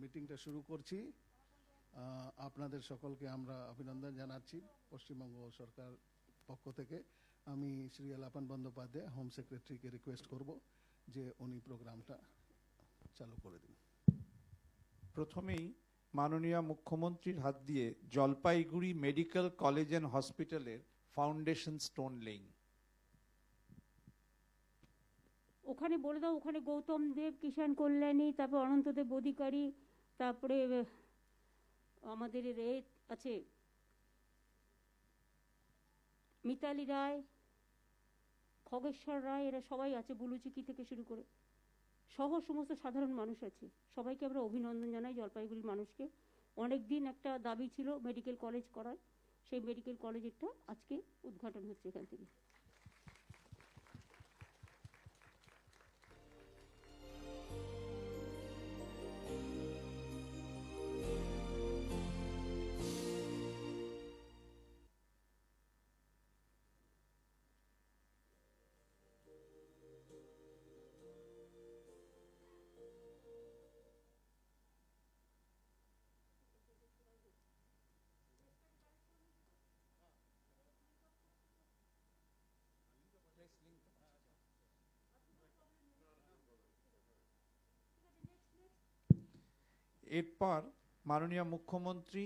মিটিংটা শুরু করছি। আপনাদের সকলকে আমরা অভিনন্দন জানাচ্ছি পশ্চিমবঙ্গ সরকার পক্ষ থেকে। আমি শ্রী আলাপন বন্দ্যোপাধ্যায় হোম সেক্রেটারিকে রিকোয়েস্ট করব যে উনি প্রোগ্রামটা চালু করে দিন। প্রথমেই মাননীয় মুখ্যমন্ত্রীর হাত দিয়ে জলপাইগুড়ি মেডিকেল কলেজ অ্যান্ড হসপিটালের ফাউন্ডেশন স্টোন লেইং। ওখানে বলে দাও, ওখানে গৌতম দেব, কিষাণ কল্যাণী, তারপর অনন্তদেব অধিকারী, তারপরে আমাদের এ আছে মিতালি রায়, খগেশ্বর রায়, এরা সবাই আছে, বুলুচিকি থেকে শুরু করে সহ সমস্ত সাধারণ মানুষ আছে। সবাইকে আমরা অভিনন্দন জানাই। জলপাইগুড়ির মানুষকে অনেক দিন একটা দাবি ছিল মেডিকেল কলেজ করার, সেই মেডিকেল কলেজেরটা আজকে উদ্ঘাটন হচ্ছে এখান থেকে। এরপর মাননীয় মুখ্যমন্ত্রী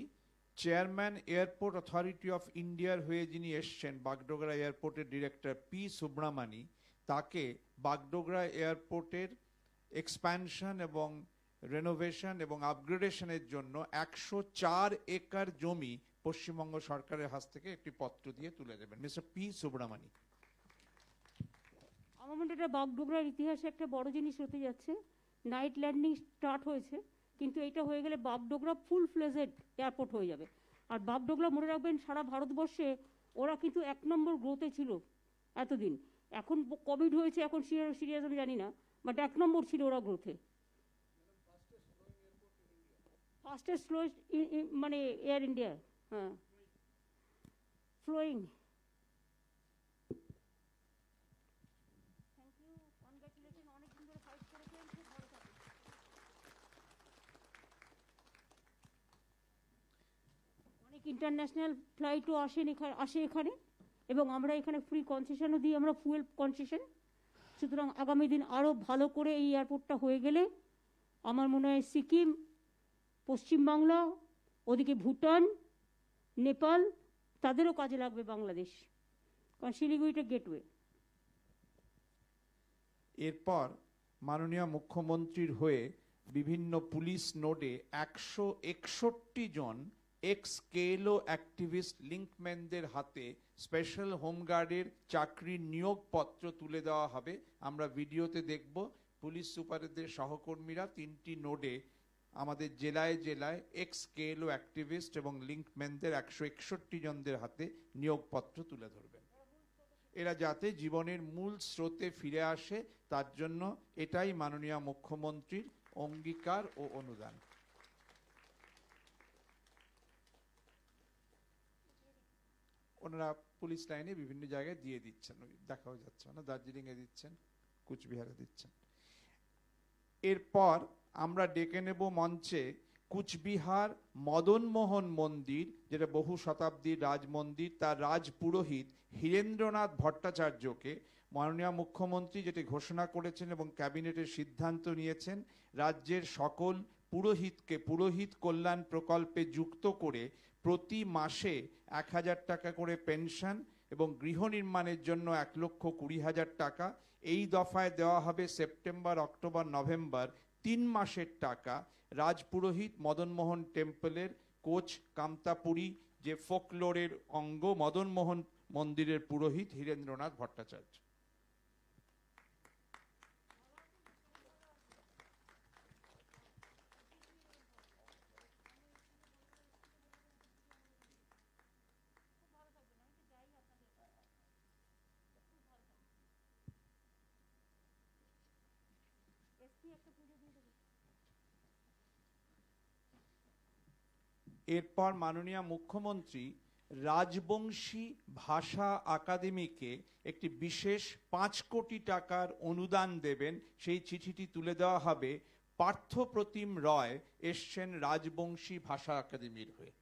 চেয়ারম্যান এয়ারপোর্ট অথরিটি অফ ইন্ডিয়ার হয়ে যিনি এসছেন, বাগডোগরা এয়ারপোর্টের ডিরেক্টর পি সুব্রামানি, তাকে বাগডোগরা এয়ারপোর্টের এক্সপ্যানশন এবং রেনোভেশন এবং আপগ্রেডেশনের জন্য 104 একর জমি পশ্চিমবঙ্গ সরকারের হাত থেকে একটি পত্র দিয়ে তুলে দেবেন। Mister P Subramani. আমার মনে হয় এটা বাগডোগরার ইতিহাসে একটা বড় জিনিস হতে যাচ্ছে। নাইট ল্যান্ডিং স্টার্ট হয়েছে, কিন্তু এটা হয়ে গেলে বাগডোগরা ফুল ফ্লেজেড এয়ারপোর্ট হয়ে যাবে। আর বাগডোগরা মনে রাখবেন সারা ভারতবর্ষে ওরা কিন্তু 1 নম্বর গ্রোথে ছিল এতদিন। এখন কোভিড হয়েছে, এখন সিরিয়াস আমি জানি না, বাট 1 নম্বর ছিল ওরা গ্রোথে। ফাস্টেস্ট স্লোয়েস্ট মানে এয়ার ইন্ডিয়া, হ্যাঁ, ফ্লোয়িং। থ্যাংক ইউ, কনগ্রাচুলেশন, অনেকদিন ধরে ফাইট করেছেন, খুব ভালো থাকুন। অনেক ইন্টারন্যাশনাল ফ্লাইটও আসে এখানে, এবং আমরা এখানে ফ্রি কনসেশনও দিই, আমরা ফুয়েল কনসেশন। সুতরাং আগামী দিন আরও ভালো করে এই এয়ারপোর্টটা হয়ে গেলে আমার মনে হয় সিকিম, পশ্চিমবাংলা, ওদিকে ভুটান, নেপাল, তাদেরও কাজে লাগবে বাংলাদেশ, কারণ শিলিগুড়িটা গেটওয়ে। এরপর মাননীয় মুখ্যমন্ত্রীর হয়ে বিভিন্ন পুলিশ নোডে 161 জন এক্স কেএলও অ্যাক্টিভিস্ট লিঙ্কম্যানদের হাতে স্পেশাল হোমগার্ডের চাকরির নিয়োগপত্র তুলে দেওয়া হবে। আমরা ভিডিওতে দেখব পুলিশ সুপারদের সহকর্মীরা 3টি নোডে আমাদের জেলায় জেলায় এক্স কেএলও অ্যাক্টিভিস্ট এবং লিঙ্কম্যানদের 161 জনদের হাতে নিয়োগপত্র তুলে ধরবেন। এরা যাতে জীবনের মূল স্রোতে ফিরে আসে, তার জন্য এটাই মাননীয় মুখ্যমন্ত্রীর অঙ্গীকার ও অনুদান। ওনারা পুলিশ লাইনে বিভিন্ন জায়গায় দিয়ে দিচ্ছেন, দেখাও যাচ্ছে না, দার্জিলিং এ দিচ্ছেন, কুচবিহারে দিচ্ছেন। এরপর আমরা ডেকে নেব মঞ্চে কুচবিহার মদনমোহন মন্দির, যেটা বহু শতাব্দীর রাজমন্দির, তার রাজপুরোহিত হীরেন্দ্রনাথ ভট্টাচার্যকে। মাননীয় মুখ্যমন্ত্রী যেটি ঘোষণা করেছেন এবং ক্যাবিনেটের সিদ্ধান্ত নিয়েছেন, রাজ্যের সকল পুরোহিতকে পুরোহিত কল্যাণ প্রকল্পে যুক্ত করে প্রতি মাসে 1000 টাকা করে পেনশন এবং গৃহ নির্মাণের জন্য 1,20,000 টাকা। এই দফায় দেওয়া হবে সেপ্টেম্বর, অক্টোবর, নভেম্বর 3 মাসের টাকা রাজপুরোহিত মদনমোহন টেম্পলের কোচ কামতাপুরী, যে ফোকলোরের অঙ্গ মদনমোহন মন্দিরের পুরোহিত হীরেন্দ্রনাথ ভট্টাচার্য। এরপর মাননীয় মুখ্যমন্ত্রী রাজবংশী ভাষা আকাদেমিকে একটি বিশেষ 5 কোটি টাকার অনুদান দেবেন। সেই চিঠিটি তুলে দেওয়া হবে পার্থপ্রতিম রয় এসছেন রাজবংশী ভাষা একাডেমির হয়ে।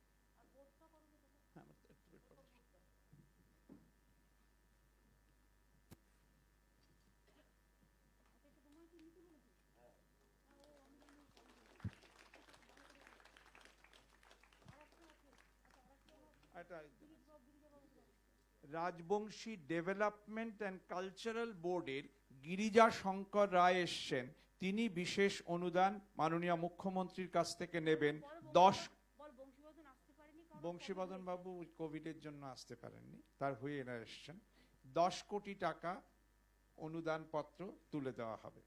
রাজবংশী ডেভেলপমেন্ট অ্যান্ড কালচারাল বোর্ডের গিরিজা শঙ্কর রায় এসছেন, তিনি বিশেষ অনুদান মাননীয় মুখ্যমন্ত্রীর কাছ থেকে নেবেন 10। বংশীবদন বাবু কোভিডের জন্য আসতে পারেননি, তার হয়ে এরা এসছেন। 10 কোটি টাকা অনুদান পত্র তুলে দেওয়া হবে।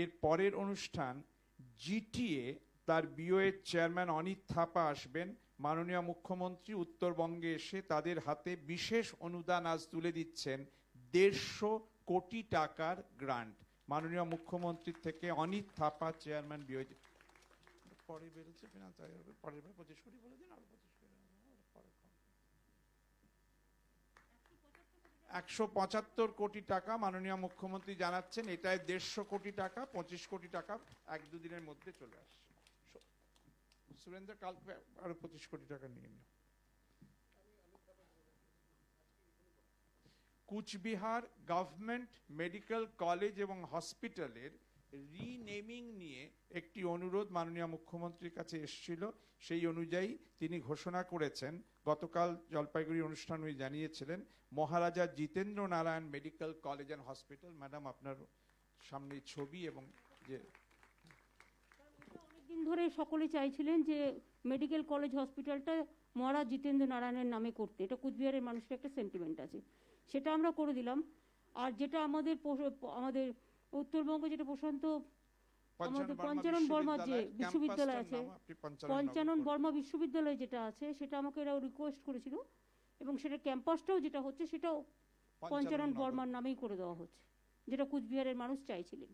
এর পরের অনুষ্ঠান জিটিএ, তার বিওএর চেয়ারম্যান অনিত থাপা আসবেন। মাননীয় মুখ্যমন্ত্রী উত্তরবঙ্গে এসে তাদের হাতে বিশেষ অনুদান আজ তুলে দিচ্ছেন 150 কোটি টাকার গ্রান্ট। মাননীয় মুখ্যমন্ত্রীর থেকে অনিত থাপা, চেয়ারম্যান বিওএ। পরে বেরোচ্ছে ফিনান্স, পরের বার 25 কোটি বলে দিন, আরো 25 কোটি। 175 কোটি টাকা মাননীয় মুখ্যমন্ত্রী জানাচ্ছেন, এটাই 150 কোটি টাকা, 25 কোটি টাকা 1-2 দিনের মধ্যে চলে আসছে। সুরেন্দ্র, কালকে আরো 25 কোটি টাকা নিয়ে নিও। কুচবিহার গভর্নমেন্ট মেডিকেল কলেজ এবং হসপিটালের রিনেমিং নিয়ে একটি অনুরোধ মাননীয় মুখ্যমন্ত্রীর কাছে এসেছিল। সেই অনুযায়ী তিনি ঘোষণা করেছেন, গতকাল জলপাইগুড়ি অনুষ্ঠান উনি জানিয়েছিলেন, Maharaja Jitendra Narayan medical college and hospital. Madam, আপনার সামনে ছবি এবং যে অনেকদিন ধরে সকলে চাইছিলেন যে মেডিকেল কলেজ হসপিটালটা মহারাজ জিতেন্দ্র নারায়ণের নামে করতে। এটা কুচবিহারের মানুষের একটা সেন্টিমেন্ট আছে, সেটা আমরা করে দিলাম। আর যেটা আমাদের উত্তরবঙ্গে যেটা প্রশান্ত আমাদের পঞ্চানন বর্মা যে বিশ্ববিদ্যালয় আছে, পঞ্চানন বর্মা বিশ্ববিদ্যালয় যেটা আছে, সেটা আমাকে এরা রিকোয়েস্ট করেছিল, এবং সেটা ক্যাম্পাসটাও যেটা হচ্ছে সেটাও পঞ্চানন বর্মার নামেই করে দেওয়া হচ্ছে, যেটা কুচবিহারের মানুষ চাইছিলেন।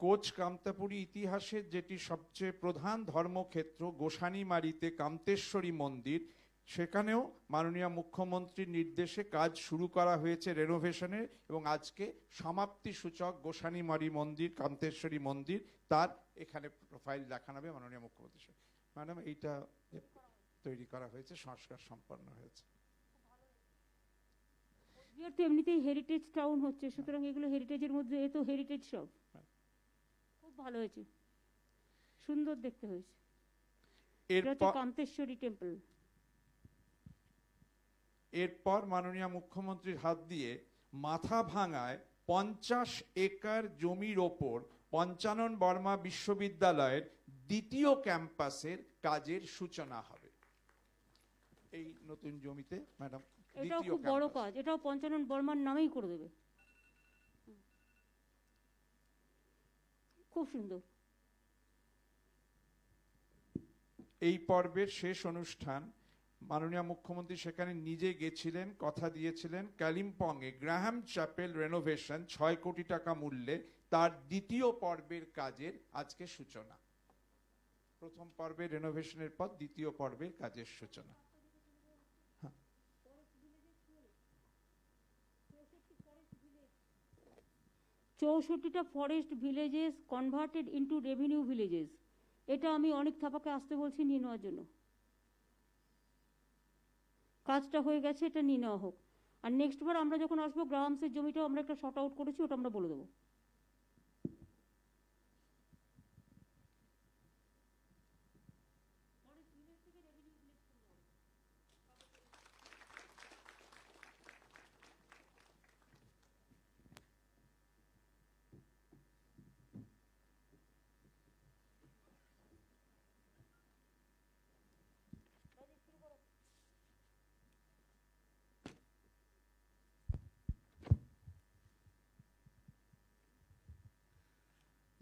কোচ কামতাপুরী ইতিহাসের যেটি সবচেয়ে প্রধান ধর্মক্ষেত্র গোসানিমারিতে কামতেশ্বরী মন্দির, সেখানেও মাননীয় মুখ্যমন্ত্রীর নির্দেশে কাজ শুরু করা হয়েছে রেনোভেশনের, এবং আজকে সমাপ্তি সূচক গোসানিমারি মন্দির, কামতেশ্বরী মন্দির, তার এখানে প্রোফাইল দেখানো হবে মাননীয় মুখ্যমন্ত্রী। ম্যাডাম, এইটা তৈরি করা হয়েছে, সংস্কার সম্পন্ন হয়েছে। তো এমনিতেই হেরিটেজ টাউন হচ্ছে, সুতরাং এগুলো হেরিটেজের মধ্যে, এ তো হেরিটেজ সব খুব ভালো হয়েছে, সুন্দর দেখতে হয়েছে। কামতেশ্বরী টেম্পল। এরপর মাননীয় মুখ্যমন্ত্রীর হাত দিয়ে মাথা ভাঙায় 50 একর জমির ওপর পঞ্চানন বর্মা বিশ্ববিদ্যালয়ের দ্বিতীয় ক্যাম্পাসের কাজের সূচনা হবে। এই নতুন জমিতে ম্যাডাম, এটাও খুব বড় কাজ, এটাও পঞ্চানন বর্মার নামেই করে দেবে, খুব সুন্দর। এই পর্বের শেষ অনুষ্ঠান, মাননীয় মুখ্যমন্ত্রী সেখানে নিজে গেছিলেন, কথা দিয়েছিলেন। কালিম্পংয়ে গ্রাহাম চ্যাপেল রেনোভেশন 6 কোটি টাকা মূল্যে তার দ্বিতীয় পর্বের কাজের আজকে সূচনা। প্রথম পর্বের রেনোভেশনের পর দ্বিতীয় পর্বের কাজের সূচনা। 64টা forest villages converted into revenue villages, এটা আমি অনেক থাপাকে আসতে বলছি নিয়ে নেওয়ার জন্য। কাজটা হয়ে গেছে, এটা নিয়ে নেওয়া হোক। আর নেক্সট বার আমরা যখন আসবো, গ্রামসের জমিটাও আমরা একটা শর্ট আউট করেছি, ওটা আমরা বলে দেবো।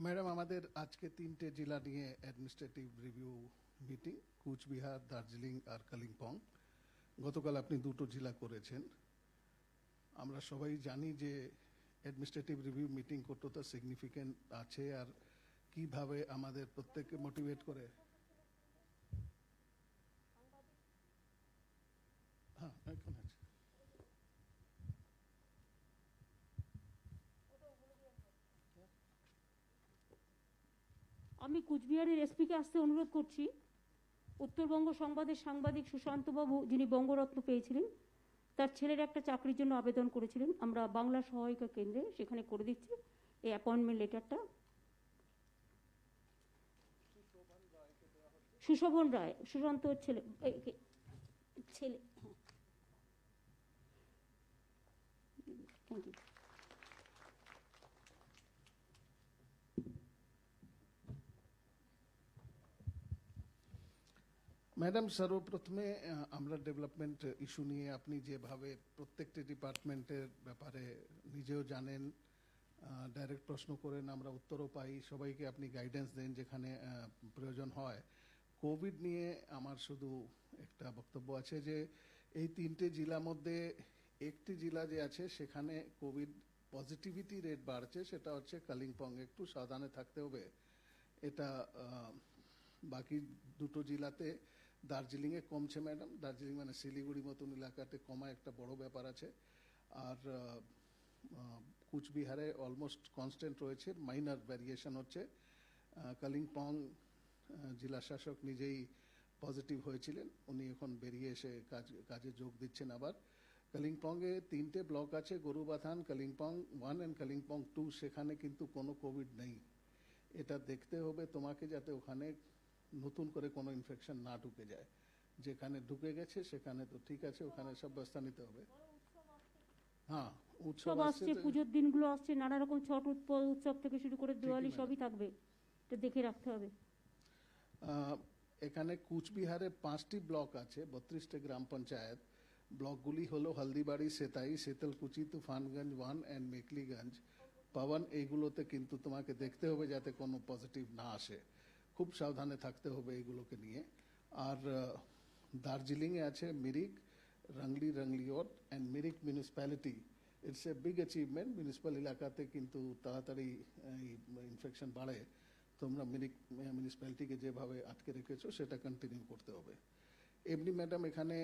ম্যাডাম আমাদের আজকে 3টে জেলা নিয়ে administrative review meeting, Cooch Behar, Darjeeling আর কালিম্পং। গতকাল আপনি 2টো জেলা করেছেন। আমরা সবাই জানি যে অ্যাডমিনিস্ট্রেটিভ রিভিউ মিটিং কতটা সিগনিফিকেন্ট আছে আর কিভাবে আমাদের প্রত্যেককে মোটিভেট করে। হ্যাঁ, এখন আছে। আমি কুচবিহারের এসপিকে আসতে অনুরোধ করছি। উত্তরবঙ্গ সংবাদের সাংবাদিক সুশান্তবাবু, যিনি বঙ্গরত্ন পেয়েছিলেন, তার ছেলের একটা চাকরির জন্য আবেদন করেছিলেন। আমরা বাংলা সহায়িকা কেন্দ্রে সেখানে করে দিচ্ছি এই অ্যাপয়েন্টমেন্ট লেটারটা। সুশোভন রায়, সুশান্তর ছেলে, ছেলে। Thank you. ম্যাডাম, সর্বপ্রথমে আমরা ডেভেলপমেন্ট ইস্যু নিয়ে আপনি যেভাবে প্রত্যেকটি ডিপার্টমেন্টের ব্যাপারে নিজেও জানেন, ডাইরেক্ট প্রশ্ন করেন, আমরা উত্তরও পাই, সবাইকে আপনি গাইডেন্স দেন যেখানে প্রয়োজন হয়। কোভিড নিয়ে আমার শুধু একটা বক্তব্য আছে যে এই 3টে জেলার মধ্যে একটি জেলা যে আছে সেখানে কোভিড পজিটিভিটি রেট বাড়ছে, সেটা হচ্ছে কালিম্পং। একটু সাবধানে থাকতে হবে। এটা বাকি 2টো জেলাতে, দার্জিলিংয়ে কমছে ম্যাডাম। দার্জিলিং মানে শিলিগুড়ি মতন এলাকাতে কমা একটা বড় ব্যাপার আছে। আর কুচবিহারে অলমোস্ট কনস্ট্যান্ট রয়েছে, মাইনর ভ্যারিয়েশন হচ্ছে। কালিম্পং জেলা শাসক নিজেই পজিটিভ হয়েছিলেন, উনি এখন বেরিয়ে এসে কাজে যোগ দিচ্ছেন আবার। কালিম্পংয়ে 3টে ব্লক আছে, গরুবাথান, কালিম্পং 1 অ্যান্ড কালিম্পং 2, সেখানে কিন্তু কোনো কোভিড নেই। এটা দেখতে হবে তোমাকে যাতে ওখানে নতুন করে কোনো ইনফেকশন না ঢুকে যায়। যেখানে ঢুকে গেছে সেখানে তো ঠিক আছে, ওখানে সব ব্যবস্থা নিতে হবে। হ্যাঁ, উৎসব আসছে, পুজোর দিনগুলো আসছে, নানা রকম ছট উৎসব থেকে শুরু করে দিওয়ালি সবই থাকবে, এটা দেখে রাখতে হবে। এখানে কুচবিহারে 5টি ব্লক আছে, 32টে গ্রাম পঞ্চায়েত। ব্লকগুলি হলো হলদিবাড়ি, সেতাই, শীতলকুচি, তুফানগঞ্জ 1 অ্যান্ড মেকলিগঞ্জ, পাওয়ান। এইগুলোতে কিন্তু তোমাকে দেখতে হবে যাতে কোনো পজিটিভ না আসে, খুব সাবধানে থাকতে হবে এইগুলোকে নিয়ে। আর দার্জিলিংয়ে আছে Mirik, Rongliot and Mirik municipality. It's a big achievement. Municipal এলাকাতে কিন্তু তাড়াতাড়ি ইনফেকশন বাড়ে। তোমরা মিরিক মিউনিসিপ্যালিটিকে যেভাবে আটকে রেখেছো সেটা কন্টিনিউ করতে হবে। এমনি ম্যাডাম এখানে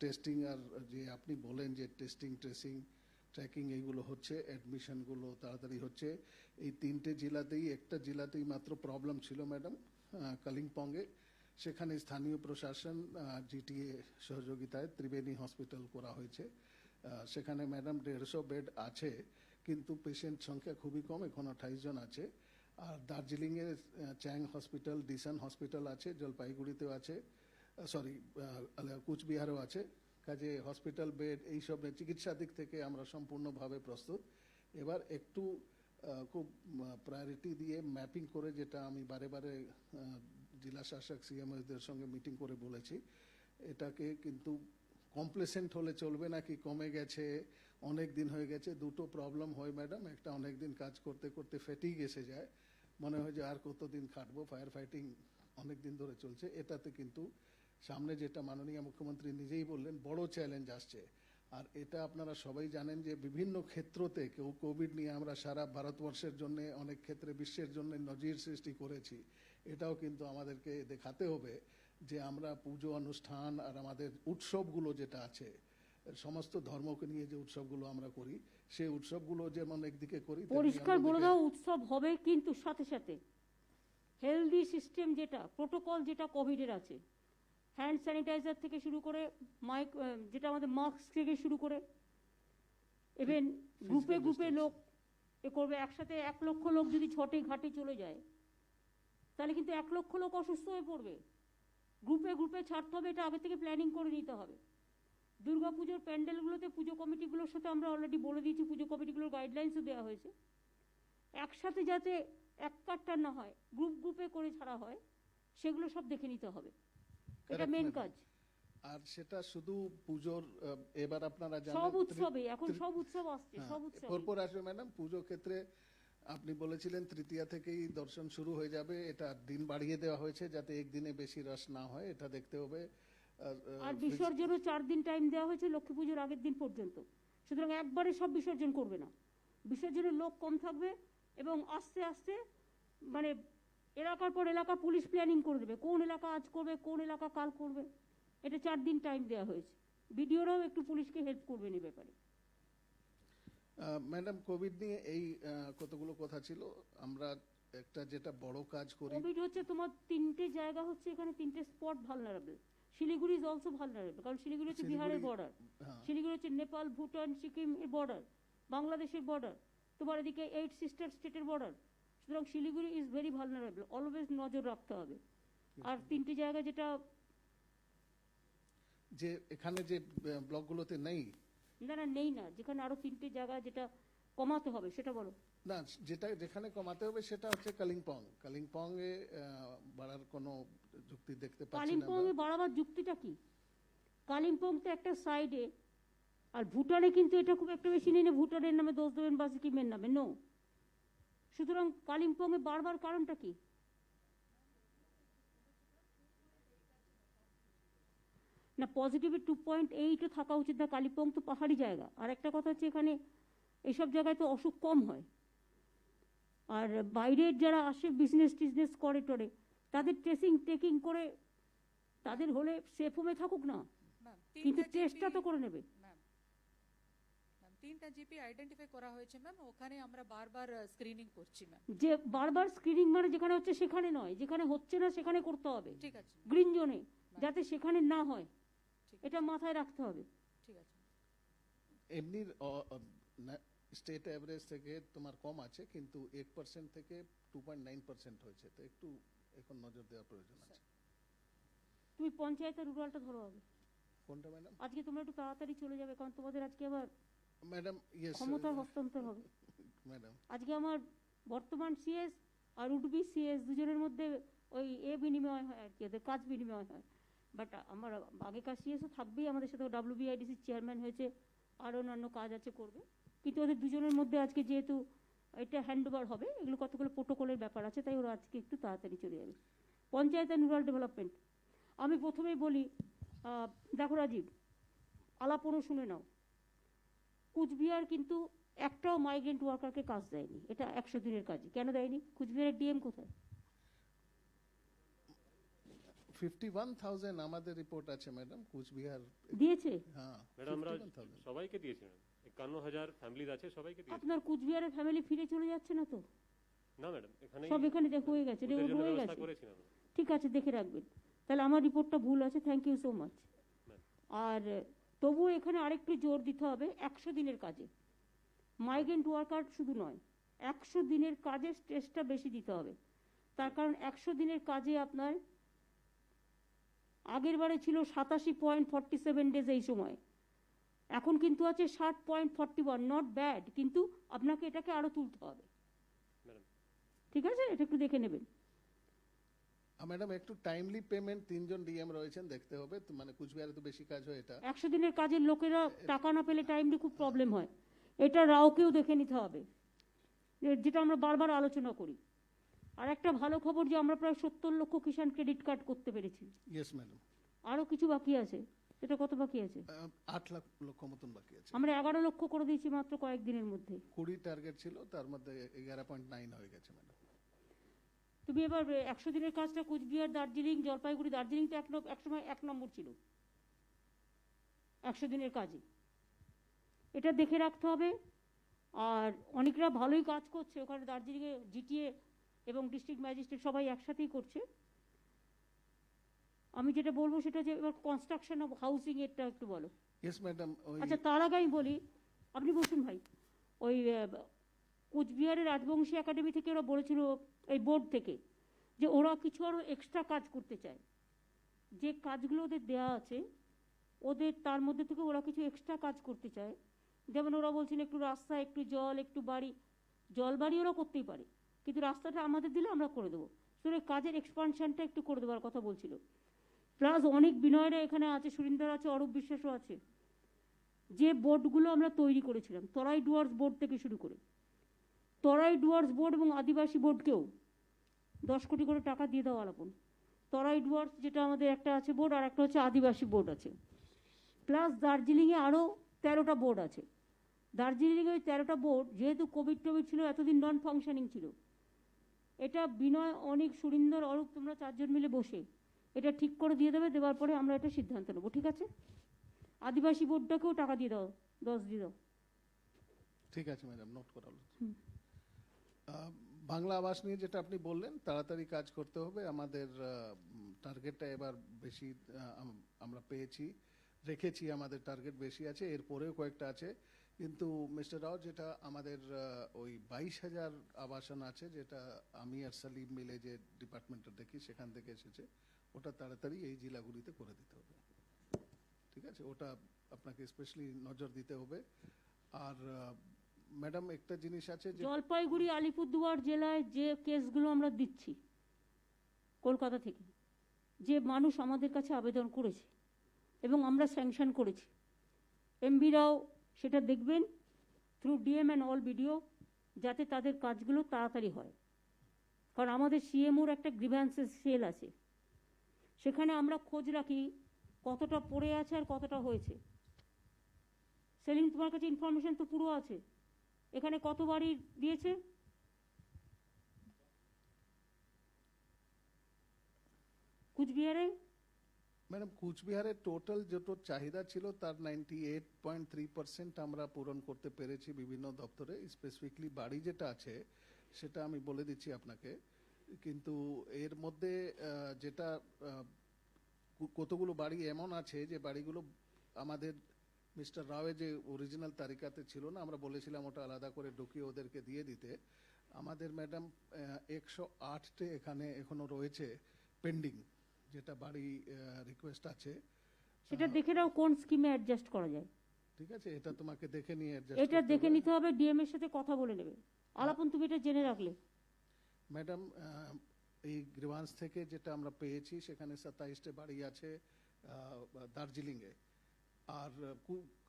টেস্টিং আর যে আপনি বলেন যে টেস্টিং, ট্রেসিং, ট্র্যাকিং এইগুলো হচ্ছে, অ্যাডমিশনগুলো তাড়াতাড়ি হচ্ছে। এই 3টে জেলাতেই, একটা জেলাতেই মাত্র প্রবলেম ছিল ম্যাডাম, কালিম্পংয়ে। সেখানে স্থানীয় প্রশাসন জিটিএ সহযোগিতায় ত্রিবেণী হসপিটাল করা হয়েছে। সেখানে ম্যাডাম 150 বেড আছে, কিন্তু পেশেন্ট সংখ্যা খুবই কম, এখন 28 জন আছে। আর দার্জিলিংয়ে চ্যাং হসপিটাল, ডিসান হসপিটাল আছে, জলপাইগুড়িতেও আছে, কুচবিহারেও আছে। কাজে হসপিটাল বেড এইসব চিকিৎসা দিক থেকে আমরা সম্পূর্ণভাবে প্রস্তুত। এবার একটু খুব প্রায়োরিটি দিয়ে ম্যাপিং করে, যেটা আমি বারে বারে জেলা শাসক সিএমওদের সঙ্গে মিটিং করে বলেছি, এটাকে কিন্তু কমপ্লেসেন্ট হলে চলবে না কি কমে গেছে, অনেক দিন হয়ে গেছে। 2টো প্রবলেম হয় ম্যাডাম, একটা অনেক দিন কাজ করতে করতে ফেটিগ এসে যায়, মনে হয় যে আর কতদিন খাটবো, ফায়ার ফাইটিং অনেক দিন ধরে চলছে। এটাতে কিন্তু সামনে যেটা মাননীয় মুখ্যমন্ত্রী নিজেই বললেন, বড় চ্যালেঞ্জ আসছে। আর এটা আপনারা সবাই জানেন যে বিভিন্ন ক্ষেত্রতে কেউ কোভিড নিয়ে আমরা সারা ভারতবর্ষের জন্য, অনেক ক্ষেত্রে বিশ্বের জন্য নজির সৃষ্টি করেছি। এটাও কিন্তু আমাদেরকে দেখাতে হবে যে আমরা পুজো অনুষ্ঠান আর আমাদের উৎসবগুলো যেটা আছে, সমস্ত ধর্মকে নিয়ে যে উৎসবগুলো আমরা করি, সেই উৎসবগুলো যেমন একদিকে করি, পরিষ্কার বলে দাও উৎসব হবে, কিন্তু সাথে সাথে হেলদি সিস্টেম, যেটা প্রোটোকল, যেটা কোভিডের আছে, হ্যান্ড স্যানিটাইজার থেকে শুরু করে যেটা আমাদের মাস্ক থেকে শুরু করে, ইভেন গ্রুপে গ্রুপে লোক এ করবে। একসাথে 1 লক্ষ লোক যদি ছটে ঘাটে চলে যায়, তাহলে কিন্তু 1 লক্ষ লোক অসুস্থ হয়ে পড়বে। গ্রুপে গ্রুপে ছাড়তে হবে, এটা আগে থেকে প্ল্যানিং করে নিতে হবে। দুর্গাপুজোর প্যান্ডেলগুলোতে পুজো কমিটিগুলোর সাথে আমরা অলরেডি বলে দিয়েছি, পুজো কমিটিগুলোর গাইডলাইন্সও দেওয়া হয়েছে। একসাথে যাতে এক কাট্টার না হয়, গ্রুপ গ্রুপে করে ছাড়া হয়, সেগুলো সব দেখে নিতে হবে। এটা মেন কাজ। আর সেটা শুধু পুজোর, এবার আপনারা জানেন সব উৎসবে, এখন সব উৎসব আসছে, সব উৎসব পরপর আসবে ম্যাডাম। পুজো ক্ষেত্রে আপনি বলেছিলেন তৃতীয়া থেকেই দর্শন শুরু হয়ে যাবে, এটা দিন বাড়িয়ে দেওয়া হয়েছে যাতে একদিনে বেশি রাশ না হয়, এটা দেখতে হবে। আর বিসর্জনও 4 দিন টাইম দেওয়া হয়েছে লক্ষ্মী পুজোর আগের দিন পর্যন্ত। সুতরাং একবারে সব বিসর্জন করবে না, বিসর্জনের লোক কম থাকবে এবং আস্তে আস্তে মানে এলাকার পর এলাকা পুলিশ প্ল্যানিং করে দেবে কোন এলাকা আজ করবে কোন এলাকা কাল করবে। এটা 4 দিন টাইম দেওয়া হয়েছে। বিডিওরাও একটু পুলিশকে হেল্প করবেন এই ব্যাপারে। ম্যাডাম, কোভিড নিয়ে এই কতগুলো কথা ছিল। আমরা একটা যেটা বড় কাজ করি, কোভিড হচ্ছে তোমার 3টে জায়গা হচ্ছে এখানে 3টে spot vulnerable. Siliguri is also vulnerable, কারণ শিলিগুড়ি হচ্ছে বিহারের বর্ডার, হ্যাঁ, শিলিগুড়ি হচ্ছে নেপাল, ভুটান, সিকিম এর বর্ডার, বাংলাদেশের বর্ডার, তোমার এদিকে 8 সিস্টার স্টেটের বর্ডার। সুতরাং Siliguri is very vulnerable, always নজর রাখতে হবে। আর 3টে জায়গা যেটা যে এখানে যে ব্লকগুলোতে নেই, না না নেই না, যেখানে আরো 3টে জায়গা যেটা কমাতে হবে সেটা বলো। না যেটা যেখানে কমাতে হবে সেটা হচ্ছে কালিম্পং। কালিম্পং এ বাড়ার কোনো যুক্তি দেখতে পাচ্ছি না কালিম্পং আমরা। এ বাড়াবার যুক্তিটা কি? কালিম্পং তো একটা সাইডে, আর ভুটানে কিন্তু এটা খুব একটা বেশি নেই না ভুটানের নামে দোষ দেবেন বা সিকিমের নামে, নো। সুতরাং কালিম্পং এ বারবার কারণটা কি? না পজিটিভে 2.8 থাকা উচিত না, কালিম্পং তো পাহাড়ি জায়গা। আর একটা কথা হচ্ছে এখানে এইসব জায়গায় তো অসুখ কম হয়, আর বাইরের যারা আসে বিজনেস করে টরে তাদের টেকিং করে তাদের হলে সেফ হোমে থাকুক না, ম্যাম কিন্তু টেস্টটা তো করে নেবে। ম্যাম 3টা জিপি আইডেন্টিফাই করা হয়েছে ম্যাম, ওখানে আমরা বারবার স্ক্রিনিং করছি ম্যাম। যে বারবার স্ক্রিনিং মানে যেখানে হচ্ছে সেখানে নয়, যেখানে হচ্ছে না সেখানে করতে হবে, ঠিক আছে গ্রিন জোনে, যাতে সেখানে না হয় এটা মাথায় রাখতে হবে। ঠিক আছে। এমনি স্টেট অ্যাভারেজ থেকে তোমার কম আছে, কিন্তু 1% থেকে 2.9% হয়েছে, তো একটু এখন নজর দেওয়ার প্রয়োজন আছে। তুমি পঞ্চায়েত আর রুরালটা ধরো হবে। কোনটা ম্যাডাম? আজকে তোমরা একটু তাড়াতাড়ি চলে যাবে, কারণ তোমাদের আজকে আবার ম্যাডাম ইয়েস ক্ষমতার হস্তান্তর হবে। ম্যাডাম। আজকে আমার বর্তমান সিএস আর উডবি সিএস দুজনের মধ্যে ওই বিনিময় হয় আর কি, ওদের কাজ বিনিময় হয়। বাট আমার আগেকার সিএসও থাকবেই আমাদের সাথে, WBIDC চেয়ারম্যান হয়েছে, আর অন্যান্য কাজ আছে করবে, কিন্তু ওদের দুজনের মধ্যে আজকে যেহেতু এটা হ্যান্ড ওভার হবে, এগুলো কতগুলো প্রোটোকলের ব্যাপার আছে, তাই ওরা আজকে একটু তাড়াতাড়ি চলে যাবে। পঞ্চায়েত অ্যান্ড রুরাল ডেভেলপমেন্ট, আমি প্রথমেই বলি, দেখো রাজীব, আলাপনও শুনে নাও, কুচবিহার কিন্তু একটাও মাইগ্রেন্ট ওয়ার্কারকে কাজ দেয়নি, এটা 100 দিনের কাজে। কেন দেয়নি? কুচবিহারের ডিএম কোথায়? 51,000 আমাদের রিপোর্ট আছে ম্যাডাম, কুচবিহার। দিয়েছে? হ্যাঁ ম্যাডাম আমরা 51,000 সবাইকে দিয়েছি ম্যাডাম, 51,000 ফ্যামিলিজ আছে সবাইকে দিয়েছি। আপনার কুচবিহারের ফ্যামিলি ফিরে চলে যাচ্ছে না তো? না ম্যাডাম এখানে সব এখানে দেখো হয়ে গেছে, ওদের জন্য হয়ে ব্যবস্থা গেছে। করেছি না। ঠিক আছে, দেখে রাখবেন। তাহলে আমার রিপোর্টটা ভুল আছে, থ্যাংক ইউ সো মাচ। আর তবুও এখানে আরেকটু জোর দিতে হবে 100 দিনের কাজে, মাইগ্রেন্ট ওয়ার্কার শুধু নয়, 100 দিনের কাজে স্ট্রেসটা বেশি দিতে হবে। তার কারণ 100 দিনের কাজে আপনার আগের বারে ছিল 87.47 ডেজ এই সময়, এখন কিন্তু আছে 60.41, নট ব্যাড, কিন্তু আপনাকে এটাকে আরো তুলতে হবে। ম্যাডাম ঠিক আছে, এটা একটু দেখে নেবেন। ম্যাডাম একটু টাইমলি পেমেন্ট, 3জন ডিএম রয়েছেন, দেখতে হবে তো, মানে কুচবিহারে তো বেশি কাজ হয় এটা। 100 দিনের কাজের লোকেরা টাকা না পেলে টাইমলি খুব প্রবলেম হয়, এটা রাওকেও দেখে নিতে হবে, যেটা আমরা বারবার আলোচনা করি। আর একটা ভালো খবর যে আমরা প্রায় 70 লক্ষ কিষাণ ক্রেডিট কার্ড করতে পেরেছি। Yes madam. আরো কিছু বাকি আছে, এটা কত বাকি আছে? 8 লক্ষ মতন বাকি আছে। আমরা 11 লক্ষ করে দিয়েছি মাত্র কয়েকদিনের মধ্যে। 20 টার্গেট ছিল, তার মধ্যে 11.9 হয়ে গেছে ম্যাডাম। তুমি এবার 100 দিনের কাজটা কুচবিহার, দার্জিলিং, জলপাইগুড়ি, দার্জিলিং তো একসময় 1 নম্বর ছিল 100 দিনের কাজে, এটা দেখে রাখতে হবে। আর অনেকরা ভালোই কাজ করছে ওখানে, দার্জিলিংয়ে জিটিএ এবং ডিস্ট্রিক্ট ম্যাজিস্ট্রেট সবাই একসাথেই করছে। আমি যেটা বলবো সেটা যে এবার কনস্ট্রাকশন অফ হাউসিং এরটা একটু বলো। Yes madam. আচ্ছা, তার আগে আমি বলি, আপনি বসুন ভাই। ওই কুচবিহারের রাজবংশী একাডেমি থেকে ওরা বলেছিল, এই বোর্ড থেকে, যে ওরা কিছু আরও এক্সট্রা কাজ করতে চায়, যে কাজগুলো ওদের দেওয়া আছে ওদের তার মধ্যে থেকে ওরা কিছু এক্সট্রা কাজ করতে চায়। যেমন ওরা বলছিল একটু রাস্তা, একটু জল, একটু বাড়ি, জল বাড়ি ওরা করতেই পারে, কিন্তু রাস্তাটা আমাদের দিলে আমরা করে দেবো। তো কাজের এক্সপানশনটা একটু করে দেওয়ার কথা বলছিল। প্লাস অনেক বিনয়রা এখানে আছে, সুরিন্দর আছে, অরূপ বিশ্বাসও আছে। যে বোর্ডগুলো আমরা তৈরি করেছিলাম, তরাই ডুয়ার্স বোর্ড থেকে শুরু করে তরাই ডুয়ার্স বোর্ড এবং আদিবাসী বোর্ডকেও 10 কোটি করে টাকা দিয়ে দাও আলাপন। তরাই ডুয়ার্স যেটা আমাদের একটা আছে বোর্ড, আর একটা হচ্ছে আদিবাসী বোর্ড আছে, প্লাস দার্জিলিংয়ে আরও 13টা বোর্ড আছে। দার্জিলিংয়ে ওই 13টা বোর্ড যেহেতু কোভিড টোভিড ছিল, এতদিন নন ফাংশনিং ছিল, এটা বিনয়, অনিক, সুরিন্দর, অরূপ তোমরা 4 জন মিলে বসে এটা ঠিক করে দিয়ে দেবে, দেওয়ার পরে আমরা এটা সিদ্ধান্ত নেবো, ঠিক আছে? আদিবাসী বোর্ডটাকেও টাকা দিয়ে দাও, 10 দিয়ে দাও। ঠিক আছে ম্যাডাম, নোট করা হলো। বাংলা আবাস নিয়ে যেটা আপনি বললেন, তাড়াতাড়ি কাজ করতে হবে। আমাদের টার্গেটটা এবার বেশি আমরা পেয়েছি, রেখেছি, আমাদের টার্গেট বেশি আছে, এরপরেও কয়েকটা আছে। কিন্তু মিস্টার রাও, যেটা আমাদের ওই 22,000 আবাসন আছে, যেটা আমি আর সালিম মিলে যে ডিপার্টমেন্টটা দেখি সেখান থেকে এসেছে, ওটা তাড়াতাড়ি এই জেলাগুলিতে করে দিতে হবে। ঠিক আছে, ওটা আপনাকে স্পেশালি নজর দিতে হবে। আর ম্যাডাম একটা জিনিস আছে যে জলপাইগুড়ি, আলিপুরদুয়ার জেলায় যে কেসগুলো আমরা দিচ্ছি কলকাতা থেকে, যে মানুষ আমাদের কাছে আবেদন করেছে এবং আমরা স্যাংশন করেছি, এমবিরাও সেটা দেখবেন through DM and all BDO, যাতে তাদের কাজগুলো তাড়াতাড়ি হয়। কারণ আমাদের সিএমওর একটা গ্রিভ্যান্সেস সেল আছে, সেখানে আমরা খোঁজ রাখি কতটা পড়ে আছে আর কতটা হয়েছে। সেলিম, তোমার কাছে ইনফরমেশন তো পুরো আছে, এখানে কত বাড়ি দিয়েছে? কুচবিহারে ম্যাডাম, কুচবিহারের টোটাল যত চাহিদা ছিল তার 98.3% আমরা পূরণ করতে পেরেছি বিভিন্ন দপ্তরে। স্পেসিফিকলি বাড়ি যেটা আছে সেটা আমি বলে দিচ্ছি আপনাকে, কিন্তু এর মধ্যে যেটা কতগুলো বাড়ি এমন আছে যে বাড়িগুলো আমাদের মিস্টার রাওয়ের যে অরিজিনাল তালিকাতে ছিল না, আমরা বলেছিলাম ওটা আলাদা করে ঢুকিয়ে ওদেরকে দিয়ে দিতে। আমাদের ম্যাডাম 108টে এখানে এখনো রয়েছে পেন্ডিং, যেটা বাড়ি রিকোয়েস্ট আছে। সেটা দেখে নাও কোন স্কিমে অ্যাডজাস্ট করা যায়। ঠিক আছে, এটা তোমাকে দেখে নিয়ে এটা দেখে নিতে হবে, ডিএম এর সাথে কথা বলে নেবে। আলাপন, তুমি এটা জেনে রাখলে। ম্যাডাম, এই গ্রিভান্স থেকে যেটা আমরা পেয়েছি সেখানে 27টে বাড়ি আছে দার্জিলিংয়ে, আর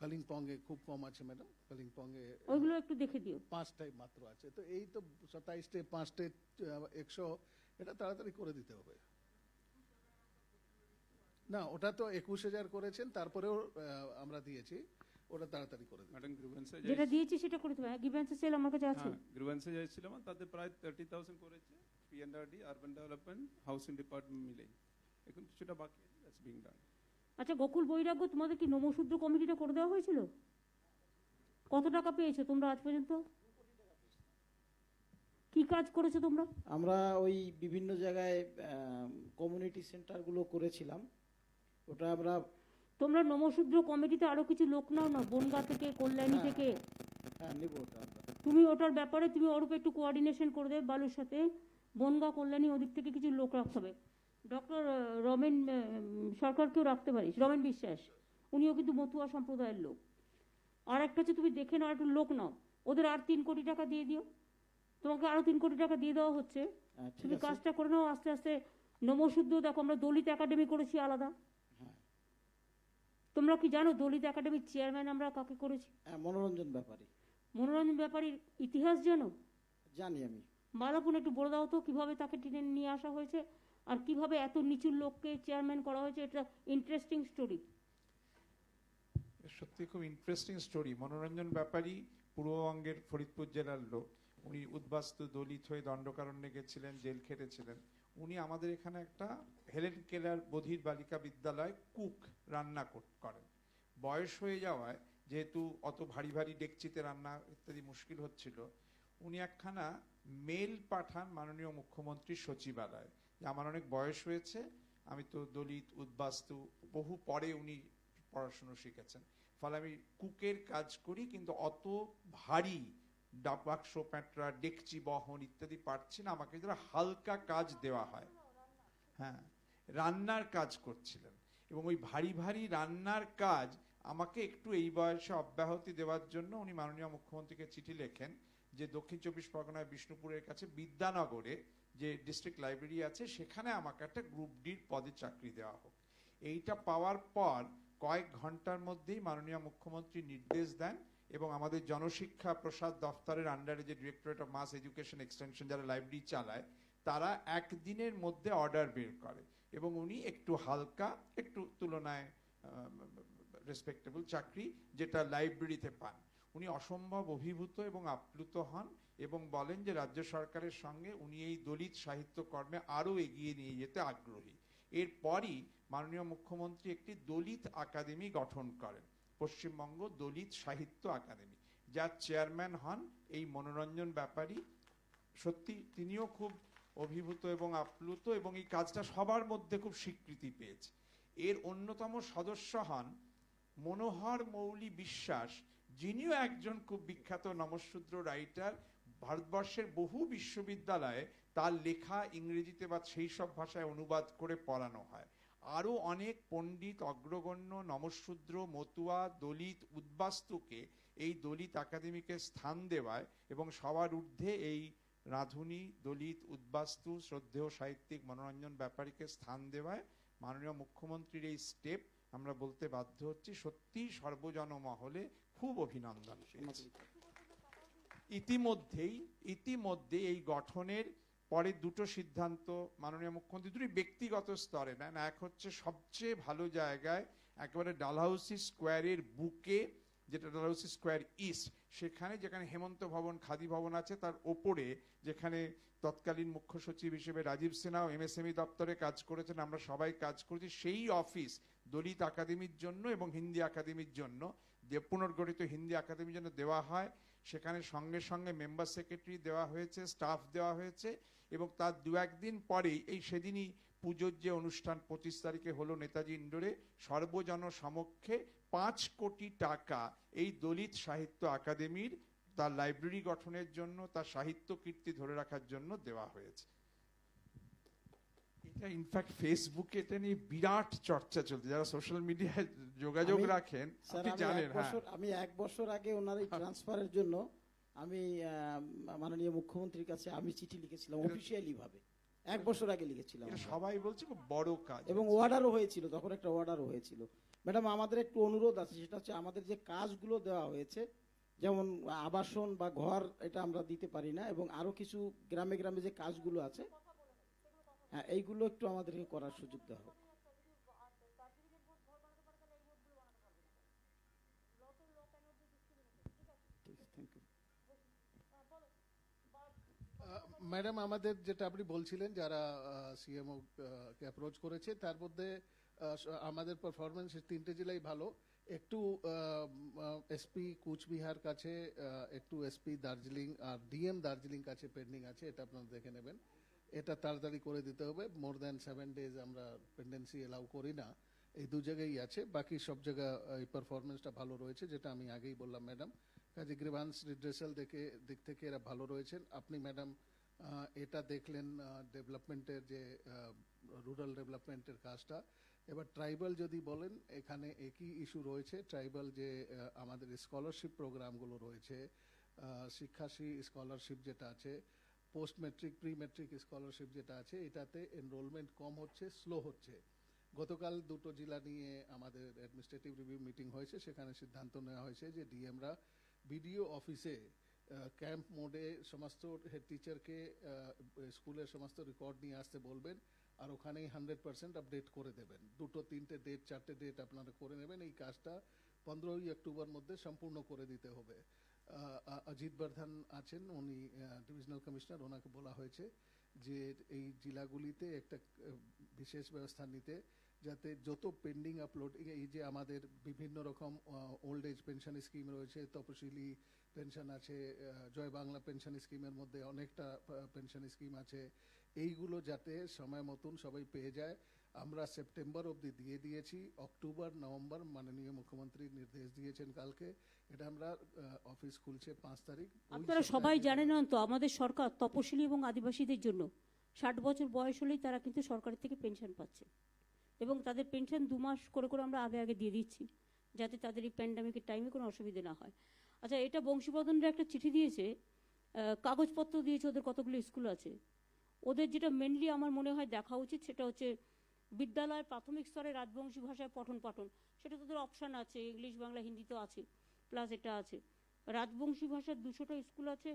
কালিম্পংয়ে খুব কম আছে ম্যাডাম। কালিম্পংয়ে ওইগুলো একটু দেখে দিও। 5টাই মাত্র আছে। তো এই তো 27টে 5টে 100, এটা তাড়াতাড়ি করে দিতে হবে। না, ওটা তো 21,000 করেছেন, তারপরেও আমরা দিয়েছি, ওটা তাড়াতাড়ি করে দিন। ম্যাডাম গ্রিভেন্সে যেটা দিয়েছি সেটা করে দেবে। হ্যাঁ, গ্রিভ্যান্সেস সেল আমার কাছে আছে। গ্রিভেন্সে যাইছিলাম, তাতে প্রায় 30,000 করেছে PNRD, urban development, housing department মিলে। এখন কিছুটা বাকি আছে, দ্যাটস বিং ডান। আচ্ছা, গোকুল বৈরাগ্য, তোমাদের কি নমশূদ্র কমিটিটা করে দেওয়া হয়েছিল? কত টাকা পেয়েছো তোমরা আজ পর্যন্ত? কি কাজ করেছো তোমরা? আমরা ওই বিভিন্ন জায়গায় কমিউনিটি সেন্টারগুলো করেছিলাম, ওটা আমরা। তোমরা নমশূদ্র কমিটিতে আরো কিছু লোক নাও না, বনগা থেকে, কল্যাণী থেকে। নিব ওটা আমরা। তুমি ওটার ব্যাপারে তুমি অরূপ একটু কোঅর্ডিনেশন করে দেবে বালুর সাথে, বনগা, কল্যাণী, ওদিক থেকে কিছু লোক রাখতে হবে। ডক্টর রমেন সরকারকেও রাখতে পারিস, রমেন বিশ্বাস, উনিও কিন্তু মতুয়া সম্প্রদায়ের লোক। আর একটা হচ্ছে তুমি দেখে নাও, একটু লোক নাও, ওদের আর 3 কোটি টাকা দিয়ে দিও। তোমাকে আরো 3 কোটি টাকা দিয়ে দেওয়া হচ্ছে, ঠিক তুমি আছে। কাজটা করে নাও আস্তে আস্তে। নমশূদ্র দেখো, আমরা দলিত একাডেমি করেছি আলাদা। হ্যাঁ। তোমরা কি জানো দলিত একাডেমির চেয়ারম্যান আমরা কাকে করেছি? মনোরঞ্জন ব্যাপারী। মনোরঞ্জন ব্যাপারীর ইতিহাস জানো? জানি আমি। মালাপুন, একটু বলে দাও তো কিভাবে তাকে টেনে নিয়ে আসা হয়েছে আর কিভাবে এত নিচু লোককে চেয়ারম্যান করা হয়েছে। এটা ইন্টারেস্টিং স্টোরি। সত্যি খুব ইন্টারেস্টিং স্টোরি। মনোরঞ্জন ব্যাপারী পূর্ববঙ্গের ফরিদপুর জেলার লোক। উনি উদ্বাস্তু দলিত হয়ে দণ্ডকারণ্যে গেছিলেন, জেল খেটেছিলেন। উনি আমাদের এখানে একটা হেলেন কেলার বধির বালিকা বিদ্যালয় কুক রান্না করেন। বয়স হয়ে যাওয়ায় যেহেতু অত ভারী ভারী ডেকচিতে রান্না ইত্যাদি মুশকিল হচ্ছিল, উনি একখানা মেল পাঠান মাননীয় মুখ্যমন্ত্রীর সচিবালয়, যে আমার অনেক বয়স হয়েছে, আমি তো দলিত উদ্বাস্তু, বহু পরে উনি পড়াশুনো শিখেছেন, ফলে আমি কুকের কাজ করি, কিন্তু অত ভারী বাক্স প্যাঁটরা ডেকচি বহন ইত্যাদি পারছি না, আমাকে যারা হালকা কাজ দেওয়া হয়। হ্যাঁ, রান্নার কাজ করছিলেন, এবং ওই ভারী ভারী রান্নার কাজ আমাকে একটু এই বয়সে অব্যাহতি দেওয়ার জন্য উনি মাননীয় মুখ্যমন্ত্রীকে চিঠি লেখেন যে দক্ষিণ 24 পরগনায় বিষ্ণুপুরের কাছে বিদ্যানগরে যে ডিস্ট্রিক্ট লাইব্রেরি আছে সেখানে আমাকে একটা গ্রুপ ডির পদে চাকরি দেওয়া হোক। এইটা পাওয়ার পর কয়েক ঘন্টার মধ্যেই মাননীয় মুখ্যমন্ত্রী নির্দেশ দেন এবং আমাদের জনশিক্ষা প্রসাদ দফতরের আন্ডারে যে directorate of mass education extension যারা লাইব্রেরি চালায়, তারা একদিনের মধ্যে অর্ডার বের করে এবং উনি একটু হালকা, একটু তুলনায় রেসপেক্টেবল চাকরি যেটা লাইব্রেরিতে পান। উনি অসম্ভব অভিভূত এবং আপ্লুত হন এবং বলেন যে রাজ্য সরকারের সঙ্গে উনি এই দলিত সাহিত্য কর্মে আরো এগিয়ে নিয়ে যেতে আগ্রহী। এরপরই মাননীয় মুখ্যমন্ত্রী একটি দলিত একাডেমি গঠন করেন, পশ্চিমবঙ্গ দলিত সাহিত্য একাডেমি, যার চেয়ারম্যান হন এই মনোরঞ্জন ব্যাপারী। সত্যি তিনিও খুব অভিভূত এবং আপ্লুত এবং এই কাজটা সবার মধ্যে খুব স্বীকৃতি পেয়েছে। এর অন্যতম সদস্য হন মনোহর মৌলি বিশ্বাস, যিনিও একজন খুব বিখ্যাত নমশূদ্র রাইটার। ভারতবর্ষের বহু বিশ্ববিদ্যালয়ে তার লেখা ইংরেজিতে বা সেই সব ভাষায় অনুবাদ করে পড়ানো হয়। আরো অনেক পণ্ডিত, অগ্রগণ্য নমশূদ্র, মতুয়া, দলিত, উদ্বাস্তুকে এই দলিত একাডেমিকে স্থান দেওয়ায় এবং সবার ঊর্ধ্বে এই রাঁধুনি, দলিত, উদ্বাস্তু, শ্রদ্ধেয় সাহিত্যিক মনোরঞ্জন ব্যাপারীকে স্থান দেওয়ায় মাননীয় মুখ্যমন্ত্রীর এই স্টেপ আমরা বলতে বাধ্য হচ্ছি সত্যি সর্বজন মহলে খুব অভিনন্দন পেয়েছে। ইতিমধ্যে এই গঠনের পরে দুটো সিদ্ধান্ত মাননীয় মুখ্যমন্ত্রী দুটি ব্যক্তিগত স্তরে নেন। এক হচ্ছে সবচেয়ে ভালো জায়গায় একেবারে ডালহাউসি স্কোয়ারের বুকে, যেটা ডালহাউসি স্কোয়ার ইস্ট, সেখানে যেখানে হেমন্ত ভবন, খাদি ভবন আছে, তার ওপরে যেখানে তৎকালীন মুখ্য সচিব হিসেবে রাজীব সিনহাও এমএসএমই দপ্তরে কাজ করেছেন, আমরা সবাই কাজ করেছি, সেই অফিস দলিত একাডেমির জন্য এবং হিন্দি একাডেমির জন্য, পুনর্গঠিত হিন্দি একাডেমির জন্য দেওয়া হয়। সেখানে সঙ্গে সঙ্গে মেম্বার সেক্রেটারি দেওয়া হয়েছে, স্টাফ দেওয়া হয়েছে এবং তার দু একদিন পরেই এই সেদিনই পুজোর যে অনুষ্ঠান 25 তারিখে হলো নেতাজি ইন্ডোরে, সর্বজন সমক্ষে 5 কোটি টাকা এই দলিত সাহিত্য একাডেমির তার লাইব্রেরি গঠনের জন্য, তার সাহিত্য কীর্তি ধরে রাখার জন্য দেওয়া হয়েছে। এটা ইনফ্যাক্ট ফেসবুকে এটা নিয়ে বিরাট চর্চা চলছে, যারা সোশ্যাল মিডিয়ায় যোগাযোগ রাখেন আপনি জানেন। আমি 1 বছর আগে ওনার এই ট্রান্সফারের জন্য আমি মাননীয় মুখ্যমন্ত্রীর কাছে আমি চিঠি লিখেছিলাম অফিসিয়ালি ভাবে, 1 বছর আগে লিখেছিলাম। সবাই বলছে খুব বড় কাজ এবং অর্ডারও হয়েছিল, তখন একটা অর্ডারও হয়েছিল। ম্যাডাম আমাদের একটু অনুরোধ আছে, সেটা হচ্ছে আমাদের যে কাজগুলো দেওয়া হয়েছে, যেমন আবাসন বা ঘর, এটা আমরা দিতে পারি না, এবং আরো কিছু গ্রামে গ্রামে যে কাজগুলো আছে, হ্যাঁ এইগুলো একটু আমাদেরকে করার সুযোগ দেওয়া হোক। ম্যাডাম, আমাদের যেটা আপনি বলছিলেন যারা সিএমও কে অ্যাপ্রোচ করেছে, তার মধ্যে আমাদের পারফরমেন্স 3টে জেলায় ভালো। একটু এসপি কুচবিহার কাছে, একটু এসপি দার্জিলিং আর ডিএম দার্জিলিং কাছে পেন্ডিং আছে, এটা আপনারা দেখে নেবেন। এটা তাড়াতাড়ি করে দিতে হবে। মোর দ্যান 7 days আমরা পেন্ডেন্সি এলাউ করি না, এই 2 জায়গায় আছে। বাকি সব জায়গা এই পারফরমেন্সটা ভালো রয়েছে, যেটা আমি আগেই বললাম ম্যাডাম। কাজে গ্রিভান্স রিড্রেসাল দিক থেকে এরা ভালো রয়েছেন। আপনি ম্যাডাম এটা দেখলেন ডেভেলপমেন্টের যে রুরাল ডেভেলপমেন্টের কাজটা। এবার ট্রাইবাল যদি বলেন, এখানে একই ইস্যু রয়েছে। ট্রাইবাল যে আমাদের স্কলারশিপ প্রোগ্রামগুলো রয়েছে, শিক্ষাশ্রী স্কলারশিপ যেটা আছে, post metric, pre metric scholarship যেটা আছে, এটাতে এনরোলমেন্ট কম হচ্ছে, স্লো হচ্ছে। গতকাল 2টো জেলা নিয়ে আমাদের অ্যাডমিনিস্ট্রেটিভ রিভিউ মিটিং হয়েছে, সেখানে সিদ্ধান্ত নেওয়া হয়েছে যে ডিএমরা বিডিও অফিসে ক্যাম্প মোডে সমস্ত হেড টিচারকে স্কুলের সমস্ত রেকর্ড নিয়ে আসতে বলবেন, আর ওখানেই 100% আপডেট করে দেবেন। 2টো 3টে ডেট 4টে ডেট আপনারা করে নেবেন। এই কাজটা 15ই অক্টোবর মধ্যে সম্পূর্ণ করে দিতে হবে। অজিত বর্ধন আছেন, উনি ডিভিশনাল কমিশনার, ওনাকে বলা হয়েছে যে এই জেলাগুলিতে একটা বিশেষ ব্যবস্থা নিতে, যাতে যত পেন্ডিং আপলোড, এই যে আমাদের বিভিন্ন রকম ওল্ড এজ পেনশন স্কিম রয়েছে, তপশিলি পেনশন আছে, জয় বাংলা পেনশন স্কিমের মধ্যে অনেকটা পেনশন স্কিম আছে, এইগুলো যাতে সময় মতন সবাই পেয়ে যায়। আমরা সেপ্টেম্বর অবধি দিয়ে দিয়েছি, অক্টোবর নভেম্বর মাননীয় মুখ্যমন্ত্রী নির্দেশ দিয়েছেন কালকে। এটা আমরা অফিস খুলছে 5 তারিখ। আপনারা সবাই জানেন তো আমাদের সরকার তপশিলি এবং আদিবাসীদের জন্য 60 বছর বয়স হলেই তারা কিন্তু সরকারের থেকে পেনশন পাচ্ছে, এবং তাদের পেনশন 2 মাস করে করে আমরা আগে আগে দিয়ে দিচ্ছি, যাতে তাদের এই প্যান্ডামিকের টাইমে কোনো অসুবিধা না হয়। আচ্ছা, এটা বংশীবদনরা একটা চিঠি দিয়েছে, কাগজপত্র দিয়েছে, ওদের কতগুলো স্কুল আছে। ওদের যেটা মেনলি আমার মনে হয় দেখা উচিত, সেটা হচ্ছে বিদ্যালয়ের প্রাথমিক স্তরে রাজবংশী ভাষায় পঠন পাঠন, সেটা তোদের অপশান আছে, ইংলিশ বাংলা হিন্দি তো আছে, প্লাস এটা আছে। রাজবংশী ভাষার 200টা স্কুল আছে,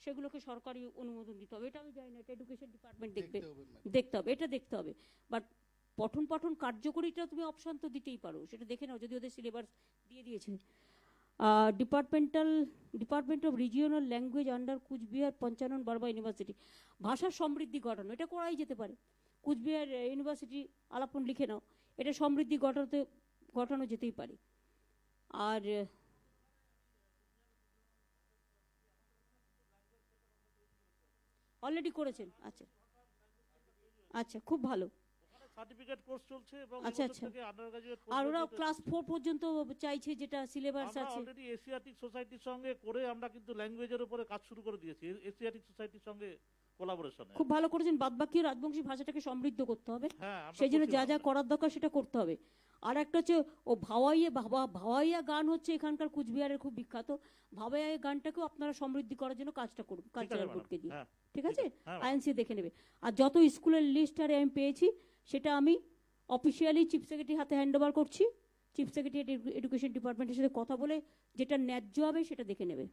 সেগুলোকে সরকারি অনুমোদন দিতে হবে। এটা আমি জানি না, এটা এডুকেশন ডিপার্টমেন্ট দেখবে, দেখতে হবে ম্যাডাম। দেখতে হবে, এটা দেখতে হবে। বাট পঠন পাঠন কার্যকরীটা তুমি অপশন তো দিতেই পারো, সেটা দেখে নাও যদি ওদের সিলেবাস দিয়ে দিয়েছে। Department of regional language under Cooch Behar Panchanan Barma university, ভাষার সমৃদ্ধি ঘটানো, এটা করাই যেতে পারে। কুচবিহার ইউনিভার্সিটি আলাপন লিখে নাও, এটা সমৃদ্ধি ঘটানো যেতেই পারে। আর অলরেডি করেছেন? আচ্ছা আচ্ছা, খুব ভালো। সার্টিফিকেট কোর্স চলছে এবং আচ্ছা, এবছর আচ্ছা। থেকে আন্ডার গ্রাজুয়েট আর ওরা ক্লাস 4 পর্যন্ত চাইছে, যেটা সিলেবাস আমরা আছে। অলরেডি এশিয়াটিক সোসাইটির সঙ্গে করে আমরা কিন্তু ল্যাঙ্গুয়েজের উপরে কাজ শুরু করে দিয়েছি, এশিয়াটিক সোসাইটির সঙ্গে কোলাবোরেশনে। খুব ভালো করেছেন। বাদবাকি রাজবংশী ভাষাটাকে সমৃদ্ধ করতে হবে, হ্যাঁ, আমরা সেই জন্য করছি যা যা আমরা। করার দরকার সেটা করতে হবে। আর একটা হচ্ছে ও ভাওয়াইয়া গান হচ্ছে এখানকার কুচবিহারের খুব বিখ্যাত। ভাওয়াইয়া গানটাকেও আপনারা সমৃদ্ধি করার জন্য কাজটা করুন ঠিক আছে কালচারাল ম্যাডাম, বোর্ডকে দিয়ে, হ্যাঁ, ঠিক আছে? হ্যাঁ। আইএনসি দেখে নেবে। আর যত স্কুলের লিস্ট আরে আমি পেয়েছি, সেটা আমি অফিসিয়ালি চিফ সেক্রেটারি হাতে হ্যান্ড ওভার করছি। চিফ সেক্রেটারি এডুকেশন ডিপার্টমেন্টের সাথে কথা বলে যেটা ন্যায্য হবে সেটা দেখে নেবে।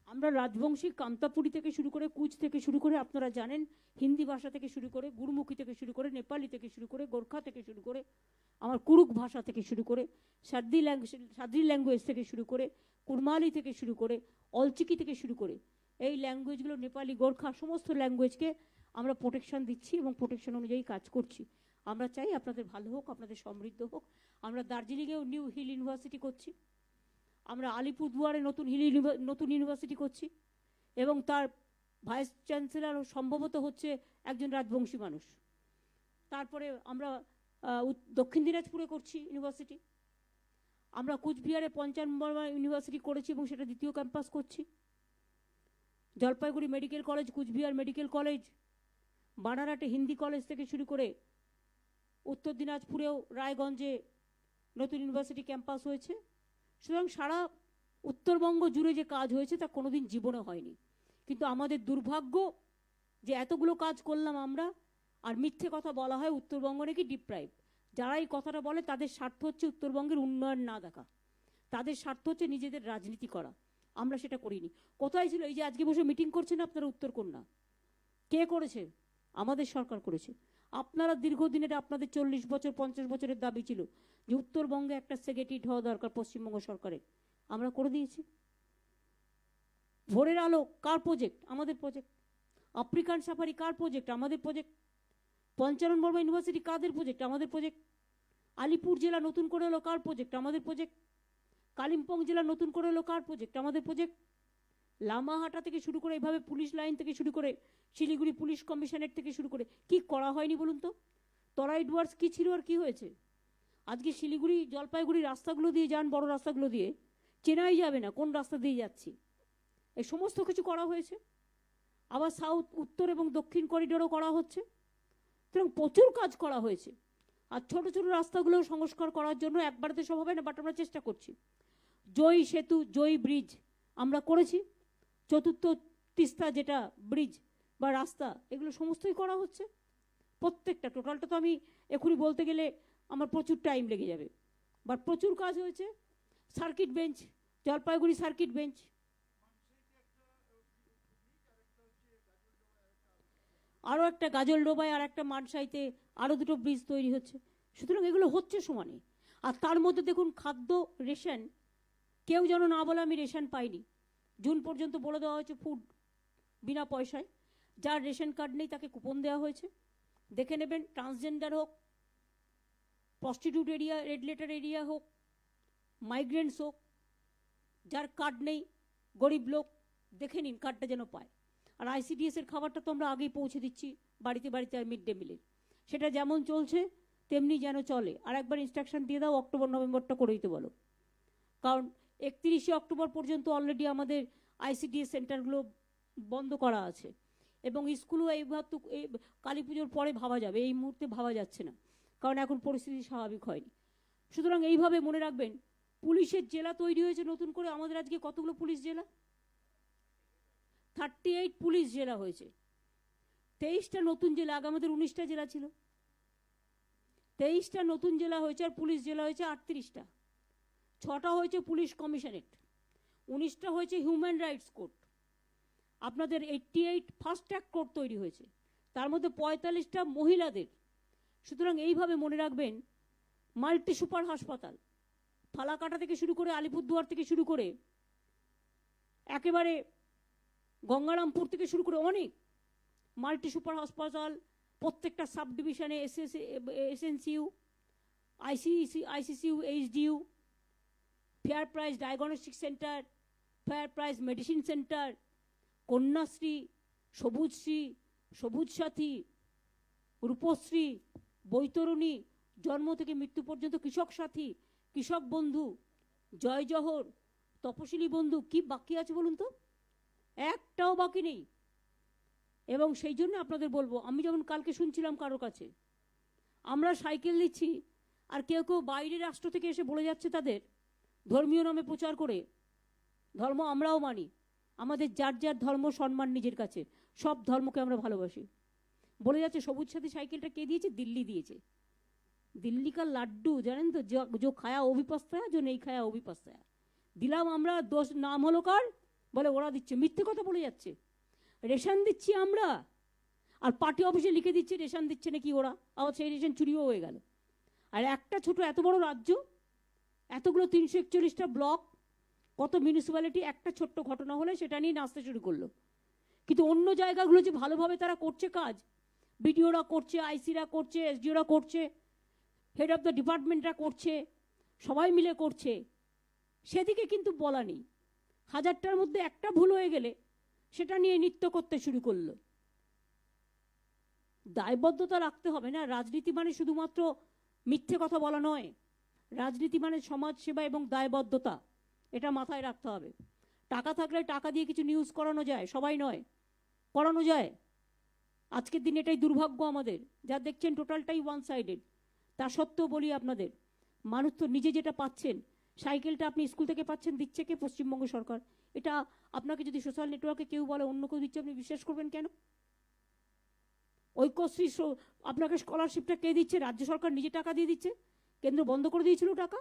আমরা রাজবংশী, কামতাপুরি থেকে শুরু করে, কুচ থেকে শুরু করে, আপনারা জানেন হিন্দি ভাষা থেকে শুরু করে, গুরুমুখী থেকে শুরু করে, নেপালি থেকে শুরু করে, গোর্খা থেকে শুরু করে, আমার কুরুক ভাষা থেকে শুরু করে, সাদ্রি ল্যাঙ্গুয়েজ থেকে শুরু করে, কুরমালি থেকে শুরু করে, অলচিকি থেকে শুরু করে, এই ল্যাঙ্গুয়েজগুলো, নেপালি, গোর্খা, সমস্ত ল্যাঙ্গুয়েজকে আমরা প্রোটেকশন দিচ্ছি এবং প্রোটেকশন অনুযায়ী কাজ করছি। আমরা চাই আপনাদের ভালো হোক, আপনাদের সমৃদ্ধ হোক। আমরা দার্জিলিংয়েও নিউ হিল ইউনিভার্সিটি করছি, আমরা আলিপুরদুয়ারে নতুন ইউনিভার্সিটি করছি, এবং তার ভাইস চ্যান্সেলর সম্ভবত হচ্ছে একজন রাজবংশী মানুষ। তারপরে আমরা দক্ষিণ দিনাজপুরে করছি ইউনিভার্সিটি, আমরা কুচবিহারে পঞ্চানন ইউনিভার্সিটি করেছি এবং সেটা দ্বিতীয় ক্যাম্পাস করছি। Jalpaiguri medical college, Cooch Behar medical college, বানারহাটে হিন্দি কলেজ থেকে শুরু করে, উত্তর দিনাজপুরেও রায়গঞ্জে নতুন ইউনিভার্সিটি ক্যাম্পাস হয়েছে। সুতরাং সারা উত্তরবঙ্গ জুড়ে যে কাজ হয়েছে তা কোনোদিন জীবনে হয়নি। কিন্তু আমাদের দুর্ভাগ্য যে এতগুলো কাজ করলাম আমরা, আর মিথ্যে কথা বলা হয় উত্তরবঙ্গ নাকি ডিপ্রাইভ। যারা এই কথাটা বলে তাদের স্বার্থ হচ্ছে উত্তরবঙ্গের উন্নয়ন না দেখা, তাদের স্বার্থ হচ্ছে নিজেদের রাজনীতি করা। আমরা সেটা করিনি। কোথায় ছিল এই যে আজকে বসে মিটিং করছেন আপনারা উত্তরকন্যা? কে করেছে? আমাদের সরকার করেছে। আপনারা দীর্ঘদিনের, আপনাদের 40 বছর 50 বছরের দাবি ছিল যে উত্তরবঙ্গে একটা সেক্রেটারি হওয়া দরকার পশ্চিমবঙ্গ সরকারের, আমরা করে দিয়েছি। ভোরের আলো কার প্রজেক্ট? আমাদের প্রজেক্ট। আফ্রিকান সাফারি কার প্রজেক্ট? আমাদের প্রজেক্ট। পঞ্চানন বর্মা ইউনিভার্সিটি কাদের প্রজেক্ট? আমাদের প্রজেক্ট। আলিপুর জেলা নতুন করে এলো কার প্রজেক্ট? আমাদের প্রজেক্ট। কালিম্পং জেলা নতুন করে এলো কার প্রজেক্ট? আমাদের প্রজেক্ট। লামাহাটা থেকে শুরু করে, এভাবে পুলিশ লাইন থেকে শুরু করে, শিলিগুড়ি পুলিশ কমিশনারেট থেকে শুরু করে, কি করা হয়নি বলুন তো? তরাই ডুয়ার্স কি ছিল আর কি হয়েছে? আজকে শিলিগুড়ি জলপাইগুড়ি রাস্তাগুলো দিয়ে যান, বড় রাস্তাগুলো দিয়ে চেনাই যাবে না কোন রাস্তা দিয়ে যাচ্ছি। এই সমস্ত কিছু করা হয়েছে। আবার সাউথ, উত্তর এবং দক্ষিণ করিডোরও করা হচ্ছে। সুতরাং প্রচুর কাজ করা হয়েছে। আর ছোট ছোট রাস্তাগুলো সংস্কার করার জন্য একবারতে সব হবে না, বাট আমরা চেষ্টা করছি। জয়ী সেতু, জয়ী ব্রিজ আমরা করেছি। চতুর্থ তিস্তা যেটা ব্রিজ বা রাস্তা, এগুলো সমস্তই করা হচ্ছে। প্রত্যেকটা টোটালটা তো আমি এখনই বলতে গেলে আমার প্রচুর টাইম লেগে যাবে, বাট প্রচুর কাজ হয়েছে। Circuit bench, Jalpaiguri circuit bench, আরও একটা গাজলডোবায়, আর একটা মানসাইতে আরও দুটো ব্রিজ তৈরি হচ্ছে। সুতরাং এগুলো হচ্ছে সমানে। আর তার মধ্যে দেখুন খাদ্য, রেশন, কেউ যেন না বলে আমি রেশন পাইনি। জুন পর্যন্ত বলে দেওয়া হয়েছে ফুড বিনা পয়সায়। যার রেশন কার্ড নেই তাকে কুপন দেওয়া হয়েছে। দেখে নেবেন, ট্রান্সজেন্ডার হোক, prostitute area, red letter area হোক, মাইগ্রেন্টস হোক, যার কার্ড নেই, গরিব লোক, দেখে নিন কার্ডটা যেন পায়। আর ICDS এর খাবারটা তো আমরা আগেই পৌঁছে দিচ্ছি বাড়িতে বাড়িতে, আর মিড ডে মিলের সেটা যেমন চলছে তেমনি যেন চলে। আর একবার ইনস্ট্রাকশন দিয়ে দাও, অক্টোবর নভেম্বরটা করে দিতে বলো। কারণ 31শে অক্টোবর পর্যন্ত অলরেডি আমাদের ICDS সেন্টারগুলো বন্ধ করা আছে, এবং স্কুলও এইবার তো কালী পুজোর পরে ভাবা যাবে, এই মুহূর্তে ভাবা যাচ্ছে না, কারণ এখন পরিস্থিতি স্বাভাবিক হয়নি। সুতরাং এইভাবে মনে রাখবেন, পুলিশের জেলা তৈরি হয়েছে নতুন করে। আমাদের আজকে কতগুলো পুলিশ জেলা? 38 পুলিশ জেলা হয়েছে। 23টা নতুন জেলা, আগে আমাদের 19টা জেলা ছিল। 23টা নতুন জেলা হয়েছে আর পুলিশ জেলা হয়েছে 38টা, 6টা হয়েছে পুলিশ কমিশনারেট, 19টা হয়েছে হিউম্যান রাইটস কোর্ট, আপনাদের 88 ফাস্ট ট্র্যাক কোর্ট তৈরি হয়েছে, তার মধ্যে 45টা মহিলাদের। সুতরাং এইভাবে মনে রাখবেন, মাল্টি সুপার হাসপাতাল ফালাকাটা থেকে শুরু করে আলিপুরদুয়ার থেকে শুরু করে একেবারে গঙ্গারামপুর থেকে শুরু করে অনেক মাল্টি সুপার হাসপাতাল, প্রত্যেকটা সাব ডিভিশনে SNCU, ICCU, HDU, fair price diagnostic centre, fair price medicine centre, Kanyashree, Sabujshree, Sabuj Sathi, Rupashree, বৈতরণী, জন্ম থেকে মৃত্যু পর্যন্ত কৃষক সাথী, কৃষক বন্ধু, জয় জহর, তপশিলি বন্ধু, কি বাকি আছে বলুন তো? একটাও বাকি নেই। এবং সেই জন্য আপনাদের বলবো, আমি যেমন কালকে শুনছিলাম কারোর কাছে আমরা সাইকেল দিচ্ছি, আর কেউ কেউ বাইরের রাষ্ট্র থেকে এসে বলে যাচ্ছে তাদের ধর্মীয় নামে প্রচার করে, ধর্ম আমরাও মানি, আমাদের যার যার ধর্ম সম্মান নিজের কাছে, সব ধর্মকে আমরা ভালোবাসি, বলে যাচ্ছে সবুজ সাথী সাইকেলটা কে দিয়েছে? দিল্লি দিয়েছে। দিল্লি কা লাড্ডু জানেন তো, जो খায়া ওভি পস্তায়া, जो নেই খায়া ওভি পস্তায়া। দিলাম আমরা, দোষ নাম হলো কার? বলে ওরা দিচ্ছে, মিথ্যে কথা বলে যাচ্ছে। রেশন দিচ্ছি আমরা, আর পার্টি অফিসে লিখে দিচ্ছে রেশন দিচ্ছে নাকি ওরা, আবার সেই রেশন চুরিও হয়ে গেল। আর একটা ছোট এত বড় রাজ্য, এতগুলো 341টা ব্লক, কত মিউনিসিপ্যালিটি, একটা ছোট্ট ঘটনা হলে সেটা নিয়ে নাচতে শুরু করলো। কিন্তু অন্য জায়গাগুলো যে ভালোভাবে তারা করছে কাজ, বিডিওরা করছে, আইসিরা করছে, এসডিওরা করছে, হেড অফ দ্য ডিপার্টমেন্টরা করছে, সবাই মিলে করছে, সেদিকে কিন্তু বলা নেই। 1000টার মধ্যে একটা ভুল হয়ে গেলে সেটা নিয়ে নৃত্য করতে শুরু করলো। দায়বদ্ধতা রাখতে হবে না। রাজনীতি মানে শুধুমাত্র মিথ্যে কথা বলা নয়, রাজনীতি মানে সমাজ সেবা এবং দায়বদ্ধতা, এটা মাথায় রাখতে হবে। টাকা থাকলে টাকা দিয়ে কিছু নিউজ করানো যায়, সবাই নয়, করানো যায়। আজকের দিন এটাই দুর্ভাগ্য আমাদের, যা দেখছেন টোটালটাই ওয়ান সাইডেড। তা সত্ত্বেও বলি আপনাদের, মানুষ তো নিজে যেটা পাচ্ছেন, সাইকেলটা আপনি স্কুল থেকে পাচ্ছেন, দিচ্ছে কে? পশ্চিমবঙ্গ সরকার। এটা আপনাকে যদি সোশ্যাল নেটওয়ার্কে কেউ বলে অন্য কেউ দিচ্ছে, আপনি বিশ্বাস করবেন কেন? ঐক্যশ্রী আপনাকে স্কলারশিপটা কে দিচ্ছে? রাজ্য সরকার নিজে টাকা দিয়ে দিচ্ছে, কেন্দ্র বন্ধ করে দিয়েছিল টাকা।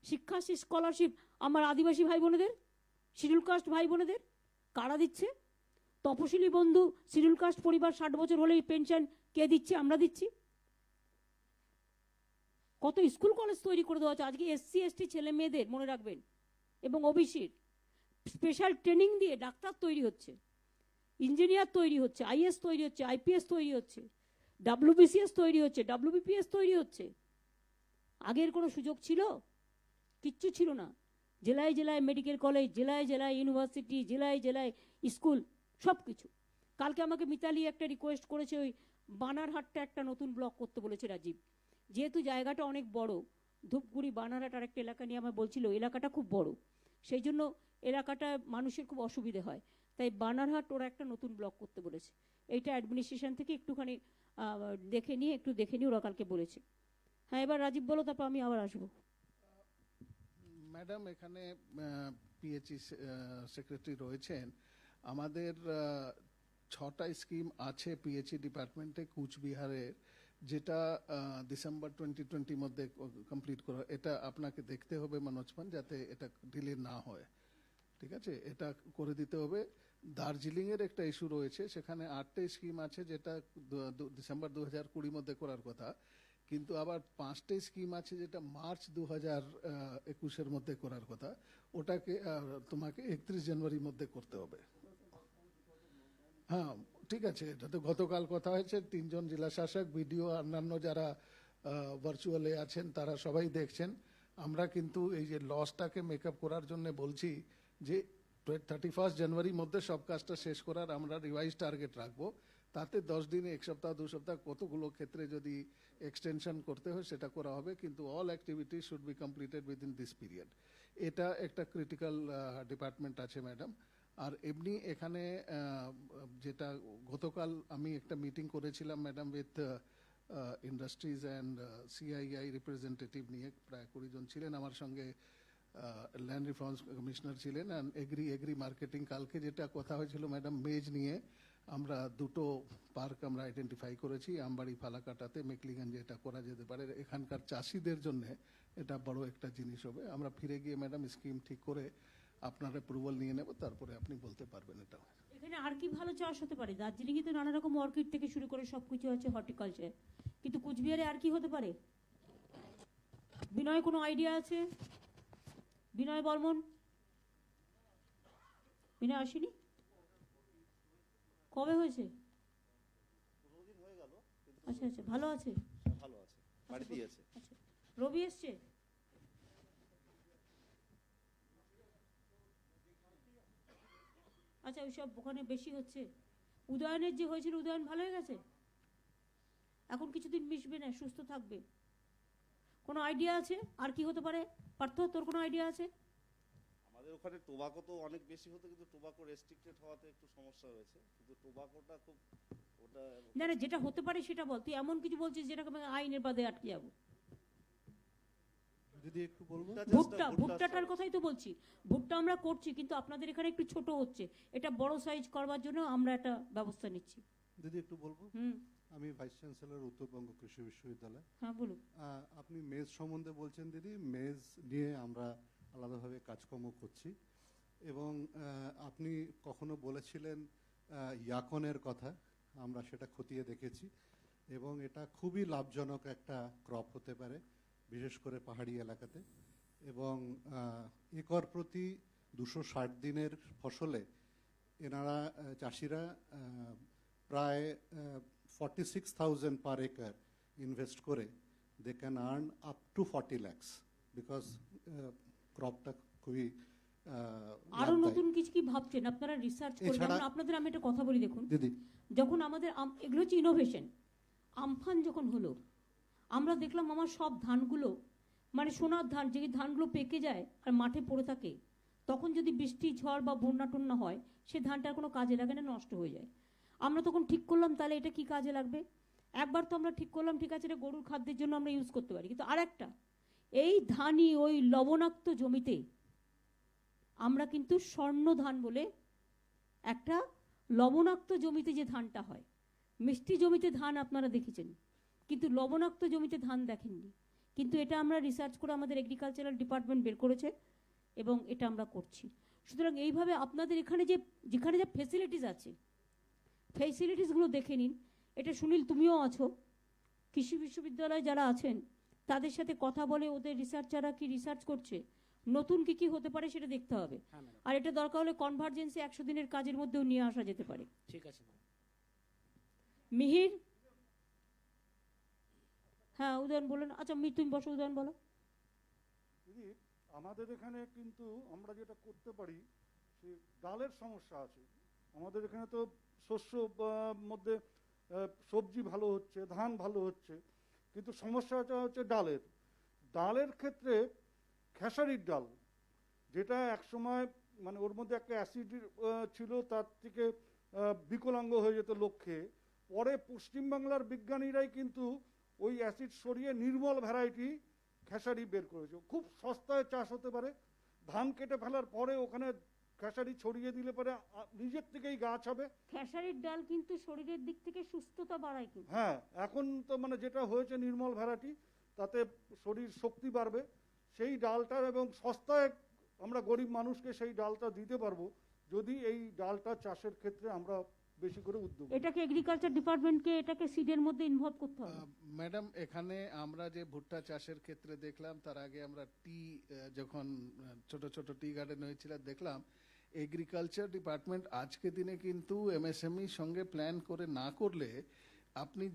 শিক্ষাশ্রী স্কলারশিপ আমার আদিবাসী ভাই বোনেদের, শিডিউল কাস্ট ভাই বোনেদের কারা দিচ্ছে? তপশিলি বন্ধু, শিডিউল কাস্ট পরিবার 60 বছর হলেই পেনশন কে দিচ্ছে? আমরা দিচ্ছি। কত স্কুল কলেজ তৈরি করে দেওয়া হচ্ছে আজকে এসসি এসটি ছেলে মেয়েদের, মনে রাখবেন, এবং ওবিসির স্পেশাল ট্রেনিং দিয়ে ডাক্তার তৈরি হচ্ছে, ইঞ্জিনিয়ার তৈরি হচ্ছে, আইএস তৈরি হচ্ছে, আইপিএস তৈরি হচ্ছে, ডাব্লিউবিসিএস তৈরি হচ্ছে, ডাব্লিউবিপিএস তৈরি হচ্ছে। আগের কোনো সুযোগ ছিল? কিচ্ছু ছিল না। জেলায় জেলায় মেডিকেল কলেজ, জেলায় জেলায় ইউনিভার্সিটি, জেলায় জেলায় স্কুল, সব কিছু। কালকে আমাকে মিতালি একটা রিকোয়েস্ট করেছে, ওই বানারহাটটা একটা নতুন ব্লক করতে বলেছে রাজীব। যেহেতু জায়গাটা অনেক বড়, ধূপগুড়ি বানারহাট আর একটা এলাকা নিয়ে আমার বলছিল, এলাকাটা খুব বড়, সেই জন্য এলাকাটা মানুষের খুব অসুবিধে হয়, তাই বানারহাট ওরা একটা নতুন ব্লক করতে বলেছে। এইটা অ্যাডমিনিস্ট্রেশন থেকে একটুখানি দেখে নিয়ে ওরা কালকে বলেছে। হ্যাঁ, এবার রাজীব বলো, তারপর আমি আবার আসবো। ম্যাডাম, এখানে পিএইচই সেক্রেটারি রয়েছেন। আমাদের 6টা স্কিম আছে পিএইচই ডিপার্টমেন্টে কুচবিহারের, যেটা ডিসেম্বর 2020 মধ্যে কমপ্লিট করা। এটা আপনাকে দেখতে হবে মনোজ পান, যাতে এটা ডিলে না হয়, ঠিক আছে? এটা করে দিতে হবে। দার্জিলিং এর একটা ইস্যু রয়েছে, সেখানে 8টে স্কিম আছে, যেটা ডিসেম্বর 2020 মধ্যে করার কথা, কিন্তু আবার 5টে স্কিম আছে যেটা মার্চ 2021 মধ্যে করার কথা। ওটাকে তোমাকে 31 জানুয়ারির মধ্যে করতে হবে। হ্যাঁ, ঠিক আছে, এটা তো গতকাল কথা হয়েছে। 3জন জেলা শাসক, বিডিও, অন্যান্য যারা ভার্চুয়ালে আছেন তারা সবাই দেখছেন। আমরা কিন্তু এই যে লসটাকে মেকআপ করার জন্য বলছি যে 31 জানুয়ারির মধ্যে সব কাজটা শেষ করার আমরা রিভাইজ টার্গেট রাখবো। তাতে 10 দিন, 1 সপ্তাহ, 2 সপ্তাহ, কতগুলো ক্ষেত্রে যদি এক্সটেনশন করতে হয় সেটা করা হবে, কিন্তু all activity should be completed within this period. এটা একটা ক্রিটিক্যাল ডিপার্টমেন্ট আছে ম্যাডাম। আর এমনি এখানে যেটা গতকাল আমি একটা মিটিং করেছিলাম madam with industries and CII representative নিয়ে, প্রায় 20 জন ছিলেন আমার সঙ্গে। ল্যান্ড রিফর্মস কমিশনার ছিলেন, অ্যান্ড এগ্রি মার্কেটিং। কালকে যেটা কথা হয়েছিল ম্যাডাম মেজ নিয়ে, আমরা দুটো পার্ক আমরা আইডেন্টিফাই করেছি, আমবাড়ি ফালাকাটাতে মেকলিগঞ্জে এটা করা যেতে পারে। এখানকার চাষিদের জন্য এটা বড় একটা জিনিস হবে। আমরা ফিরে গিয়ে ম্যাডাম স্কিম ঠিক করে আপনার অ্যাপ্রুভাল নিয়ে নেব, তারপরে আপনি বলতে পারবেন এটা। এখানে আর কি ভালো চাষ হতে পারে? দার্জিলিংয়ে তো নানা রকম অর্কিড থেকে শুরু করে সবকিছু আছে, হর্টিকালচার, কিন্তু কুচবিহারে আর কি হতে পারে? বিনয় কোনো আইডিয়া আছে? বিনয় বর্মন? বিনয় আসেনি? কবে হয়েছে? আচ্ছা আচ্ছা, ভালো আছে, ভালো আছে, বাড়িতেই আছে। আচ্ছা, রবি এসছে? আচ্ছা, ওইসব ওখানে বেশি হচ্ছে। উদয়নের যে হয়েছিল, উদয়ন ভালো হয়ে গেছে, এখন কিছুদিন মিশবে না, সুস্থ থাকবে। কোনো আইডিয়া আছে আর কি হতে পারে? পার্থ, তোর কোনো আইডিয়া আছে? আমাদের ওখানে টোবাকো তো অনেক বেশি হতো, কিন্তু টোবাকো রেস্ট্রিক্টেড হওয়াতে একটু সমস্যা হয়েছে, কিন্তু টোবাকোটা খুব ওটা না না, যেটা হতে পারে সেটা বল। তুই এমন কিছু বলছিস যেটা আমি আইনের বাদে আটকে যাবো। দিদি একটু বলবো। ভুট্টা, ভুট্টাটার কথাই তো বলছি। ভুট্টা আমরা করছি, কিন্তু আপনাদের এখানে একটু ছোট হচ্ছে, এটা বড় সাইজ করবার জন্য আমরা একটা ব্যবস্থা নিচ্ছি। দিদি একটু বলবো। হুম, আমি ভাইস চ্যান্সেলর উত্তরবঙ্গ কৃষি বিশ্ববিদ্যালয়। হ্যাঁ বলুন। আপনি মেজ সম্বন্ধে বলছেন দিদি, মেজ নিয়ে আমরা আলাদাভাবে কাজকর্ম করছি এবং আপনি কখনো বলেছিলেন ইয়াকনের কথা, আমরা সেটা খতিয়ে দেখেছি এবং এটা খুবই লাভজনক একটা ক্রপ হতে পারে, বিশেষ করে পাহাড়ি এলাকাতে। এবং একর প্রতি 260 দিনের ফসলে এনারা চাষিরা প্রায় 46,000 পার একর ইনভেস্ট করে they can earn up to 40 lakhs because ক্রপটা খুবই আরো নতুন কিছু কি ভাবছেন আপনারা? রিসার্চ করে, যেমন আপনাদের আমি একটা কথা বলি, দেখুন দিদি, যখন আমাদের এগুলো হচ্ছে ইনোভেশন। আমফান যখন হলো, আমরা দেখলাম আমার সব ধানগুলো, মানে সোনার ধান, যে ধানগুলো পেকে যায় আর মাঠে পড়ে থাকে, তখন যদি বৃষ্টি ঝড় বা বন্যা টন্যা হয়, সে ধানটার কোনো কাজে লাগে না, নষ্ট হয়ে যায়। আমরা তখন ঠিক করলাম তাহলে এটা কি কাজে লাগবে। একবার তো আমরা ঠিক করলাম, ঠিক আছে, এটা গরুর খাদ্যের জন্য আমরা ইউজ করতে পারি, কিন্তু আরেকটা, এই ধানই ওই লবণাক্ত জমিতে আমরা কিন্তু স্বর্ণ ধান বলে একটা, লবণাক্ত জমিতে যে ধানটা হয়, মিষ্টি জমিতে ধান আপনারা দেখেছেন, কিন্তু লবণাক্ত জমিতে ধান দেখেননি। কিন্তু এটা আমরা রিসার্চ করে আমাদের এগ্রিকালচারাল ডিপার্টমেন্ট বের করেছে এবং এটা আমরা করছি। সুতরাং এইভাবে আপনাদের এখানে যেখানে যে ফেসিলিটিস আছে, ফেসিলিটিসগুলো দেখে নিন। এটা সুনীল, তুমিও আছো, কৃষি বিশ্ববিদ্যালয়ে যারা আছেন তাদের সাথে কথা বলে ওদের রিসার্চাররা কি রিসার্চ করছে, নতুন কি কি হতে পারে সেটা দেখতে হবে। আর এটা দরকার হলে কনভার্জেন্সি 100 দিনের কাজের মধ্যেও নিয়ে আসা যেতে পারে। ঠিক আছে। মিহির? হ্যাঁ, উদয়ন বলুন। আচ্ছা তুমি বসো, উদয়ন বলো। দিদি, আমাদের এখানে কিন্তু আমরা যেটা করতে পারি, সে ডালের সমস্যা আছে। আমাদের এখানে তো শস্য মধ্যে সবজি ভালো হচ্ছে, ধান ভালো হচ্ছে, কিন্তু সমস্যাটা হচ্ছে ডালের। ডালের ক্ষেত্রে খেসারির ডাল, যেটা একসময় মানে ওর মধ্যে একটা অ্যাসিড ছিল, তার থেকে বিকলাঙ্গ হয়ে যেত লক্ষ্যে। পরে পশ্চিমবাংলার বিজ্ঞানীরাই কিন্তু ওই অ্যাসিড সরিয়ে নির্মল ভ্যারাইটি খেসারি বের করেছে। খুব সস্তায় চাষ হতে পারে। ধান কেটে ফেলার পরে ওখানে খেসারি ছড়িয়ে দিলে পরে নিজের থেকেই গাছ হবে। খেসারির ডাল কিন্তু শরীরের দিক থেকে সুস্থতা বাড়ায় কিন্তু। হ্যাঁ, এখন তো মানে যেটা হয়েছে নির্মল ভ্যারাইটি, তাতে শরীর শক্তি বাড়বে। সেই ডালটা এবং সস্তায় আমরা গরিব মানুষকে সেই ডালটা দিতে পারবো যদি এই ডালটা চাষের ক্ষেত্রে আমরা বেশি করে উদ্যোগ। এটাকে এগ্রিকালচার ডিপার্টমেন্টকে এটাকে সিডের মধ্যে ইনভলভ করতে হবে। ম্যাডাম, এখানে আমরা যে ভুট্টা চাষের ক্ষেত্রে দেখলাম, তার আগে আমরা যখন ছোট ছোট টি গার্ডেন হয়েছিল দেখলাম, এগ্রিকালচার ডিপার্টমেন্ট আজকে দিনে কিন্তু এমএসএমই সঙ্গে প্ল্যান করে না করলে আপনি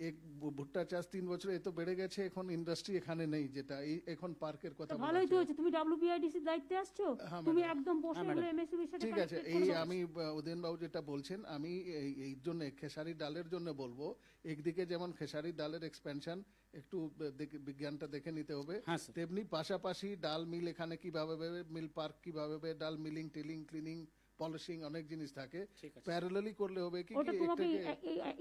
এক ভুট্টা চাষ 3 বছরে এত বেড়ে গেছে, এখন ইন্ডাস্ট্রি এখানে নেই, যেটা এখন পার্কের কথা বলা ভালোই তো হচ্ছে, তুমি ডব্লিউবিআইডিসির দায়িত্বে আসছো, হ্যাঁ, তুমি ম্যাডাম। একদম বসে এগুলো এমএসএমই এর সাথে ঠিক আছে, এই আমি উদয়ন বাবু যেটা বলছেন, আমি এই জন্য খেসারি ডালের জন্য বলবো, একদিকে যেমন খেসারি ডালের এক্সপেনশন একটু বিজ্ঞানটা দেখে নিতে হবে, তেমনি পাশাপাশি ডাল মিল এখানে কিভাবে হবে, মিল পার্ক কিভাবে হবে, ডাল মিলিং, টিলিং, ক্লিনিং, পলিশিং, অনেক জিনিস থাকে, প্যারালালি করলে হবে কি ওটা তোমাকে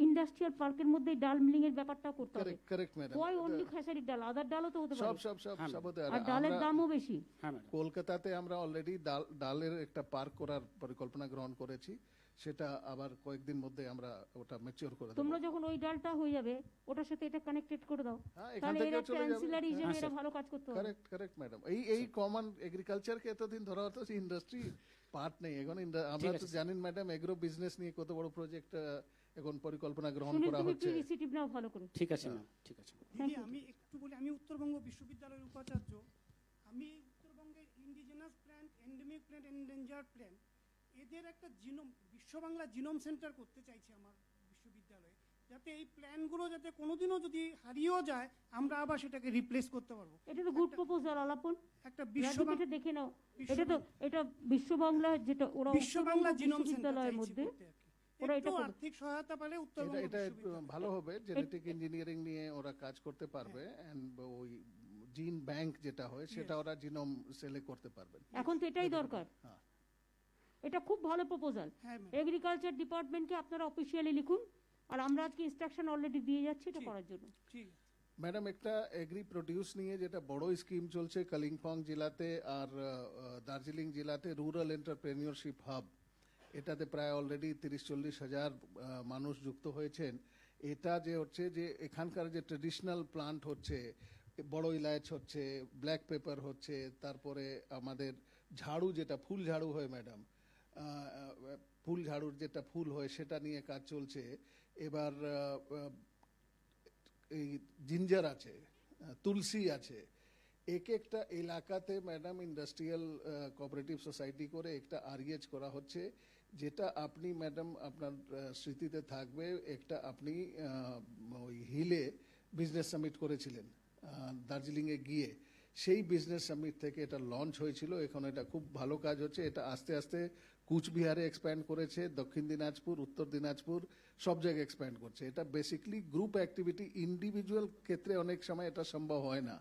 ইন্ডাস্ট্রিয়াল পার্কের মধ্যে ডাল মিলিং এর ব্যাপারটা করতে হবে। Correct madam. ওই অনলি খেসারির ডাল, আদার ডালও তো হতে পারে। সব হতে আর পারে। ডালের দামও বেশি। কলকাতাতে আমরা অলরেডি ডালের একটা পার্ক করার পরিকল্পনা গ্রহণ করেছি, সেটা আবার কয়েকদিন মধ্যে আমরা ওটা ম্যাচিওর করে দেবো। তোমরা যখন ওই ডালটা হয়ে যাবে ওটার সাথে এটা কানেক্টেড করে দাও, হ্যাঁ, এখান তাহলে থেকে এর একটা চলে যাবে। অ্যান্সিলারি হিসেবে হ্যাঁ, এরা ভালো কাজ করতে পারবে। Correct correct madam. এই কমন এগ্রিকালচারকে এতদিন ধরা হতো ইন্ডাস্ট্রি পার্ট নেই এখন। আমরা তো জানেন ম্যাডাম এগ্রো বিজনেস নিয়ে কত বড় প্রজেক্ট এখন পরিকল্পনা গ্রহণ সুনীল, করা তুমি হচ্ছে। একটু ইনিশিয়েটিভ নাও ভালো করে। ঠিক আছে ম্যাম, ঠিক আছে। Thank দিদি you. আমি একটু বলি, আমি উত্তরবঙ্গ বিশ্ববিদ্যালয়ের উপাচার্য। আমি এই উত্তরবঙ্গের indigenous plant, endemic plant, endanger plant, এদের একটা জিনোম, বিশ্ব বাংলা জিনোম সেন্টার করতে চাইছি আমার বিশ্ববিদ্যালয়ে, যাতে এই প্ল্যানগুলো যাতে কোনোদিনও যদি হারিয়েও যায় আমরা আবার সেটাকে রিপ্লেস করতে পারবো। এটা তো গুড প্রপোজাল আলাপন। একটা বিশ্ব এটা দেখে নাও, এটা তো এটা বিশ্ব বাংলা যেটা ওরা বিশ্ব বাংলা জিনোম সেন্টার বিশ্ববিদ্যালয়ের মধ্যে ওরা এটা একটু করবে। আর্থিক সহায়তা পেলে উত্তরবঙ্গ এটা বিশ্ববিদ্যালয় ভালো হবে, জেনেটিক ইঞ্জিনিয়ারিং নিয়ে ওরা কাজ করতে পারবে এন্ড ওই জিন ব্যাংক যেটা হয় সেটা ওরা জিনোম সেলে করতে পারবেন। এখন তো এটাই দরকার। হ্যাঁ। এটা খুব ভালো প্রপোজাল। হ্যাঁ ম্যাম, এগ্রিকালচার ডিপার্টমেন্টকে আপনারা অফিসিয়ালি লিখুন, আর আমরা আজকে ইনস্ট্রাকশন অলরেডি দিয়ে যাচ্ছি এটা করার জন্য। ঠিক আছে। ম্যাডাম একটা এগ্রি প্রোডিউস নিয়ে যেটা বড় স্কিম চলছে কালিম্পং জেলাতে আর দার্জিলিং জেলাতে, রুরাল এন্টারপ্রেনিয়রশিপ হাব, এটাতে প্রায় অলরেডি 30-40 হাজার মানুষ যুক্ত হয়েছেন। এটা যে হচ্ছে যে এখানকার যে ট্রেডিশনাল প্লান্ট হচ্ছে, বড় ইলাচ হচ্ছে, ব্ল্যাক পেপার হচ্ছে, তারপরে আমাদের ঝাড়ু যেটা ফুল ঝাড়ু হয় ম্যাডাম, ফুল ঝাড়ুর যেটা ফুল হয় সেটা নিয়ে কাজ চলছে। এবার এই জিঞ্জার আছে, তুলসী আছে। একটা এলাকাতে ম্যাডাম ইন্ডাস্ট্রিয়াল কোঅপারেটিভ সোসাইটি করে একটা আরইএচ করা হচ্ছে, যেটা আপনি ম্যাডাম আপনার স্মৃতিতে থাকবে, একটা আপনি ওই হিলে বিজনেস সামিট করেছিলেন দার্জিলিংয়ে গিয়ে, সেই বিজনেস সামিট থেকে এটা লঞ্চ হয়েছিল। এখন এটা খুব ভালো কাজ হচ্ছে। এটা আস্তে আস্তে কুচবিহারে এক্সপ্যান্ড করেছে, দক্ষিণ দিনাজপুর, উত্তর দিনাজপুর সব জায়গায় এক্সপ্যান্ড করছে। এটা বেসিক্যালি গ্রুপ অ্যাক্টিভিটি, ইন্ডিভিজুয়াল ক্ষেত্রে অনেক সময় এটা সম্ভব হয় না,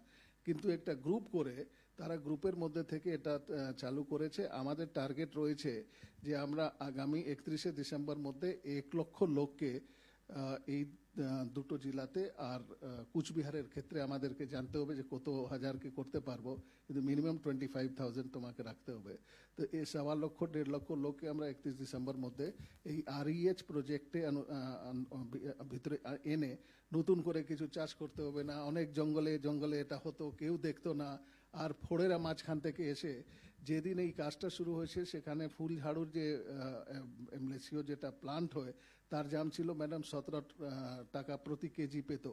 কিন্তু একটা গ্রুপ করে তারা গ্রুপের মধ্যে থেকে এটা চালু করেছে। আমাদের টার্গেট রয়েছে যে আমরা আগামী 31শে ডিসেম্বর মধ্যে 1 লক্ষ লোককে এই দুটো জেলাতে আর কুচবিহারের ক্ষেত্রে আমাদেরকে জানতে হবে যে কত হাজারকে করতে পারবো, কিন্তু মিনিমাম 25,000 তোমাকে রাখতে হবে। তো এই 1.25 লক্ষ 1.5 লক্ষ লোককে আমরা 31 ডিসেম্বর মধ্যে এই আরইএচ প্রজেক্টে ভিতরে এনে নতুন করে কিছু চাষ করতে হবে না। অনেক জঙ্গলে জঙ্গলে এটা হতো, কেউ দেখতো না। আর ফোড়েরা মাঝখান থেকে এসে যেদিন এই কাজটা শুরু হয়েছে সেখানে ফুল ঝাড়ুর যে এমলেসিও যেটা প্লান্ট হয় তার দাম ছিল ম্যাডাম 17 টাকা প্রতি কেজি পেত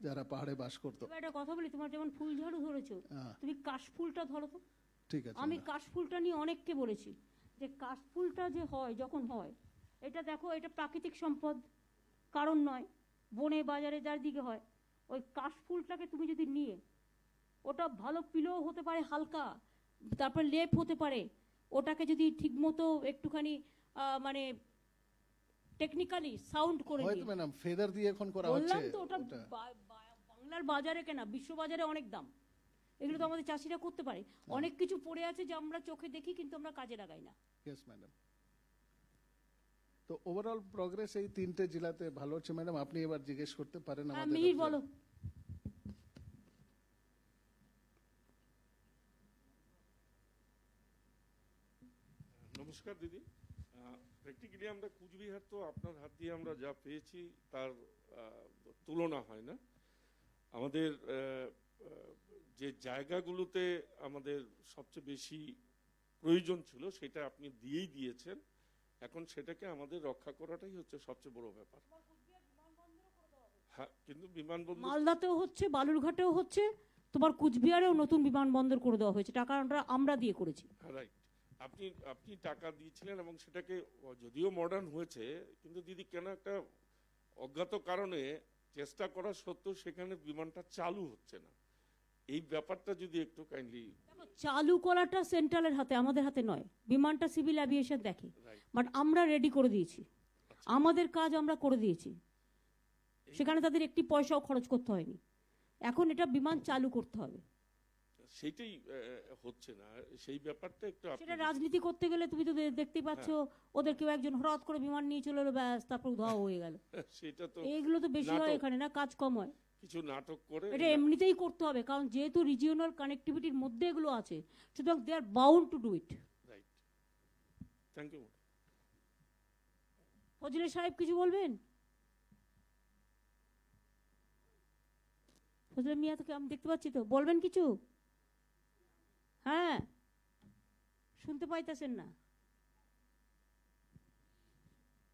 যারা পাহাড়ে বাস করতো। একটা কথা বলি, তোমার যেমন ফুল ঝাড়ু ধরেছো, তুমি কাশফুলটা ধরো তো। ঠিক আছে। আমি কাশফুলটা নিয়ে অনেককে বলেছি যে কাশফুলটা যে হয় যখন হয়, এটা দেখো এটা প্রাকৃতিক সম্পদ, কারণ নয়, বনে বাজারে যার দিকে হয়। ওই কাশফুলটাকে তুমি যদি নিয়ে, ওটা ভালো পিলো হতে পারে, হালকা, তারপর লেপ হতে পারে, ওটাকে যদি ঠিকমতো একটুখানি মানে টেকনিক্যালি সাউন্ড করে হয়তো ম্যাডাম ফেদার দিয়ে এখন করা হচ্ছে। বললাম তো ওটা বাংলার বাজারে কেনা, বিশ্ব বাজারে অনেক দাম। এগুলো তো আমাদের চাষিরা করতে পারে। অনেক কিছু পড়ে আছে যে আমরা চোখে দেখি কিন্তু আমরা কাজে লাগাই না। Yes madam. তো ওভারঅল প্রগ্রেস এই 3টে জেলাতে ভালো হচ্ছে ম্যাডাম। আপনি এবার জিজ্ঞেস করতে পারেন আমাদের। মিহির বলো। নমস্কার দিদি। প্র্যাকটিক্যালি আমরা কুচবিহার তো আপনার হাত দিয়ে আমরা যা পেয়েছি তার তুলনা হয় না। আমাদের যে জায়গাগুলোতে আমাদের সবচেয়ে বেশি প্রয়োজন ছিল সেটা আপনি দিয়েই দিয়েছেন। এখন সেটাকে আমাদের রক্ষা করাটাই হচ্ছে সবচেয়ে বড় ব্যাপার। হ্যাঁ, কিন্তু বিমানবন্দর মালদাতেও হচ্ছে, বালুরঘাটেও হচ্ছে, তোমার কুচবিহারেও নতুন বিমানবন্দর করে দেওয়া হয়েছে, টাকা আমরা দিয়ে করেছি। রাইট, আপনি টাকা দিয়েছিলেন এবং সেটাকে যদিও মডার্ন হয়েছে, কিন্তু দিদি কেন একটা অজ্ঞাত কারণে চেষ্টা করা সত্ত্বেও সেখানে বিমানটা চালু হচ্ছে না, এই ব্যাপারটা যদি একটু কাইন্ডলি। চালু করাটা সেন্ট্রালের হাতে, আমাদের হাতে নয়। বিমানটা সিভিল অ্যাভিয়েশন দেখে, বাট আমরা রেডি করে দিয়েছি, আমাদের কাজ আমরা করে দিয়েছি, সেখানে তাদের একটি পয়সাও খরচ করতে হয়নি। এখন এটা বিমান চালু করতে হবে, সেটাই হচ্ছে না, সেই ব্যাপারটা একটু। সেটা রাজনীতি করতে গেলে তুমি তো দেখতেই পাচ্ছ, ওদের কেউ একজন হঠাৎ করে বিমান নিয়ে চলে এলো, ব্যাস তারপর ধোয়া হয়ে গেল। সেটা তো এইগুলো তো বেশি হয় এখানে, না কাজ কম হয়। কিছু নাটক করে এটা এমনিতেই করতে হবে, কারণ যেহেতু রিজিওনাল কানেক্টিভিটির মধ্যে এগুলো আছে, সুতরাং they are bound to do it. Right, thank you. Fazle Saheb কিছু বলবেন? ফজলে মিয়া থেকে আমি দেখতে পাচ্ছি তো, বলবেন কিছু? হ্যাঁ, শুনতে পাইতেছেন না?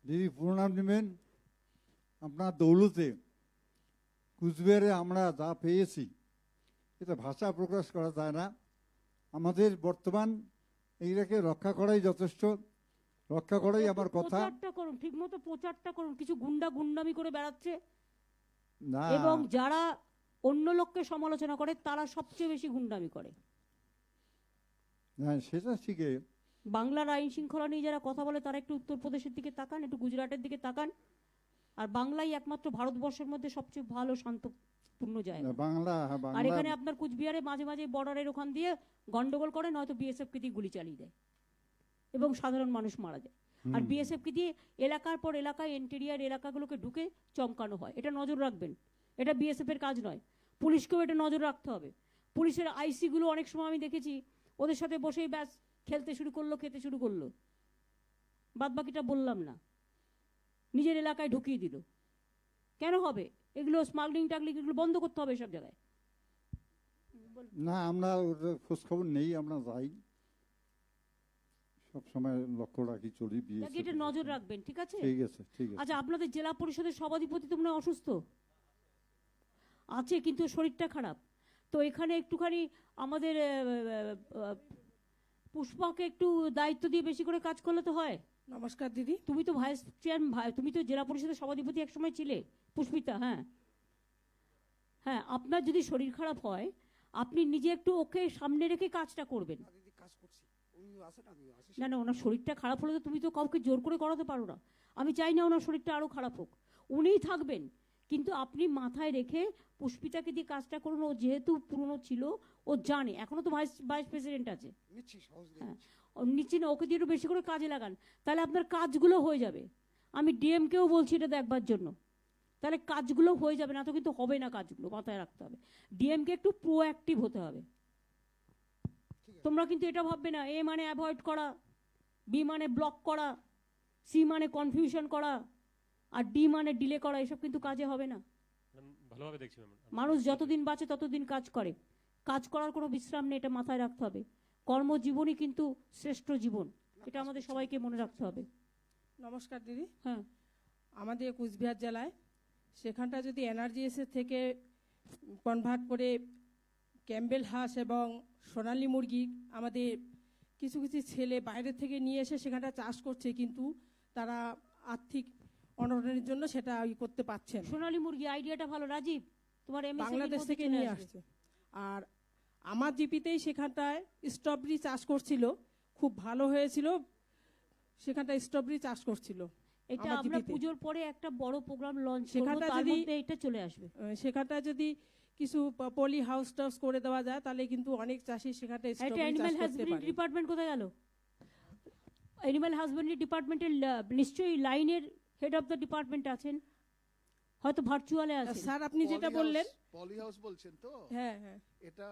দিদি প্রণাম নেবেন। আপনার দৌলতে কুচবিহারে আমরা যা পেয়েছি এটা ভাষা প্রকাশ করা যায় না। আমাদের বর্তমান এইটাকে রক্ষা করাই যথেষ্ট, রক্ষা করাই আমার কথা। প্রচারটা করুন, ঠিক মতো প্রচারটা করুন। কিছু গুন্ডামি করে বেড়াচ্ছে, না এবং যারা অন্য লোককে সমালোচনা করে তারা সবচেয়ে বেশি গুন্ডামি করে। হ্যাঁ সেটা ঠিকই। বাংলার আইন শৃঙ্খলা নিয়ে যারা কথা বলে তারা একটু উত্তরপ্রদেশের দিকে তাকান, একটু গুজরাটের দিকে তাকান। আর বাংলাই একমাত্র ভারতবর্ষের মধ্যে সবচেয়ে ভালো শান্তপূর্ণ জায়গা বাংলা। আর এখানে আপনার কুচবিহারে মাঝে মাঝে বর্ডারের ওখান দিয়ে গন্ডগোল করে, নয়তো বিএসএফ কে দিয়ে গুলি চালিয়ে দেয় এবং সাধারণ মানুষ মারা যায়। আর বিএসএফ কে দিয়ে এলাকার পর এলাকায় ইন্টেরিয়ার এলাকাগুলোকে ঢুকে চমকানো হয়। এটা নজর রাখবেন, এটা বিএসএফ এর কাজ নয়। পুলিশকেও এটা নজর রাখতে হবে। পুলিশের আইসি গুলো অনেক সময় আমি দেখেছি ওদের সাথে বসেই ব্যাস খেলতে শুরু করলো, খেতে শুরু করলো, বাদ বাকিটা বললাম না, নিজের এলাকায় ঢুকিয়ে দিল। কেন হবে এগুলো? স্মাগলিং টাগলিং এগুলো বন্ধ করতে হবে সব জায়গায়। না আমরা খোঁজ খবর নেই, আমরা যাই সব সময় লক্ষ্য রাখি, চলি। এটা নজর রাখবেন, ঠিক আছে? ঠিক আছে, ঠিক আছে। আচ্ছা, আপনাদের জেলা পরিষদের সভাধিপতি তো মনে হয় অসুস্থ আছে, কিন্তু শরীরটা খারাপ। তো এখানে একটুখানি আমাদের পুষ্পাকে একটু দায়িত্ব দিয়ে বেশি করে কাজ করলে তো হয়। নমস্কার দিদি। তুমি তো ভাইস চেয়ারম্যান, তুমি তো জেলা পরিষদের সভাধিপতি একসময় ছিলে, পুষ্পিতা। হ্যাঁ হ্যাঁ, আপনার যদি শরীর খারাপ হয় আপনি নিজে একটু ওকে সামনে রেখে কাজটা করবেন। না না, ওনার শরীরটা খারাপ হলে তো তুমি তো কাউকে জোর করে করাতে পারো না। আমি চাই না ওনার শরীরটা আরো খারাপ হোক, উনিই থাকবেন, কিন্তু আপনি মাথায় রেখে পুষ্পিতাকে দিয়ে কাজটা করুন। ও যেহেতু পুরনো ছিল, ও জানে, এখনো তো ভাইস প্রেসিডেন্ট আছে। হ্যাঁ, নিচ্ছি না, ওকে দিয়ে একটু বেশি করে কাজে লাগান, তাহলে আপনার কাজগুলো হয়ে যাবে। আমি ডিএমকেও বলছি এটা দেখবার জন্য, তাহলে কাজগুলো হয়ে যাবে, না তো কিন্তু হবে না। কাজগুলো মাথায় রাখতে হবে, ডিএমকে একটু প্রোঅ্যাক্টিভ হতে হবে। তোমরা কিন্তু এটা ভাববে না এ মানে অ্যাভয়েড করা, বি মানে ব্লক করা, সি মানে কনফিউশন করা, আর ডি মানে ডিলে করা। এসব কিন্তু কাজে হবে না। ভালোভাবে দেখছি ম্যাম। মানুষ যতদিন বাঁচে ততদিন কাজ করে, কাজ করার কোনো বিশ্রাম নেই, এটা মাথায় রাখতে হবে। কর্মজীবনই কিন্তু শ্রেষ্ঠ জীবন, এটা আমাদের সবাইকে মনে রাখতে হবে। নমস্কার দিদি। হ্যাঁ, আমাদের কুচবিহার জেলায় সেখানটা যদি এনআরজিএস থেকে কনভার্ট করে ক্যাম্বেল হাঁস এবং সোনালী মুরগি, আমাদের কিছু কিছু ছেলে বাইরে থেকে নিয়ে এসে সেখানটা চাষ করছে, কিন্তু তারা আর্থিক অনটনের জন্য সেটা করতে পারছেন। সোনালী মুরগি আইডিয়াটা ভালো, রাজীব তোমার বাংলাদেশ থেকে নিয়ে আসছে। আর আমার জিপিতেই সেখানটায় স্ট্রবেরি চাষ করছিল, খুব ভালো হয়েছিল, সেখানটায় স্ট্রবেরি চাষ করছিল। এটা আমরা পূজোর পরে একটা বড় প্রোগ্রাম লঞ্চ করব, তার মধ্যে এটা চলে আসবে। সেখানটা যদি কিছু পলি হাউস টাউস করে দেওয়া যায় তাহলে কিন্তু অনেক চাষি সেখানটায় স্ট্রবেরি চাষ করতে পারে। অ্যানিমাল হাজবেন্ডারি ডিপার্টমেন্ট কোথায় গেল? অ্যানিমাল হাজবেন্ডারি ডিপার্টমেন্টের নিশ্চয়ই লাইনের হেড অফ দ্য ডিপার্টমেন্ট আছেন, হয়তো ভার্চুয়ালে আছেন। স্যার আপনি যেটা বললেন পলি হাউস বলছেন তো? হ্যাঁ হ্যাঁ, এটা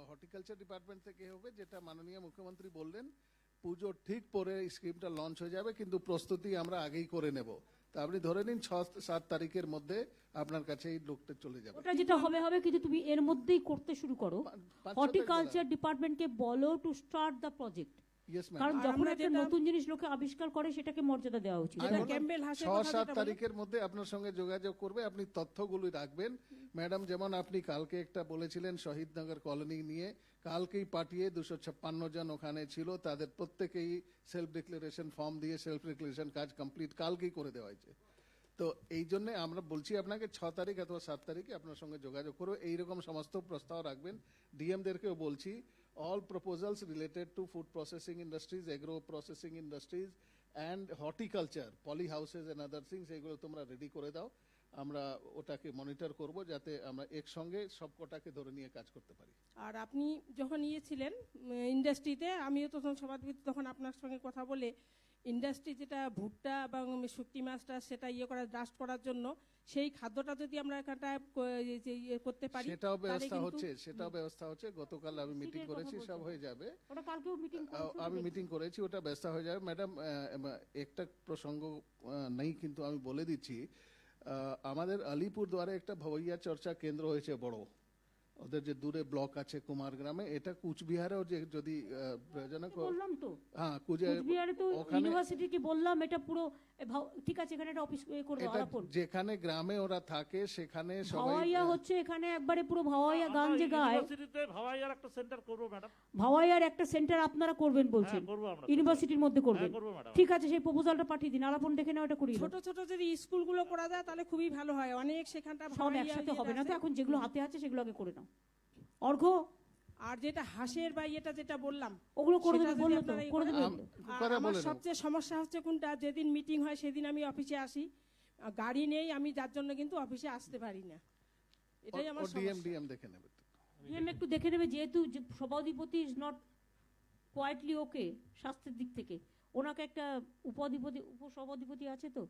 হর্টিকালচার ডিপার্টমেন্ট থেকে হবে, যেটা মাননীয় মুখ্যমন্ত্রী বললেন পুজোর ঠিক পরে স্কিমটা লঞ্চ হয়ে যাবে, কিন্তু প্রস্তুতি আমরা আগেই করে নেব। তা আপনি ধরে নিন 6-7 তারিখের মধ্যে আপনার কাছে এই লোকটা চলে যাবে। ওটা যেটা হবে হবে, কিন্তু তুমি এর মধ্যেই করতে শুরু করো। হর্টিকালচার ডিপার্টমেন্টকে বলো টু স্টার্ট দ্য প্রজেক্ট, কারণ যখন একটা নতুন জিনিস লোকে আবিষ্কার করে সেটাকে মর্যাদা দেওয়া উচিত। 6-7 তারিখের মধ্যে আপনার সঙ্গে যোগাযোগ করবে, আপনি তথ্যগুলো রাখবেন। ম্যাডাম, যেমন আপনি কালকে একটা বলেছিলেন শহীদনগর কলোনি নিয়ে, কালকেই পাঠিয়ে 256 জন ওখানে ছিল, তাদের প্রত্যেকেই সেলফ ডিক্লারেশন ফর্ম দিয়ে সেলফ ডিক্লারেশন কাজ কমপ্লিট কালকেই করে দেওয়া হয়েছে। তো এই জন্য আমরা বলছি আপনাকে 6 তারিখ অথবা 7 তারিখে আপনার সঙ্গে যোগাযোগ করো, এইরকম সমস্ত প্রস্তাব রাখবেন। ডিএমদেরকেও বলছি all proposals related to food processing industries, agro processing industries and horticulture, poly houses and other things, এগুলো তোমরা রেডি করে দাও। আমরা ওটাকে মনিটর করব যাতে আমরা একসঙ্গে সব কটাকে ধরে নিয়ে কাজ করতে পারি। আর আপনি যখন ছিলেন ইন্ডাস্ট্রিতে, আমিও তখন সভাপতি, তখন আপনার সঙ্গে কথা বলে ইন্ডাস্ট্রি যেটা ভুট্টা এবং শুটকি মাছটা সেটা ডাস্ট করার জন্য সেই খাদ্যটা যদি আমরা এখানটা করতে পারি সেটাও তাহলে ব্যবস্থা কিন্তু- হচ্ছে, সেটাও ব্যবস্থা হচ্ছে। গতকাল আমি মিটিং সিটের কথা করেছি, সব বলছেন। হয়ে যাবে। ওটা কালকেও মিটিং আমি মিটিং করেছি, ওটা ব্যবস্থা হয়ে যাবে। ম্যাডাম, একটা প্রসঙ্গ নেই কিন্তু আমি বলে দিচ্ছি, আমাদের আলিপুরদুয়ারে একটা ভবইয়া চর্চা কেন্দ্র হয়েছে বড়, ওদের যে দূরে ব্লক আছে কুমারগ্রামে, এটা কুচবিহারেও যে যদি প্রয়োজন হয় বললাম তো হ্যাঁ কুচবিহারে তো ওখানে ইউনিভার্সিটিকে বললাম এটা পুরো ঠিক আছে, এখানে একটা অফিস করবো এটা আলাপন। যেখানে গ্রামে ওরা থাকে সেখানে সবাই ভাওয়াইয়া হচ্ছে এখানে একবারে পুরো ভাওয়াইয়া গান যে গায়, ইউনিভার্সিটিতে ভাওয়াইয়ার একটা সেন্টার করবো ম্যাডাম। ভাওয়াইয়ার একটা সেন্টার আপনারা করবেন বলছেন, করবো আমরা। ইউনিভার্সিটির মধ্যে করবেন। হ্যাঁ, করবো ম্যাডাম। ঠিক আছে, সেই প্রপোজালটা পাঠিয়ে দিন, আলাপন দেখে নাও, এটা করি। ছোট ছোট যদি স্কুলগুলো করা যায় তাহলে খুবই ভালো হয়। অনেক সেখানটা সব ভাওয়াইয়া একসাথে ইয়েটা হবে না তো, আছে। এখন যেগুলো হাতে আছে সেগুলো আগে করে নাও। অর্ঘ্য আর যেটা হাঁসের বা এটা যেটা বললাম ওগুলো করে সেটা দেবে, যদি বললো তো, আপনারা করে দেবে। আর আমার সবচেয়ে সমস্যা হচ্ছে কোনটা, যেদিন মিটিং হয় সেদিন আমি অফিসে আসি, গাড়ি নেই, আমি যার জন্য কিন্তু অফিসে আসতে পারি না, এটাই আমার সমস্যা। ডিএম দেখে নেবে। ডিএম একটু দেখে নেবে, যেহেতু সভাধিপতি ইজ নট কোয়াইটলি ওকে স্বাস্থ্যের দিক থেকে, ওনাকে একটা উপসভাধিপতি আছে তো,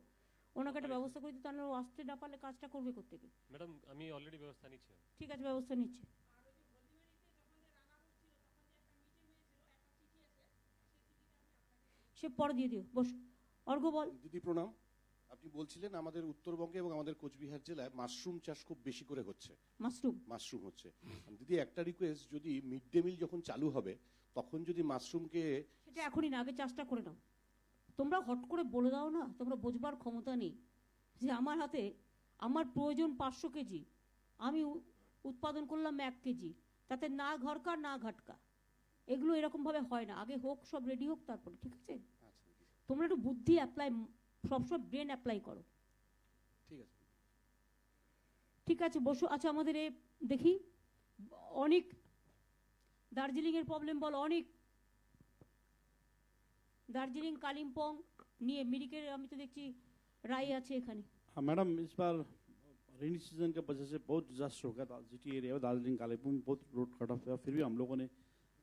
ওনাকে একটা ব্যবস্থা করে দিতে, তাহলে ও আসতে না পারলে কাজটা করবে কোত্থেকে। ম্যাডাম আমি অলরেডি ব্যবস্থা নিচ্ছি। ঠিক আছে, ব্যবস্থা নিচ্ছে। সে পরে দিয়ে দিও, বস। অর্ঘ্য বল। দিদি প্রণাম। আপনি বলছিলেন আমাদের উত্তরবঙ্গে এবং আমাদের কোচবিহার জেলায় মাশরুম চাষ খুব বেশি করে হচ্ছে। মাশরুম হচ্ছে। দিদি একটা রিকোয়েস্ট, যদি মিড ডে মিল যখন চালু হবে তখন যদি মাশরুমকে, সেটা এখনই না, আগে চাষটা করে নাও। তোমরা হট করে বলে দাও না, তোমরা বোঝবার ক্ষমতা নেই যে আমার হাতে আমার প্রয়োজন 500 কেজি, আমি উৎপাদন করলাম 1 কেজি, তাতে না ঘরকা না ঘাটকা, এগুলো এরকম ভাবে হয় না। আগে হোক, সব রেডি হোক, তারপরে। ঠিক আছে, তোমরা একটু বুদ্ধি অ্যাপ্লাই, সবসময় ব্রেন অ্যাপ্লাই করো। ঠিক আছে ঠিক আছে, বসো। আচ্ছা, আমাদের দেখি অনেক দার্জিলিং এর প্রবলেম বল। অনেক দার্জিলিং কালিম্পং নিয়ে मिरिकेर আমি তো দেখছি রায় আছে এখানে। हाँ मैडम, इस बार रेनी सीजन के वजह से बहुत डिजास्टर हो गया था जीटी एरिया में, दार्जिलिंग कालीपुर में बहुत रोड कट ऑफ है। फिर भी हम लोगों ने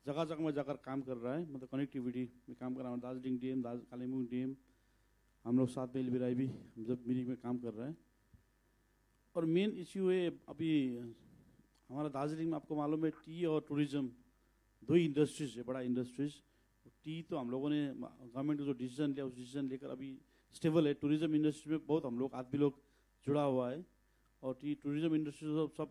जगह जगह में जाकर काम कर रहा है, मतलब कनेक्टिविटी में काम कर रहा है। दार्जिलिंग डीएम, कालीपुर डीएम, हम लोग साथ में एलबीराई भी जब मीटिंग में काम कर रहे हैं। और मेन इश्यू है अभी हमारा दार्जिलिंग में, आपको मालूम है टी और टूरिज्म दो ही इंडस्ट्रीज है, बड़ा इंडस्ट्रीज। टी तो हम लोगों ने गवर्नमेंट जो डिसीजन लिया उस डिसीजन लेकर अभी स्टेबल है। टूरिज्म इंडस्ट्री में बहुत हम लोग आदमी लोग जुड़ा हुआ है, और टी टूरिज्म इंडस्ट्री सब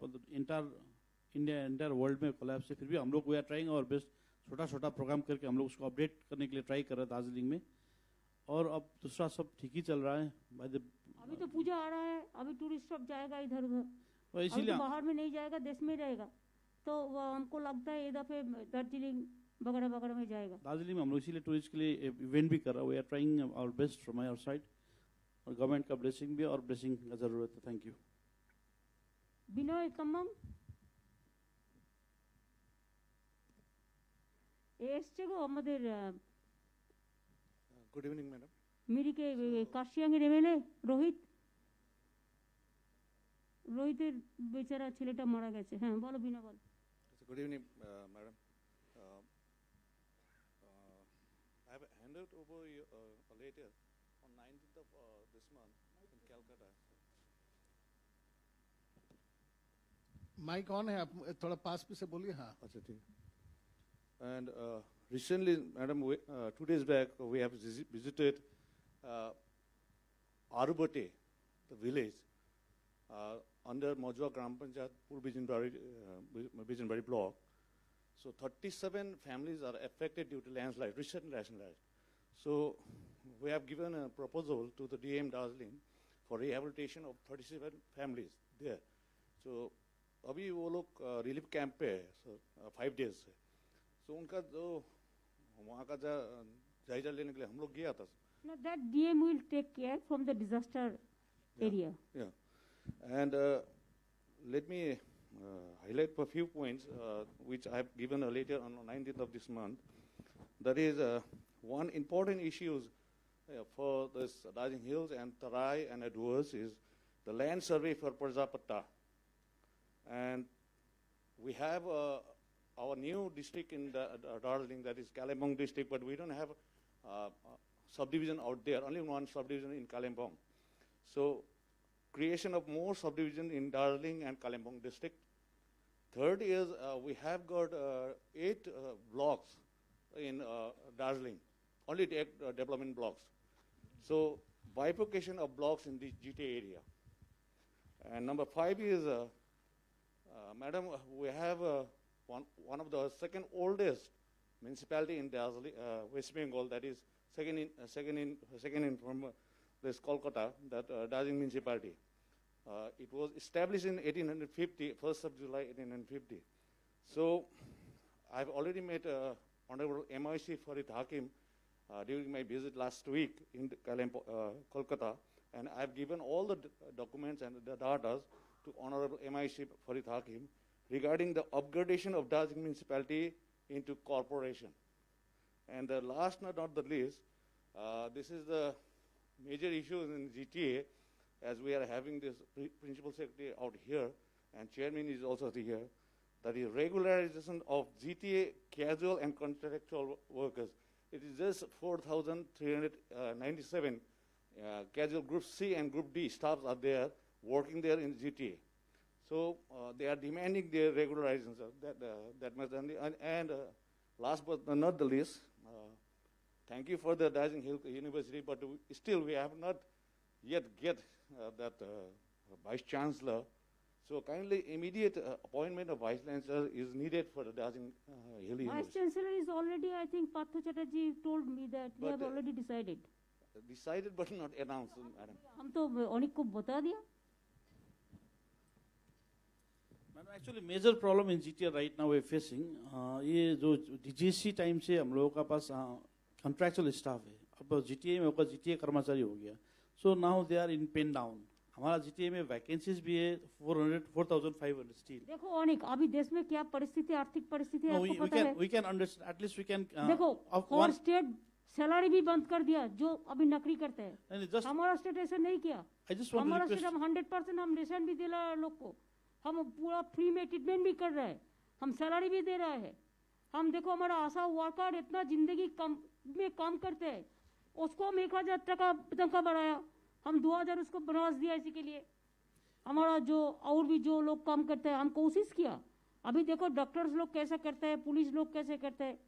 इंटायर वर्ल्ड में कोलैप्स है। फिर भी हम लोग वी आर ट्राइंग और बेस्ट, छोटा छोटा प्रोग्राम करके हम लोग उसको अपडेट करने के लिए ट्राई कर रहे हैं दार्जिलिंग में। और अब दूसरा सब ठीक ही चल रहा है। अभी तो पूजा आ रहा है, अभी टूरिस्ट सब जाएगा इधर उधर, इसीलिए तो बाहर में नहीं जाएगा, देश में रहेगा। तो हमको लगता है ये दफे दार्जिलिंग वगैरह वगैरह में जाएगा। दार्जिलिंग में हम लोग इसीलिए टूरिस्ट के लिए इवेंट भी कर रहा है। We are trying our best from our side, और गवर्नमेंट का ब्लेसिंग भी और ब्लेसिंग का जरूरत है। Thank you. বিনয় কাম্মাম এসছে গো আমাদের গুড ইভিনিং ম্যাডাম। মিরিকে কাশিয়াঙ্গের এমএলএ রোহিতের বেচারা ছেলেটা মারা গেছে। হ্যাঁ বলো বিনয়, বল। Good evening, madam. I have handed over a letter on 19th of this month in Calcutta. Mic on है, आप थोड़ा पास पे से बोलिए। हाँ, अच्छा ठीक है। And recently, madam, 2 days back, we have visited Arubate, the village, under Mojwa Gram Panchayat, Pur Bijanbari block. So 37 families are affected due to landslide, recent landslide. So we have given a proposal to the DM Darjeeling for rehabilitation of 37 families there. So अभी वो लोग relief camp पे है, 5 days से। So उनका जो वहाँ का जायजा लेने के लिए हम लोग गया था। No, that DM will take care from the disaster area. Yeah. And let me highlight a few points which I have given a letter on the 19th of this month. That is one important issue for this Darjeeling Hills and Tarai and Adwas is the land survey for Prajapatta. And we have our new district in Darjeeling, that is Kalimpong district, but we don't have subdivision out there, only one subdivision in Kalimpong. So creation of more subdivision in Darjeeling and Kalimpong district. Third is we have got 8 blocks in Darjeeling, only 8 development blocks. So bifurcation of blocks in the GTA area. And number 5 is, madam, we have one of the second oldest municipality in Darjeeling, West Bengal, that is second in from this Kolkata, that Darjeeling municipality. It was established in 1850, 1st of July 1850. So I've already met Honorable MIC Farid Hakim during my visit last week in Kolkata, and I've given all the documents and the data to Honorable MIC Farid Hakim regarding the upgradation of Darjeeling municipality into corporation. And the last but not the least, this is the major issue in GTA, as we are having this principal secretary out here, and chairman is also here, that is regularization of GTA casual and contractual workers. It is just 4,397 casual Group C and Group D staffs are there, working there in GTA. So they are demanding their regularization, that much. And last but not the least, thank you for the Darjeeling Hill University, but still we have not yet get that Vice Chancellor. So kindly immediate appointment of Vice Chancellor is needed for the Darjeeling Hill University. Vice Chancellor is already, I think, Partha Chatterjee told me that they have already decided. Decided but not announced, madam. हम तो अनिक को बता दिया. Madam actually major problem in GTA right now we facing, ये जो DGC time से हम लोगों का पास कॉन्ट्रैक्चुअल स्टाफ है, अब जीटीए में होगा जीटीए कर्मचारी हो गया, so now they are in pen down. हमारा जीटीए में वैकेंसीज भी है 4,500 स्टिल. देखो अनिक, अभी देश में क्या परिस्थिति, आर्थिक परिस्थिति आपको पता है. We can understand, at least we can. देखो और स्टेट सैलरी भी बंद कर दिया जो अभी नौकरी करते हैं. हमारा स्टेट ऐसा नहीं किया. हमारा स्टेट हम 100% हम रेशन भी दे रहे हैं लोग को, हम पूरा फ्री में ट्रीटमेंट भी कर रहे हैं, हम सैलरी भी दे रहे हैं. हम देखो हमारा आशा वर्कर इतना जिंदगी कम में काम करते हैं, उसको हम 1,000 तनख्वाह बढ़ाया, हम 2,000 उसको बोनस दिया इसी के लिए. हमारा जो और भी जो लोग काम करते हैं हम कोशिश किया. अभी देखो डॉक्टर्स लोग कैसे करते हैं, पुलिस लोग कैसे करते हैं,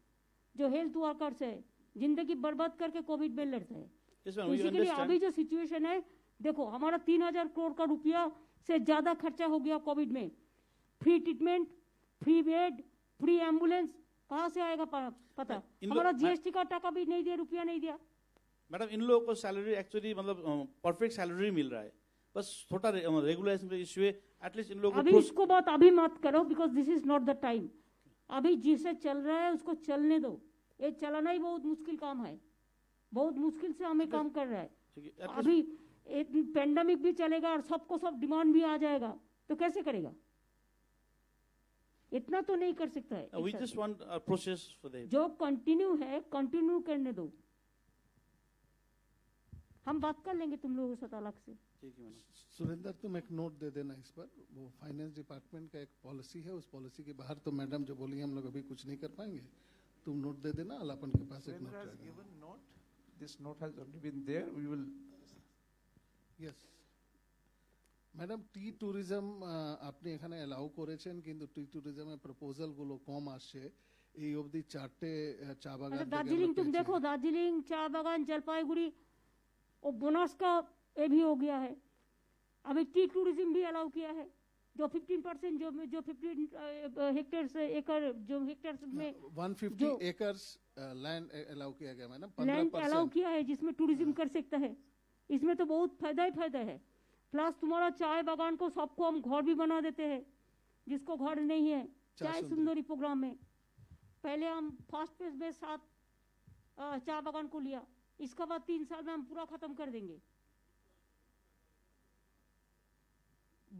जो हेल्थ वर्कर्स है जिंदगी बर्बाद करके कोविड में लड़ते हैं. तो इसी के लिए अभी जो सिचुएशन है, देखो हमारा 3,000 करोड़ का रुपया से ज्यादा खर्चा हो गया कोविड में. Free treatment, free bed, free ambulance कहाँ से आएगा पता. हमारा जीएसटी का टका भी नहीं दिया, रुपया नहीं दिया. मैडम इन लोगों को सैलरी एक्चुअली मतलब परफेक्ट सैलरी मिल रहा है, बस छोटा रेगुलेशन का इश्यू है. एटलीस्ट इन लोगों को अभी इसको बात अभी मत करो, because this is not the time. अभी जिसे चल रहा है उसको चलने दो. ये चलाना ही बहुत मुश्किल काम है, बहुत मुश्किल से हमें काम कर रहा है. अभी पेंडेमिक भी चलेगा और सबको सब डिमांड भी आ जाएगा, तो कैसे करेगा? इतना तो नहीं कर सकता है. We just want a process for them. जो कंटिन्यू है कंटिन्यू करने दो. हम बात कर लेंगे तुम लोगों के साथ अलग से. सुरेंद्र, तुम एक नोट दे देना इस पर. वो फाइनेंस डिपार्टमेंट का एक पॉलिसी है, उस पॉलिसी के बाहर तो मैडम जो बोली हम लोग अभी कुछ नहीं कर पाएंगे. तुम नोट दे देना, अलापन के पास एक नोट जाएगा. This note has already been there. We will. Yes. Madam, T tourism আপনি এখানে অ্যালাউ করেছেন, কিন্তু টি ট্যুরিজমের প্রপোজাল গুলো কম আসছে. এই অবধি 4টে চা বাগান दार्जिलिंग तुम देखो, दार्जिलिंग, चा बागान, जलपाईगुड़ी और बोनस का ये भी हो गया है. अभी टी टूरिज्म भी अलाउ किया है, जो 15% जो 15 हेक्टेयर से एकड़ जो हेक्टेयर में 150 एकर्स लैंड अलाउ किया गया मैडम. लैंड अलाउ किया है जिसमें टूरिज्म कर सकता है. इसमें तो बहुत फायदा ही फायदा है. प्लस तुम्हारा चाय बागान को सबको हम घर भी बना देते हैं, जिसको घर नहीं है. चाय सुंदरी प्रोग्राम में पहले हम फर्स्ट फेज में 7 चाय बागान को लिया, इसका बाद 3 साल में हम पूरा खत्म कर देंगे.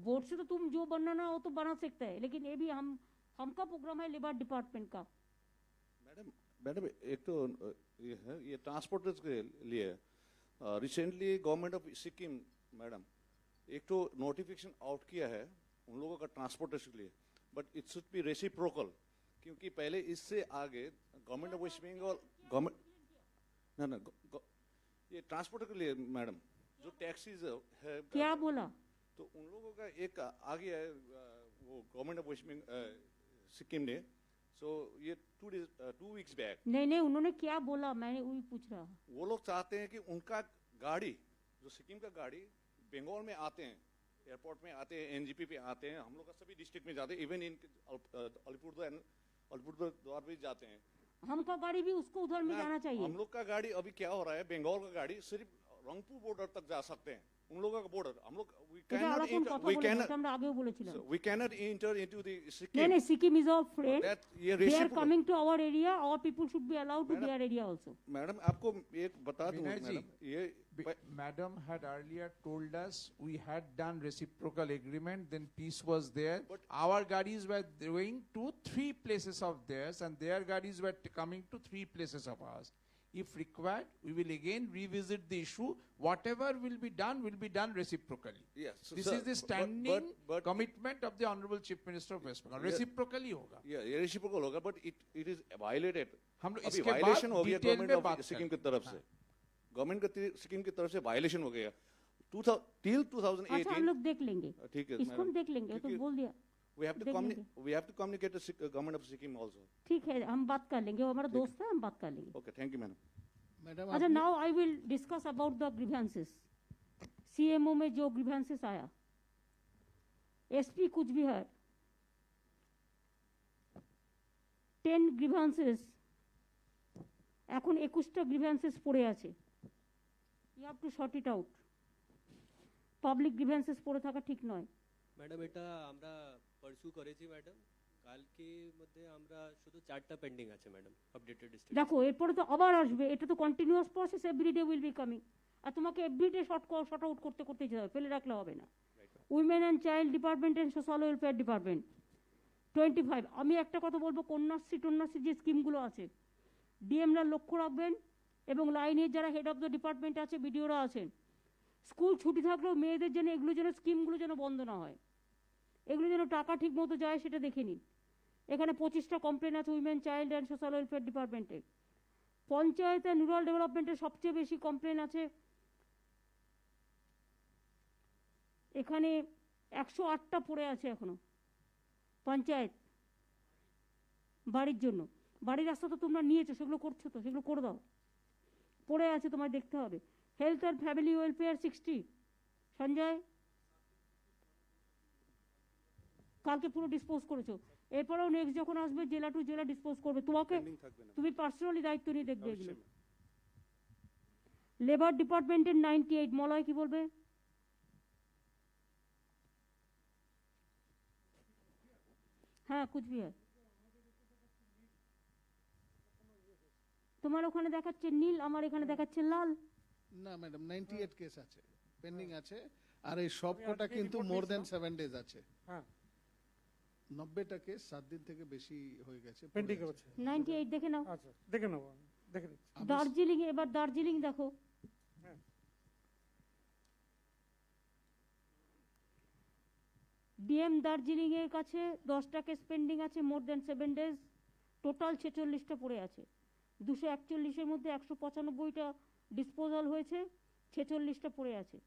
बोर्ड से तो तुम जो बनाना हो तो बना सकते हैं, लेकिन ये भी हमका प्रोग्राम है लेबर डिपार्टमेंट का. मैडम एक तो ये ट्रांसपोर्टर्स के लिए recently government of Sikkim madam एक तो नोटिफिकेशन आउट किया है उन लोगों का ट्रांसपोर्टेशन के लिए, but it should be reciprocal, क्योंकि पहले इससे आगे government of West Bengal government ना ये ट्रांसपोर्ट के लिए मैडम जो टैक्सीज है क्या बोला? तो उन लोगों का एक आ गया है वो गवर्नमेंट ऑफ वेस्ट बंगाल सिक्किम ने, सो ये 2 वीक्स बैक। नहीं, उन्होंने क्या बोला, मैंने वही पूछ रहा। वो लोग चाहते हैं कि उनका गाड़ी जो सिक्किम का गाड़ी बंगाल में आते हैं, एयरपोर्ट में आते हैं, एनजीपी पे आते हैं, हम लोग का सभी डिस्ट्रिक्ट में जाते हैं, इवन इन अलीपुरद्वार भी जाते हैं। हमका गाड़ी भी उसको उधर में जाना चाहिए। हम लोग का गाड़ी अभी क्या हो रहा है, बंगाल का गाड़ी सिर्फ रंगपुर बॉर्डर तक जा सकते हैं, उन लोगों का बॉर्डर हम लोग we cannot enter into the Sikkim. नहीं, Sikkim is our friend. ये They are coming to our area. Our people should be allowed to their area also. Madam आपको एक बता दूं Vinay ji, मैडम, ये Madam had earlier told us we had done reciprocal agreement, then peace was there. But our garis were going to 3 places of theirs, and their garis were coming to 3 places of ours. If required, we will again revisit the issue. Whatever will be done reciprocally. Yes, so this sir, is the standing but commitment of the Honorable Chief Minister of West Bengal. Reciprocally होगा. ये reciprocal होगा, but it is violated. हम लोग अभी इसके बाद violation हो गया detail में गवर्नमेंट बात ऑफ सिक्किम की करेंगे। तरफ से, गवर्नमेंट का सिक्किम की तरफ से वायलेशन हो गया till 2018। अच्छा, हम लोग देख लेंगे, ठीक है इसको हम देख लेंगे, तो बोल दिया। we have to communicate to government of Sikkim also। ठीक है, हम बात कर लेंगे, वो हमारा दोस्त है, हम बात कर लेंगे। Okay, thank you madam. अच्छा, now I will discuss about the grievances. CMO में जो ग्रीवेंसेस आया, एसपी कुचबिहार 10 গ্রিভেন্সেস, এখন 21টা গ্রিভেন্সেস পড়ে আছে। You have to sort it out. Public grievances পড়ে থাকা ঠিক নয়। ম্যাডাম এটা আমরা পারসু করেছি ম্যাডাম, কালকে মধ্যে আমরা শুধু 4টা পেন্ডিং আছে ম্যাডাম আপডেটেড স্ট্যাটাস। দেখো, এরপরে তো আবার আসবে, এটা তো continuous process, everyday will be coming. আর তোমাকে এভরিডে শর্ট আউট করতে যেতে হবে, ফেলে রাখলে হবে না। Women and child department and social welfare department 25। আমি একটা কথা বলবো, কন্যাশ্রী যে স্কিমগুলো আছে, ডিএমরা লক্ষ্য রাখবেন, এবং লাইনের যারা হেড অফ দ্য ডিপার্টমেন্ট আছে, বিডিওরা আছেন, স্কুল ছুটি থাকলেও মেয়েদের জন্য এগুলো যেন স্কিমগুলো যেন বন্ধ না হয়, এগুলো যেন টাকা ঠিক মতো যায় সেটা দেখে নিন। এখানে 25টা কমপ্লেন আছে women child and social welfare ডিপার্টমেন্টে। পঞ্চায়েত অ্যান্ড রুরাল ডেভেলপমেন্টের সবচেয়ে বেশি কমপ্লেন আছে, এখানে 108টা পড়ে আছে এখনো। পঞ্চায়েত বাড়ির জন্য, বাড়ির রাস্তা তো তোমরা নিয়েছো, সেগুলো করছো তো, সেগুলো করে দাও, পড়ে আছে, তোমায় দেখতে হবে। Health and family welfare 60। Sanjay, কালকে পুরো ডিসপোজ করেছো, এরপরেও নেক্সট যখন আসবে জেলা টু জেলা ডিসপোজ করবে, তুমি পার্সোনালি দায়িত্ব নিয়ে দেখবে এগুলো। লেবার ডিপার্টমেন্টের 98। মলয় কি বলবে? হ্যাঁ, কুচবিহার তোমার ওখানে দেখাচ্ছে নীল, আমার এখানে দেখাচ্ছে লাল। না ম্যাডাম, 98 কেস আছে, পেন্ডিং আছে, আর এই সবকটা কিন্তু মোর দেন 7 ডেজ আছে। হ্যাঁ, 90টা কেস 7 দিন থেকে বেশি হয়ে গেছে, পেন্ডিং আছে। 98 দেখে নাও। আচ্ছা, দেখে নাও, দেখে নিচ্ছি। দার্জিলিং, এবার দার্জিলিং দেখো। হ্যাঁ, ডিএম দার্জিলিং এর কাছে 10টা কেস পেন্ডিং আছে, মোর দেন 7 ডেজ, টোটাল 46টা পড়ে আছে। 241 এর মধ্যে 195টা ডিসপোজাল হয়েছে, 46টা পড়ে আছে।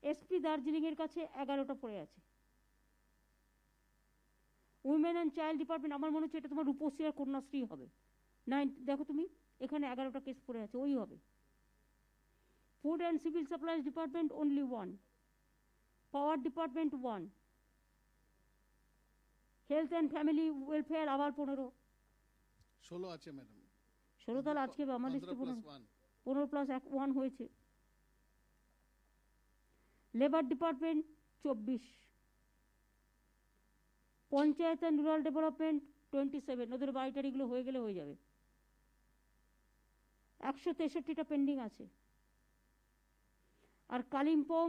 এসপি দার্জিলিং এর কাছে 11টা পড়ে আছে। উইমেন অ্যান্ড চাইল্ড ডিপার্টমেন্ট, আমার মনে হচ্ছে এটা তোমার রূপশ্রী আর কন্যাশ্রী হবে। 9 দেখো তুমি, এখানে 11টা কেস পড়ে আছে, ওই হবে। Food and civil supplies department only 1। Power department 1। Health and family welfare আবার 15। 16 আছে ম্যাডাম। 16 তাহলে আজকে আমার লিস্টে 15+1 হয়েছে। Labour department 24। Panchayat and rural development 27। ওদের বাড়িটারিগুলো হয়ে গেলে হয়ে যাবে। 163টা পেন্ডিং আছে। আর কালিম্পং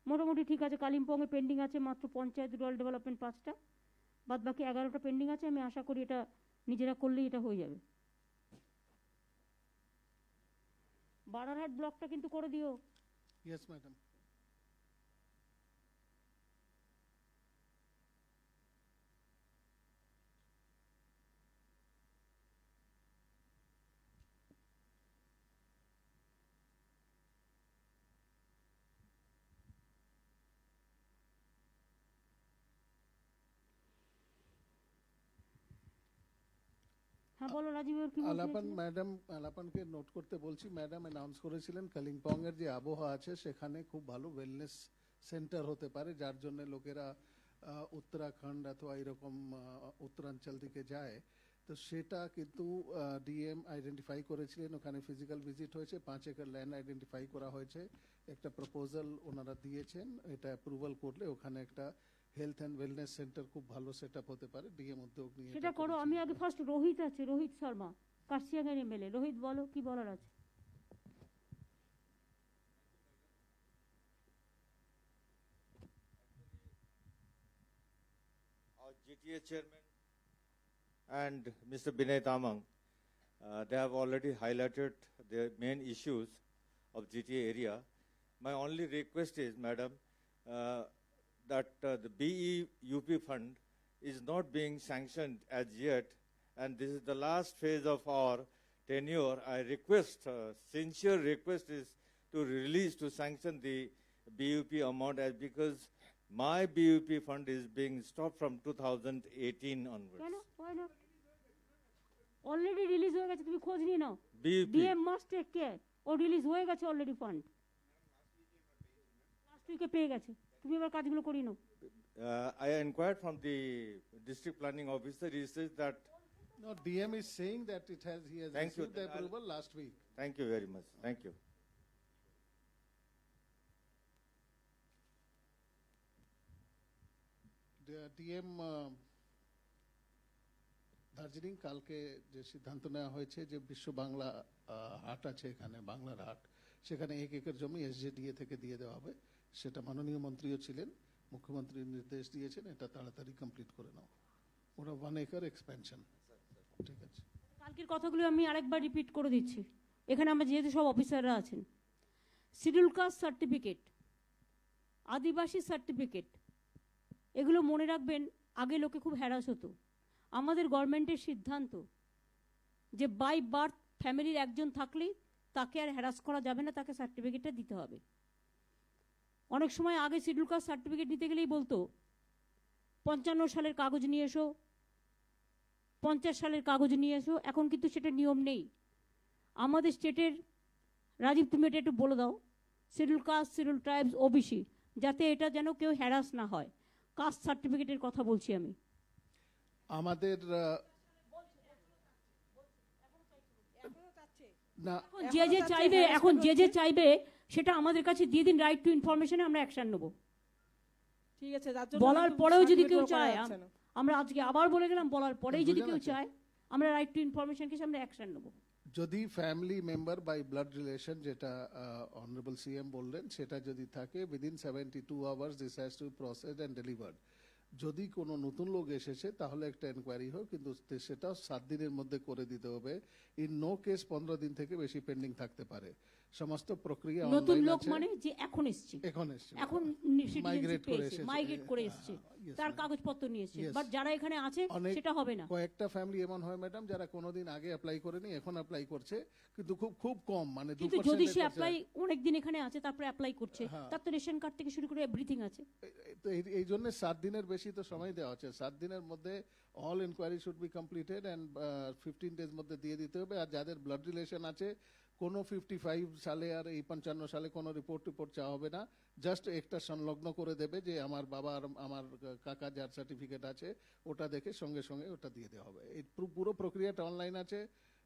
মোটামুটি ঠিক আছে, কালিম্পংয়ে পেন্ডিং আছে মাত্র পঞ্চায়েত রুরাল ডেভেলপমেন্ট 5টা, বাদ বাকি 11টা পেন্ডিং আছে। আমি আশা করি এটা নিজেরা করলেই এটা হয়ে যাবে। বারারহাট ব্লকটা কিন্তু করে দিও। Yes, madam. হ্যাঁ বলো রাজীব এবার কি বলতে আলাপান চাইছিলে? ম্যাডাম আলাপানকে নোট করতে বলছি, ম্যাডাম অ্যানাউন্স করেছিলেন কালিম্পং এর যে আবহাওয়া আছে সেখানে খুব ভালো ওয়েলনেস সেন্টার হতে পারে, যার জন্য লোকেরা উত্তরাখণ্ড অথবা এরকম উত্তরাঞ্চল থেকে যায়। তো সেটা কিন্তু ডিএম আইডেন্টিফাই করেছিলেন, ওখানে ফিজিক্যাল ভিজিট হয়েছে, 5 একর ল্যান্ড আইডেন্টিফাই করা হয়েছে, একটা প্রপোজাল ওনারা দিয়েছেন, এটা অ্যাপ্রুভাল করলে ওখানে একটা হেলথ অ্যান্ড ওয়েলনেস সেন্টার খুব ভালো সেট আপ হতে পারে। ডিএম উদ্যোগ নিয়ে সেটা করো। আমি আগে ফার্স্ট রোহিত আছে, রোহিত শর্মা, কার্শিয়াঙ্গের এমএলএ। রোহিত বলো কি বলার আছে। Our GTA chairman and Mr. Binay Tamang, they have already highlighted the main issues of GTA area. My only request is, madam, that the BEUP fund is not being sanctioned as yet, and this is the last phase of our tenure. I request, sincere request is to release, to sanction the BUP amount, as because my BUP fund is being stopped from 2018 onwards. কেন হয় না? Already release হয়ে গেছে, তুমি খোঁজ নিয়ে নাও। BUP. DM must take care. ও রিলিজ হয়ে গেছে অলরেডি ফান্ড, লাস্ট উইকে পেয়ে গেছে। তুমি এবার কাজগুলো করিয়ে নাও। I inquired from the district planning officer. He says that. No, DM is saying that he has Thank you. received the approval last week. Thank you very much. Thank you. DM Darjeeling কালকে যে সিদ্ধান্ত নেওয়া হয়েছে যে বিশ্ব বাংলা হাট আছে এখানে, বাংলার হাট, সেখানে 1 একর জমি এসজেডিএ থেকে দিয়ে দেওয়া হবে। সেটা মাননীয় মন্ত্রীও ছিলেন, মুখ্যমন্ত্রীর নির্দেশ দিয়েছেন এটা তাড়াতাড়ি কমপ্লিট করে নাও। ওটা 1 একর এক্সপেনশন। ঠিক আছে, কালকের কথাগুলো আমি আরেকবার রিপিট করে দিচ্ছি। এখানে আমরা যেহেতু সব অফিসাররা আছেন, শিডিউল কাস্ট সার্টিফিকেট, আদিবাসী সার্টিফিকেট, এগুলো মনে রাখবেন। আগে লোকে খুব হ্যারাস হতো। আমাদের গভর্নমেন্টের সিদ্ধান্ত যে বাই বার্থ ফ্যামিলির একজন থাকলেই তাকে আর হ্যারাস করা যাবে না, তাকে সার্টিফিকেটটা দিতে হবে। অনেক সময় আগে শিডিউল কাস্ট সার্টিফিকেট নিতে গেলেই বলতো 55 সালের কাগজ নিয়ে এসো, 50 সালের কাগজ নিয়ে এসো। এখন কিন্তু সেটা নিয়ম নেই। আমাদের স্টেটের, রাজীব তুমি এটা একটু বলে দাও, schedule caste, schedule tribes, OBC, যাতে এটা যেন কেউ হ্যারাস না হয়। কাস্ট সার্টিফিকেটের কথা বলছি আমি। আমাদের না, যে যে চাইবে, এখন যে যে চাইবে সেটা আমাদের কাছে দিয়ে দিন, রাইট টু ইনফরমেশনে আমরা অ্যাকশন নেব। ঠিক আছে, যার জন্য বলার কিন্তু পরেও যদি কেউ certificate চায়, করা যাচ্ছে না। আমরা আজকে আবার বলে গেলাম, বলার পরেই যদি বুঝলেন কেউ আছে? চায়, আমরা রাইট টু ইনফরমেশনকে আমরা অ্যাকশন নেব। যদি family member by blood relation, যেটা অনারেবল সিএম বললেন, সেটা যদি থাকে within 72 hours this has to processed and delivered. যদি কোনো নতুন লোক এসেছে তাহলে একটা এনকোয়ারি হোক, কিন্তু সেটা 7 দিনের মধ্যে করে দিতে হবে। ইন নো কেস 15 দিন থেকে বেশি পেন্ডিং থাকতে পারে। সমস্ত প্রক্রিয়া নতুন অনলাইন লোক আছে। মানে যে এখন এসছে, এখন এসছে, এখন Migrate করে এসেছে। মাইগ্রেট করে এসছে, Yes, তার ma'am. কাগজপত্র নিয়ে এসছে। Yes. বাট যারা এখানে আছে অনেক সেটা হবে না। কয়েকটা ফ্যামিলি এমন হয় ম্যাডাম যারা কোনোদিন আগে অ্যাপ্লাই করেনি, এখন অ্যাপ্লাই করছে, কিন্তু খুব খুব কম, মানে 2% কিন্তু যদি সে অ্যাপ্লাই অনেকদিন এখানে আছে তারপরে অ্যাপ্লাই করছে, হ্যাঁ। তার তো রেশন কার্ড থেকে শুরু করে এভরিথিং আছে। তো এই জন্য 7 দিনের বেশি তো সময় দেওয়া হচ্ছে। 7 দিনের মধ্যে all inquiry should be completed and 15 days মধ্যে দিয়ে দিতে হবে। আর যাদের ব্লাড রিলেশন আছে, কোনো 55 সালে আর এই 55 সালে কোনো রিপোর্ট চাওয়া হবে না। জাস্ট একটা সংলগ্ন করে দেবে যে আমার বাবা আর আমার কাকা যার সার্টিফিকেট আছে ওটা দেখে সঙ্গে সঙ্গে ওটা দিয়ে দেওয়া হবে। এই পুরো প্রক্রিয়াটা অনলাইন আছে।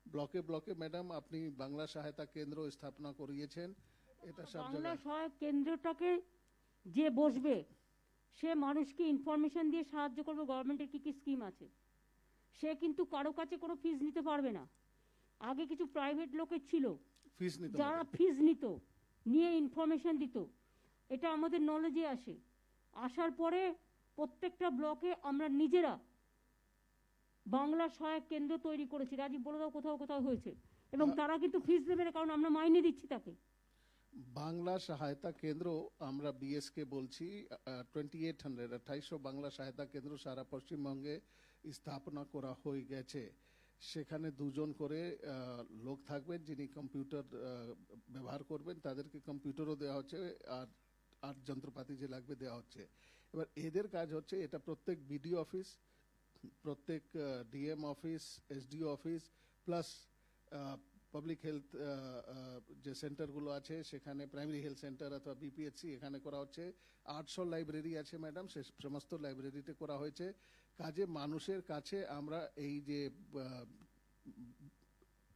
ব্লকে ব্লকে ম্যাডাম আপনি বাংলা সহায়তা কেন্দ্র স্থাপনা করিয়েছেন, এটা সব বাংলা জায়গায়। সহায়ক কেন্দ্রটাকে যে বসবে সে মানুষকে ইনফরমেশন দিয়ে সাহায্য করবে গভর্নমেন্টের কি কি স্কিম আছে। সে কিন্তু কারো কাছে কোনো ফিস নিতে পারবে না। আগে কিছু প্রাইভেট লোকের ছিল ফিস নিতে যারা ফিস নিত, নিয়ে ইনফরমেশন দিত। এটা আমাদের নলেজে আসে। আসার পরে প্রত্যেকটা ব্লকে আমরা নিজেরা বাংলা সহায়ক কেন্দ্র তৈরি করেছি। রাজীব বলে দাও কোথাও কোথাও হয়েছে, এবং তারা কিন্তু ফিস দেবে না, কারণ আমরা মাইনে দিচ্ছি তাকে। বাংলা সহায়তা কেন্দ্র আমরা বিএসকে বলছি 2800 বাংলা সহায়তা কেন্দ্র সারা পশ্চিমবঙ্গে স্থাপনা করা হয়ে গেছে। সেখানে দুজন করে লোক থাকবেন যিনি কম্পিউটার ব্যবহার করবেন, তাদেরকে কম্পিউটারও দেওয়া হচ্ছে আর যন্ত্রপাতি যে লাগবে দেওয়া হচ্ছে। এবার এদের কাজ হচ্ছে এটা প্রত্যেক বিডিও অফিস, প্রত্যেক DM office, SDO office plus public health যে সেন্টারগুলো আছে সেখানে প্রাইমারি হেলথ সেন্টার অথবা বিপিএইচসি এখানে করা হচ্ছে। 800 লাইব্রেরি আছে ম্যাডাম, সে সমস্ত লাইব্রেরিতে করা হয়েছে। কাজে মানুষের কাছে আমরা এই যে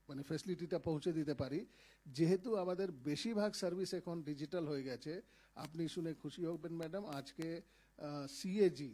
মানে ফ্যাসিলিটিটা পৌঁছে দিতে পারি। যেহেতু আমাদের বেশিরভাগ সার্ভিস এখন ডিজিটাল হয়ে গেছে, আপনি শুনে খুশি হবেন ম্যাডাম, আজকে CAG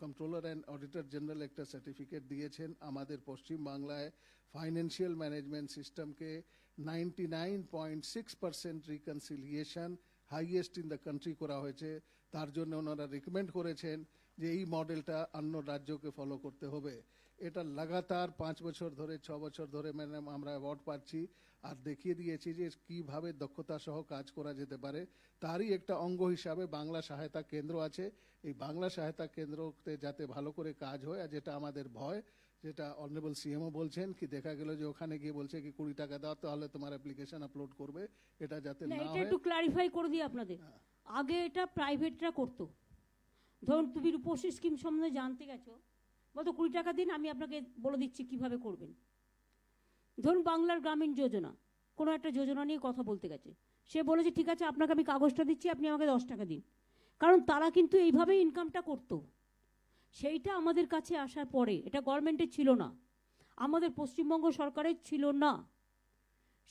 controller and auditor general একটা সার্টিফিকেট দিয়েছেন আমাদের পশ্চিমবাংলায় ফাইন্যান্সিয়াল ম্যানেজমেন্ট সিস্টেমকে 99.6% reconciliation highest in the country করা হয়েছে। তার জন্য ওনারা রিকমেন্ড করেছেন যে এই মডেলটা অন্য রাজ্যকে ফলো করতে হবে। এটা লাগাতার 5 বছর ধরে 6 বছর ধরে ম্যাডাম আমরা অ্যাওয়ার্ড পাচ্ছি আর দেখিয়ে দিয়েছি যে কিভাবে দক্ষতা সহ কাজ করা যেতে পারে। তারই একটা অঙ্গ হিসাবে বাংলা সহায়তা কেন্দ্র আছে। এই বাংলা সহায়তা কেন্দ্রতে যাতে ভালো করে কাজ হয়, আর যেটা আমাদের ভয়, যেটা অনারেবল সিএমও বলছেন কি দেখা গেল যে ওখানে গিয়ে বলছে কি 20 টাকা দাও তাহলে তোমার অ্যাপ্লিকেশন আপলোড করবে, এটা যাতে না এটা হয়। একটু ক্লারিফাই করে দিই আপনাদের। আগে এটা প্রাইভেটরা করতো। ধরুন তুমি রূপশ্রী স্কিম সম্বন্ধে জানতে গেছো, বলতো 20 টাকা দিন, আমি আপনাকে বলে দিচ্ছি কিভাবে করবেন। ধরুন বাংলার গ্রামীণ যোজনা, কোনো একটা যোজনা নিয়ে কথা বলতে গেছে, সে বলেছে ঠিক আছে আপনাকে আমি কাগজটা দিচ্ছি, আপনি আমাকে 10 টাকা দিন। কারণ তারা কিন্তু এইভাবেই ইনকামটা করতো। সেইটা আমাদের কাছে আসার পরে, এটা গভর্নমেন্টের ছিল না, আমাদের পশ্চিমবঙ্গ সরকারের ছিল না,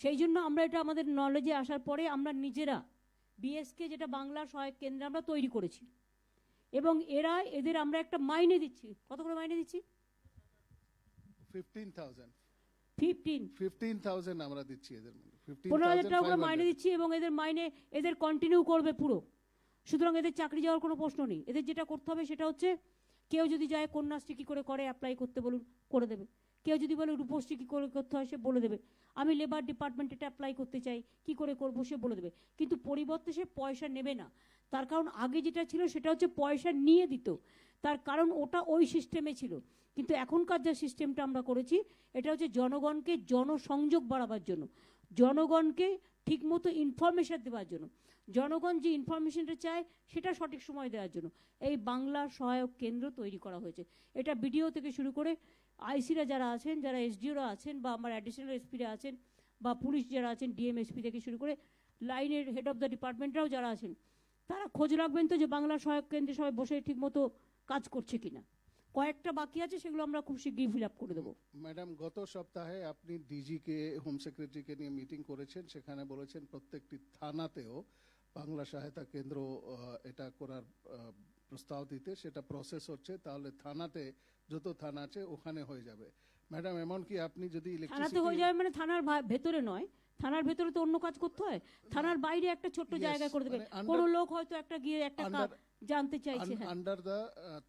সেই জন্য আমরা এটা আমাদের নলেজে আসার পরে আমরা নিজেরা বিএসকে যেটা বাংলা সহায়ক কেন্দ্র আমরা তৈরি করেছি। এবং এদের আমরা একটা মাইনে দিচ্ছি। কত করে মাইনে দিচ্ছি? 15,000 আমরা দিচ্ছি এদের মধ্যে। 15,000 টাকা করে মাইনে দিচ্ছি এবং এদের মাইনে এদের কন্টিনিউ করবে পুরো। সুতরাং এদের চাকরি যাওয়ার কোনো প্রশ্ন নেই। এদের যেটা করতে হবে সেটা হচ্ছে, কেউ যদি যায় কন্যাশ্রী কী করে করে অ্যাপ্লাই করতে বলুন, করে দেবে। কেউ যদি বলে রূপশ্রী কী করে করতে হয় সে বলে দেবে। আমি লেবার ডিপার্টমেন্টে এটা অ্যাপ্লাই করতে চাই, কী করে করবো সে বলে দেবে। কিন্তু পরিবর্তে সে পয়সা নেবে না। তার কারণ আগে যেটা ছিল সেটা হচ্ছে পয়সা নিয়ে দিত, তার কারণ ওটা ওই সিস্টেমে ছিল। কিন্তু এখনকার যে সিস্টেমটা আমরা করেছি এটা হচ্ছে জনগণকে জনসংযোগ বাড়াবার জন্য, জনগণকে ঠিকমতো ইনফরমেশন দেওয়ার জন্য, জনগণ যে ইনফরমেশনটা চায় সেটা সঠিক সময় দেওয়ার জন্য এই বাংলা সহায়ক কেন্দ্র তৈরি করা হয়েছে। এটা বিডিও থেকে শুরু করে আইসিরা যারা আছেন, যারা এসডিওরা আছেন, বা আমার অ্যাডিশনাল এসপিরা আছেন, বা পুলিশ যারা আছেন, ডিএমএসপি থেকে শুরু করে লাইনের হেড অফ দ্য ডিপার্টমেন্টরাও যারা আছেন, তারা খোঁজ রাখবেন তো যে বাংলা সহায়ক কেন্দ্রে সবাই বসে ঠিকমতো কাজ করছে কিনা। কয়েকটা বাকি আছে, সেগুলো আমরা খুব শীঘ্রই ফিল আপ করে দেবো। ম্যাডাম, গত সপ্তাহে আপনি ডিজিকে, হোম সেক্রেটারিকে নিয়ে মিটিং করেছেন, সেখানে বলেছেন প্রত্যেকটি থানাতেও বাংলা সহায়তা কেন্দ্র এটা করার প্রস্তাব দিতে। সেটা প্রসেস হচ্ছে, তাহলে থানাতে যত থানা আছে ওখানে হয়ে যাবে। ম্যাডাম, এমন কি আপনি যদি থানাতে হয়ে যাবে মানে থানার ভেতরে নয়, থানার ভেতরে তো অন্য কাজ করতে হয়, থানার বাইরে একটা ছোট্ট জায়গা করে দেবে। কোনো লোক হয়তো একটা গিয়ে একটা জানতে চাইছে, আন্ডার দ্য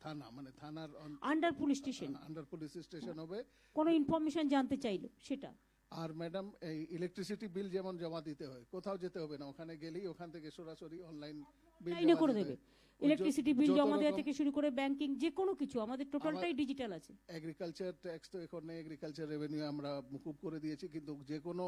থানা, মানে থানার under police station, under police station হবে, কোনো ইনফরমেশন জানতে চাইলো সেটা। আর ম্যাডাম, এই ইলেকট্রিসিটি বিল যেমন জমা দিতে হয়, কোথাও যেতে হবে না, ওখানে গেলেই ওখান থেকে সরাসরি অনলাইন বিল করে দেবে। ইলেকট্রিসিটি বিল জমা দেওয়া থেকে শুরু করে ব্যাংকিং যে কোনো কিছু আমাদের টোটালটাই ডিজিটাল আছে। এগ্রিকালচার ট্যাক্স তো এখন এগ্রিকালচার রেভিনিউ আমরা মুকুব করে দিয়েছি, কিন্তু যে কোনো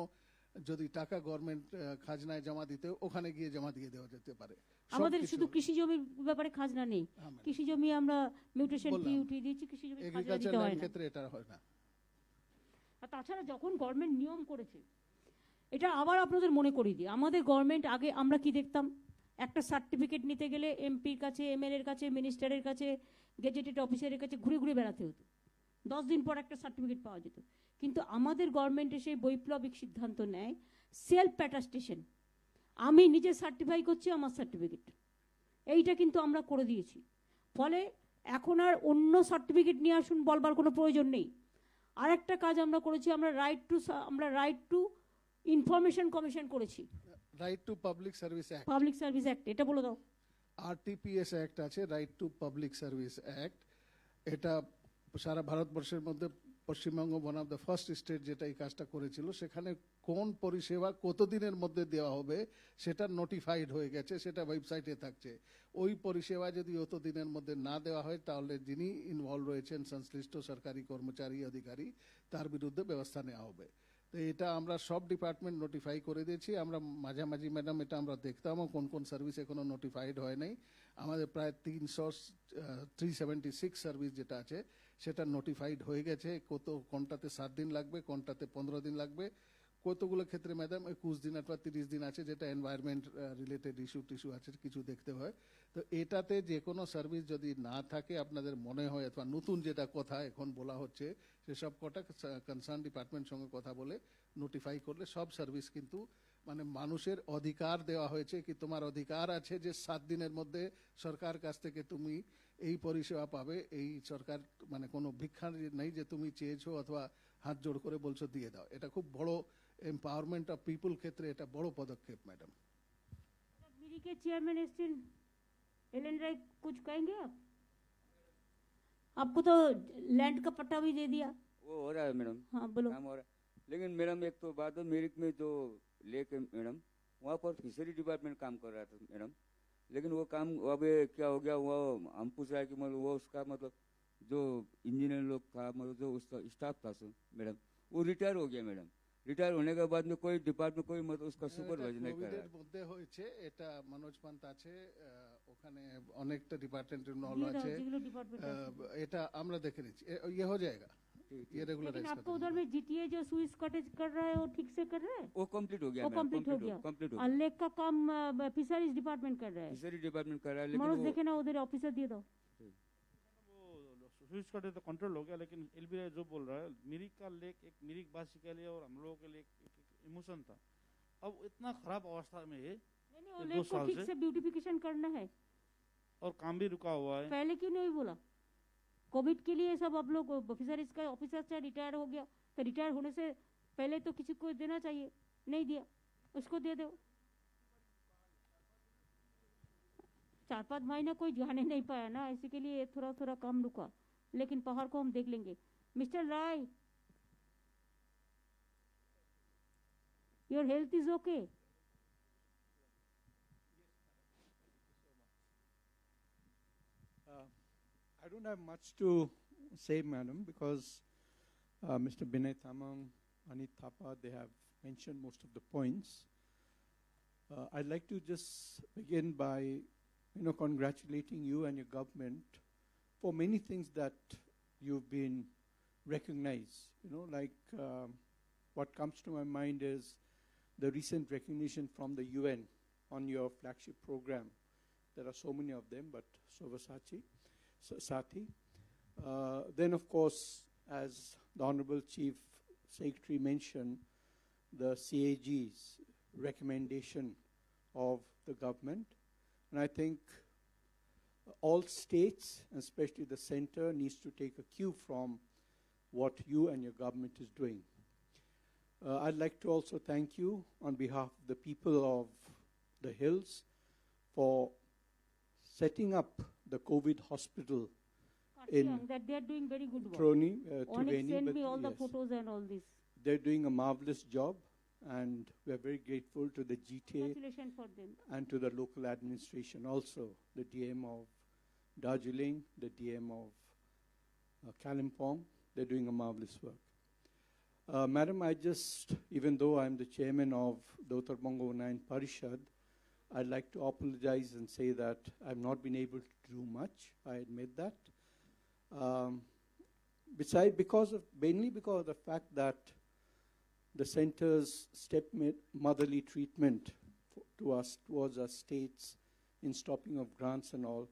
যদি টাকা গভর্নমেন্ট খাজনায় জমা দিতে ওখানে গিয়ে জমা দিয়ে দেওয়া যেতে পারে। আমাদের শুধু কৃষি জমির ব্যাপারে খাজনা নেই, কৃষি জমি আমরা মিউটেশন ফি উঠিয়ে দিয়েছি, কৃষি জমি খাজনা দিতে হয় না, ক্ষেত্রে এটা হয় না। আর তাছাড়া যখন গভর্নমেন্ট নিয়ম করেছে, এটা আবার আপনাদের মনে করিয়ে দিই, আমাদের গভর্নমেন্ট আগে আমরা কি দেখতাম, একটা সার্টিফিকেট নিতে গেলে এমপির কাছে, এমএলএর কাছে, মিনিস্টারের কাছে, গেজেটেড অফিসারের কাছে ঘুরে ঘুরে বেড়াতে হতো, 10 দিন পর একটা সার্টিফিকেট পাওয়া যেত। কিন্তু আমাদের গভর্নমেন্টে সেই বৈপ্লবিক সিদ্ধান্ত নেয় সেলফ অ্যাটাস্টেশন, আমি নিজে সার্টিফাই করছি আমার সার্টিফিকেট, এইটা কিন্তু আমরা করে দিয়েছি। ফলে এখন আর অন্য সার্টিফিকেট নিয়ে আসুন বলবার কোনো প্রয়োজন নেই। আরেকটা কাজ আমরা করেছি, আমরা রাইট টু ইনফরমেশন কমিশন করেছি, right to public service act, public service act, এটা বলে দাও। আরটিপিএস অ্যাক্ট আছে, right to public service act. এটা সারা ভারতবর্ষের মধ্যে Paschimbanga one of the first state যেটা এই কাজটা করেছিল, সেখানে কোন পরিষেবা কতদিনের মধ্যে দেওয়া হবে সেটা নোটিফাইড হয়ে গেছে, সেটা ওয়েবসাইটে থাকছে। ওই পরিষেবা যদি অত দিনের মধ্যে না দেওয়া হয় তাহলে যিনি ইনভলভ রয়েছেন সংশ্লিষ্ট সরকারি কর্মচারী অধিকারী তার বিরুদ্ধে ব্যবস্থা নেওয়া হবে। তো এটা আমরা সব ডিপার্টমেন্ট নোটিফাই করে দিয়েছি। আমরা মাঝামাঝি ম্যাডাম এটা আমরা দেখতামও কোন কোন সার্ভিস এখনো নোটিফাইড হয় নাই। আমাদের প্রায় 376 সার্ভিস যেটা আছে সেটা নোটিফাইড হয়ে গেছে। কোনটাতে 7 দিন লাগবে, কোনটাতে 15 দিন লাগবে, কতগুলো ক্ষেত্রে ম্যাডাম 21 দিন অথবা 30 দিন আছে, যেটা এনভায়রনমেন্ট রিলেটেড ইস্যু আছে, কিছু দেখতে হয়। তো এটাতে যে কোনো সার্ভিস যদি না থাকে আপনাদের মনে হয়, অথবা নতুন যেটা কথা এখন বলা হচ্ছে সেসব কটা কনসার্ন ডিপার্টমেন্ট সঙ্গে কথা বলে নোটিফাই করলে সব সার্ভিস কিন্তু মানে মানুষের অধিকার দেওয়া হয়েছে কি তোমার অধিকার আছে যে 7 দিনের মধ্যে সরকার কাছ থেকে তুমি এই পরিষেবা পাবে। এই সরকার মানে কোনো ভিক্ষা নেই যে তুমি চেয়েছো অথবা হাত জোড় করে বলছো দিয়ে দাও। এটা খুব বড় এম্পাওয়ারমেন্ট অফ পিপল ক্ষেত্রে এটা বড় পদক্ষেপ ম্যাডাম। मिरी के चेयरमैन स्टिल एलन राय कुछ कहेंगे आप? आपको तो लैंड का पट्टा भी दे दिया। वो हो रहा है मैडम, हाँ बोलो। काम हो रहा है। लेकिन मैडम एक तो बात है, मेरिक में जो लेक है मैडम, वहाँ पर फिशरी डिपार्टमेंट काम कर रहा था मैडम, लेकिन वो काम अब क्या हो गया, वो हम पूछ रहे हैं कि मतलब वो उसका मतलब जो इंजीनियर लोग था, मतलब जो उसका स्टाफ था मैडम, वो रिटायर हो गया मैडम। रिटायर होने के बाद में कोई डिपार्टमेंट कोई मतलब उसका सुपरवाइजर नहीं कर रहा কোভিডের মধ্যে হয়েছে এটা। মনোজ পান্ত আছে ওখানে, অনেকটা ডিপার্টমেন্ট ইনভলভ আছে, এটা আমরা দেখে নিচ্ছি, ये हो जाएगा, ये रेगुलराइज। लेकिन आपको उधर में जीटीए जो स्विस कॉटेज कर रहा है वो ठीक से कर रहा है? वो कंप्लीट हो गया, वो कंप्लीट हो गया। कंप्लीट हो और लेक का काम फिशरीज डिपार्टमेंट कर रहा है। फिशरी डिपार्टमेंट कर रहा है, लेकिन मनोज देखे ना उधर ऑफिसर दिए दो। स्विच कटे तो कंट्रोल हो गया, लेकिन एलबी जो बोल रहा है, मिरिक का लेक एक मिरिक वासी के लिए और हम लोगों के लिए एक इमोशन था। अब इतना खराब अवस्था में है, नहीं वो लेक को ठीक से ब्यूटिफिकेशन करना है और काम भी रुका हुआ है। पहले क्यों नहीं बोला? कोविड के लिए सब आप लोग फिशरीज का ऑफिसर से रिटायर हो गया, तो रिटायर होने से पहले तो किसी को देना चाहिए, नहीं दिया, उसको दे दो। 4-5 महीना कोई जाने नहीं पाया ना, इसी के लिए थोड़ा थोड़ा काम रुका, लेकिन पहाड़ को हम देख लेंगे। Mister Roy, your health is okay? I don't have much to say, madam, because Mr. Binay Tamang, Anit Thapa, they have mentioned most of the points. I'd like to just begin by, congratulating you and your government for many things that you've been recognized. Like what comes to my mind is the recent recognition from the UN on your flagship program. There are so many of them, but Sati. Then, of course, as the Honorable Chief Secretary mentioned, the CAG's recommendation of the government. And I think all states, especially the center, needs to take a cue from what you and your government is doing. I'd like to also thank you on behalf of the people of the Hills for setting up the COVID hospital in that they are doing very good work. Troni, Onyx Triveni, send but me all the yes. photos and all this. They're doing a marvelous job, and we are very grateful to the GTA Congratulations for them. and to the local administration also, the DM of Darjeeling, the DM of Kalimpong. They're doing a marvelous work. Madam, even though I'm the chairman of the Uttar Bongo 9 Parishad, I'd like to apologize and say that I've not been able to do much. I admit that. Mainly because of the fact that the center's step-motherly treatment towards our states in stopping of grants and all,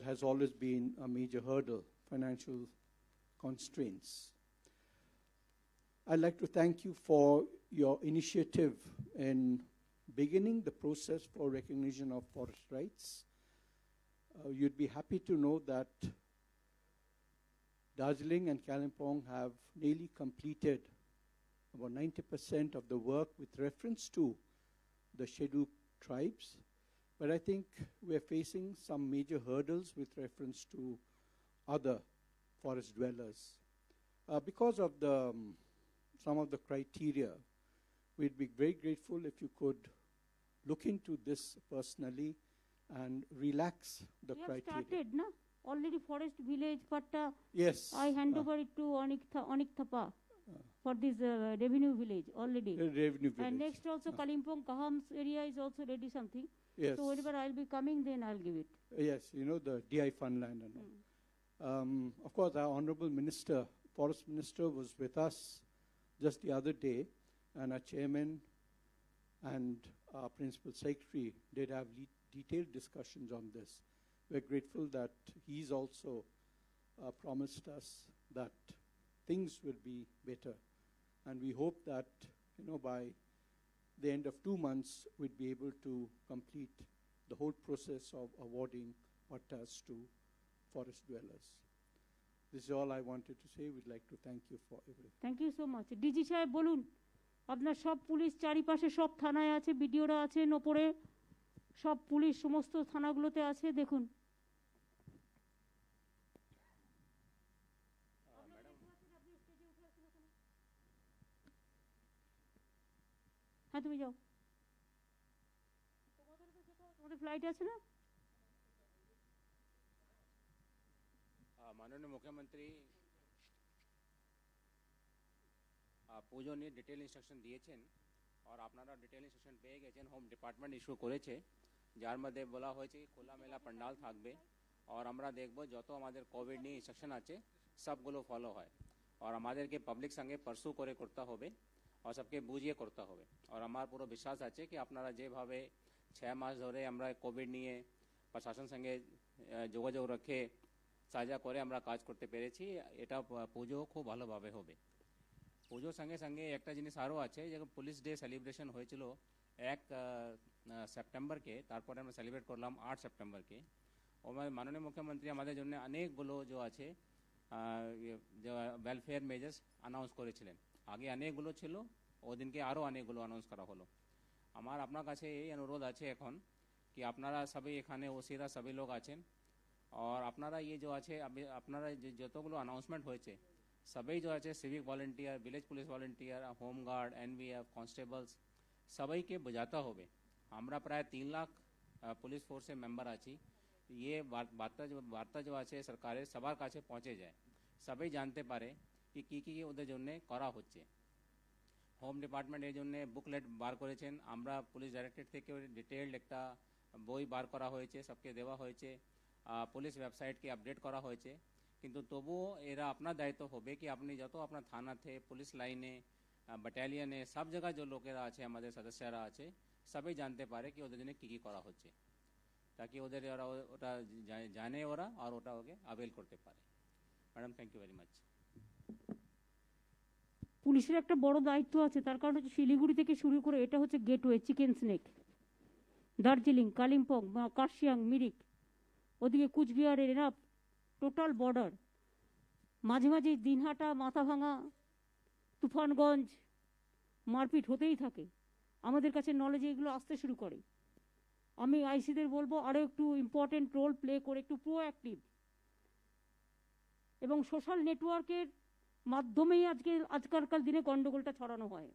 has always been a major hurdle, financial constraints. I'd like to thank you for your initiative in beginning the process for recognition of forest rights. You'd be happy to know that Darjeeling and Kalimpong have nearly completed about 90% of the work with reference to the scheduled tribes. But I think we're facing some major hurdles with reference to other forest dwellers. Because of some of the criteria, we'd be very grateful if you could look into this personally and relax the We have criteria. started, na? Already Forest Village, but Yes. I hand over it to Onik Thapa for this revenue village already. Revenue village. And next also Kalimpong, Kaham's area is also ready something. Yes. So whenever I'll be coming, then I'll give it. Yes, you know, the DI fund land and all. Of course, our Honorable Minister, Forest Minister, was with us just the other day, and our chairman and our principal secretary did have detailed discussions on this. We're grateful that he's also promised us that things will be better. And we hope that, you know, by the end of 2 months, we'd be able to complete the whole process of awarding pattas to forest dwellers. This is all I wanted to say. We'd like to thank you for everything. Thank you so much. DG সাহেব বলুন, আপনার সব police চারিপাশে সব থানায় আছে, বিডিওরা আছেন ওপরে, সব পুলিশ সমস্ত থানাগুলোতে আছে, দেখুন। হ্যাঁ তুমি যাও, তোমাদের ফ্লাইট আছে না? মাননীয় মুখ্যমন্ত্রী পুজো নিয়ে ডিটেল ইনস্ট্রাকশন দিয়েছেন, আর আপনারা ডিটেল ইনস্ট্রাকশন পেয়ে গেছেন। হোম ডিপার্টমেন্ট ইস্যু করেছে, যার মধ্যে বলা হয়েছে খোলামেলা পান্ডাল থাকবে, আর আমরা দেখব যত আমাদের কোভিড নিয়ে ইনস্ট্রাকশন আছে সবগুলো ফলো হয়। আর আমাদেরকে পাবলিক সঙ্গে পারসু করে করতে হবে, আর সবকে বুঝিয়ে করতে হবে। আর আমার পুরো বিশ্বাস আছে কি আপনারা যেভাবে 6 মাস ধরে আমরা কোভিড নিয়ে প্রশাসন সঙ্গে যোগাযোগ রেখে সাজা করে আমরা কাজ করতে পেরেছি, এটা পুজো খুব ভালোভাবে হবে। পুজোর সঙ্গে সঙ্গে একটা জিনিস আরও আছে, যেমন পুলিশ ডে সেলিব্রেশন হয়েছিল 1 সেপ্টেম্বরকে, তারপরে আমরা সেলিব্রেট করলাম 8 সেপ্টেম্বরকে। মাননীয় মুখ্যমন্ত্রী আমাদের জন্য অনেকগুলো যে আছে ওয়েলফেয়ার মেজার্স অ্যানাউন্স করেছিলেন। আগে অনেকগুলো ছিল, ওদিনকে আরও অনেকগুলো অ্যানাউন্স করা হলো। আমার আপনার কাছে এই অনুরোধ আছে এখন কি আপনারা সবাই এখানে ওসিরা সবাই লোক আছেন, আর আপনারা এই যে আছে আপনারা যতগুলো অ্যানাউন্সমেন্ট হয়েছে সবাই যে আছে civic volunteer, village police volunteer, home guard, NVF, constables সবাইকে বোঝাতে হবে। আমরা প্রায় 3 লাখ পুলিশ ফোর্সের মেম্বার আছি। ये বার্তা যে আছে সরকারের সবার কাছে পৌঁছে যায়, সবাই জানতে পারে কি কি ওদের জন্য করা হচ্ছে। হোম ডিপার্টমেন্ট এর জন্য বুকলেট বার করেছেন, আমরা পুলিশ ডাইরেক্টরেট থেকে ডিটেইলড একটা বই বার করা হয়েছে, সবকে দেওয়া হয়েছে, পুলিশ ওয়েবসাইটকে আপডেট করা হয়েছে। কিন্তু তবুও এরা আপনার দায়িত্ব হবে কি আপনি যত আপনার থানাতে, পুলিশ লাইনে, ব্যাটালিয়নে সব জায়গায় যে লোকেরা আছে আমাদের সদস্যরা আছে সবাই জানতে পারে কি ওদের জন্য কী করা হচ্ছে, তাকি ওদের ওটা জানে ওরা আর ওটা ওকে আভেল করতে পারে। Madam thank you very much. পুলিশের একটা বড় দায়িত্ব আছে, তার কারণ হচ্ছে শিলিগুড়ি থেকে শুরু করে এটা হচ্ছে gateway, chicken snake, Darjeeling, Kalimpong, Kurseong, Mirik, ওদিকে কুচবিহারের, এরা টোটাল বর্ডার। মাঝে মাঝে দিনহাটা, মাথাভাঙা, তুফানগঞ্জ মারপিট হতেই থাকে। আমাদের কাছে নলেজে এগুলো আসতে শুরু করে। আমি আইসিদের বলবো আরও একটু ইম্পর্টেন্ট রোল প্লে করে একটু প্রোঅ্যাক্টিভ, এবং সোশ্যাল নেটওয়ার্কের মাধ্যমেই আজকালকার দিনে গন্ডগোলটা ছড়ানো হয়।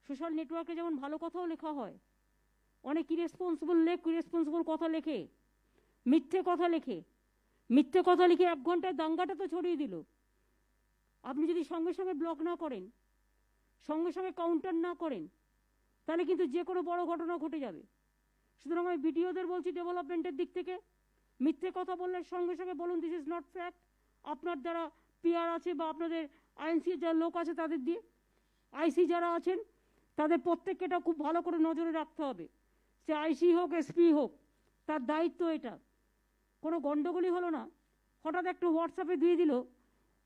সোশ্যাল নেটওয়ার্কে যেমন ভালো কথাও লেখা হয়, অনেক ইরেসপন্সিবল কথা লেখে, মিথ্যে কথা লিখে 1 ঘন্টায় দাঙ্গাটা তো ছড়িয়ে দিল। আপনি যদি সঙ্গে সঙ্গে ব্লক না করেন, সঙ্গে সঙ্গে কাউন্টার না করেন, তাহলে কিন্তু যে কোনো বড় ঘটনা ঘটে যাবে। সুতরাং আমি বিডিওদের বলছি ডেভেলপমেন্টের দিক থেকে মিথ্যে কথা বললে সঙ্গে সঙ্গে বলুন দিস ইজ নট ফ্যাক্ট। আপনার যারা পিআর আছে বা আপনাদের আইএনসি যারা লোক আছে তাদের দিয়ে, আইসি যারা আছেন তাদের প্রত্যেককে এটা খুব ভালো করে নজরে রাখতে হবে। সে আইসি হোক, এসপি হোক, তার দায়িত্ব এটা। কোনো গন্ডগোলই হলো না, হঠাৎ একটু হোয়াটসঅ্যাপে দিয়ে দিল,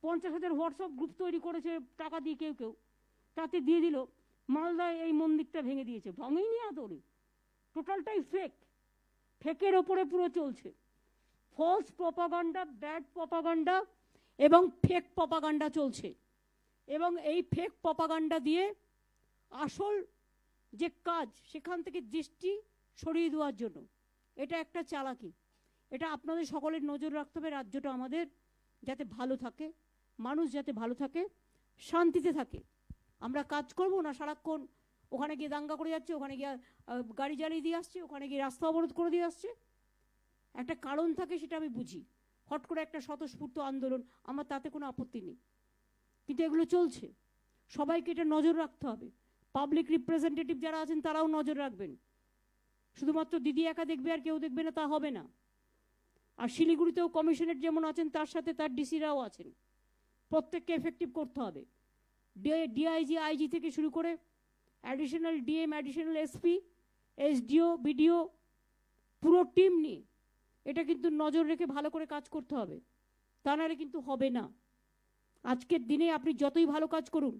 50,000 হোয়াটসঅ্যাপ গ্রুপ তৈরি করেছে টাকা দিয়ে কেউ কেউ, তাতে দিয়ে দিল মালদায় এই মন্দিরটা ভেঙে দিয়েছে। ভাঙেই আদরে, টোটালটাই ফেকের ওপরে পুরো চলছে। ফলস প্রপাগান্ডা, ব্যাড প্রপাগান্ডা এবং ফেক প্রপাগান্ডা চলছে, এবং এই ফেক প্রপাগান্ডা দিয়ে আসল যে কাজ সেখান থেকে দৃষ্টি সরিয়ে দেওয়ার জন্য এটা একটা চালাকি। এটা আপনাদের সকলের নজর রাখতে হবে, রাজ্যটা আমাদের যাতে ভালো থাকে, মানুষ যাতে ভালো থাকে, শান্তিতে থাকে। আমরা কাজ করব না সারাক্ষণ ওখানে গিয়ে দাঙ্গা করে যাচ্ছে, ওখানে গিয়ে গাড়ি জ্বালিয়ে দিয়ে আসছে, ওখানে গিয়ে রাস্তা অবরোধ করে দিয়ে আসছে। একটা কারণ থাকে, সেটা আমি বুঝি। হট করে একটা স্বতঃস্ফূর্ত আন্দোলন, আমার তাতে কোনো আপত্তি নেই, কিন্তু এগুলো চলছে। সবাইকে এটা নজর রাখতে হবে। পাবলিক রিপ্রেজেন্টেটিভ যারা আছেন তারাও নজর রাখবেন। শুধুমাত্র দিদি একা দেখবে আর কেউ দেখবে না তা হবে না। আর শিলিগুড়িতেও কমিশনার যেমন আছেন তার সাথে তার ডিসিরাও আছেন। প্রত্যেককে এফেক্টিভ করতে হবে। ডিআইজি, আইজি থেকে শুরু করে additional DM, additional SP, SDO, BDO, পুরো টিম নিয়ে এটা কিন্তু নজর রেখে ভালো করে কাজ করতে হবে, তা নাহলে কিন্তু হবে না। আজকের দিনে আপনি যতই ভালো কাজ করুন,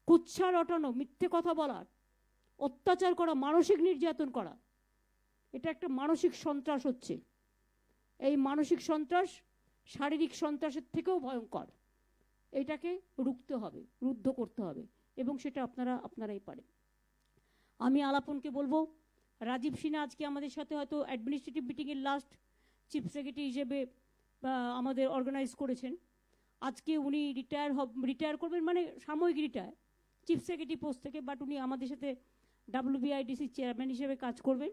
কুৎসা রটানো, মিথ্যে কথা বলা, অত্যাচার করা, মানসিক নির্যাতন করা, এটা একটা মানসিক সন্ত্রাস হচ্ছে। এই মানসিক সন্ত্রাস শারীরিক সন্ত্রাসের থেকেও ভয়ঙ্কর। এটাকে রুখতে হবে, রুদ্ধ করতে হবে, এবং সেটা আপনারাই পারেন। আমি আলাপনকে বলবো, রাজীব সিনহা আজকে আমাদের সাথে হয়তো অ্যাডমিনিস্ট্রেটিভ মিটিংয়ের লাস্ট চিফ সেক্রেটারি হিসেবে আমাদের অর্গানাইজ করেছেন। আজকে উনি রিটায়ার করবেন, মানে সাময়িক রিটায়ার চিফ সেক্রেটারি পোস্ট থেকে, বাট উনি আমাদের সাথে WBIDC চেয়ারম্যান হিসেবে কাজ করবেন,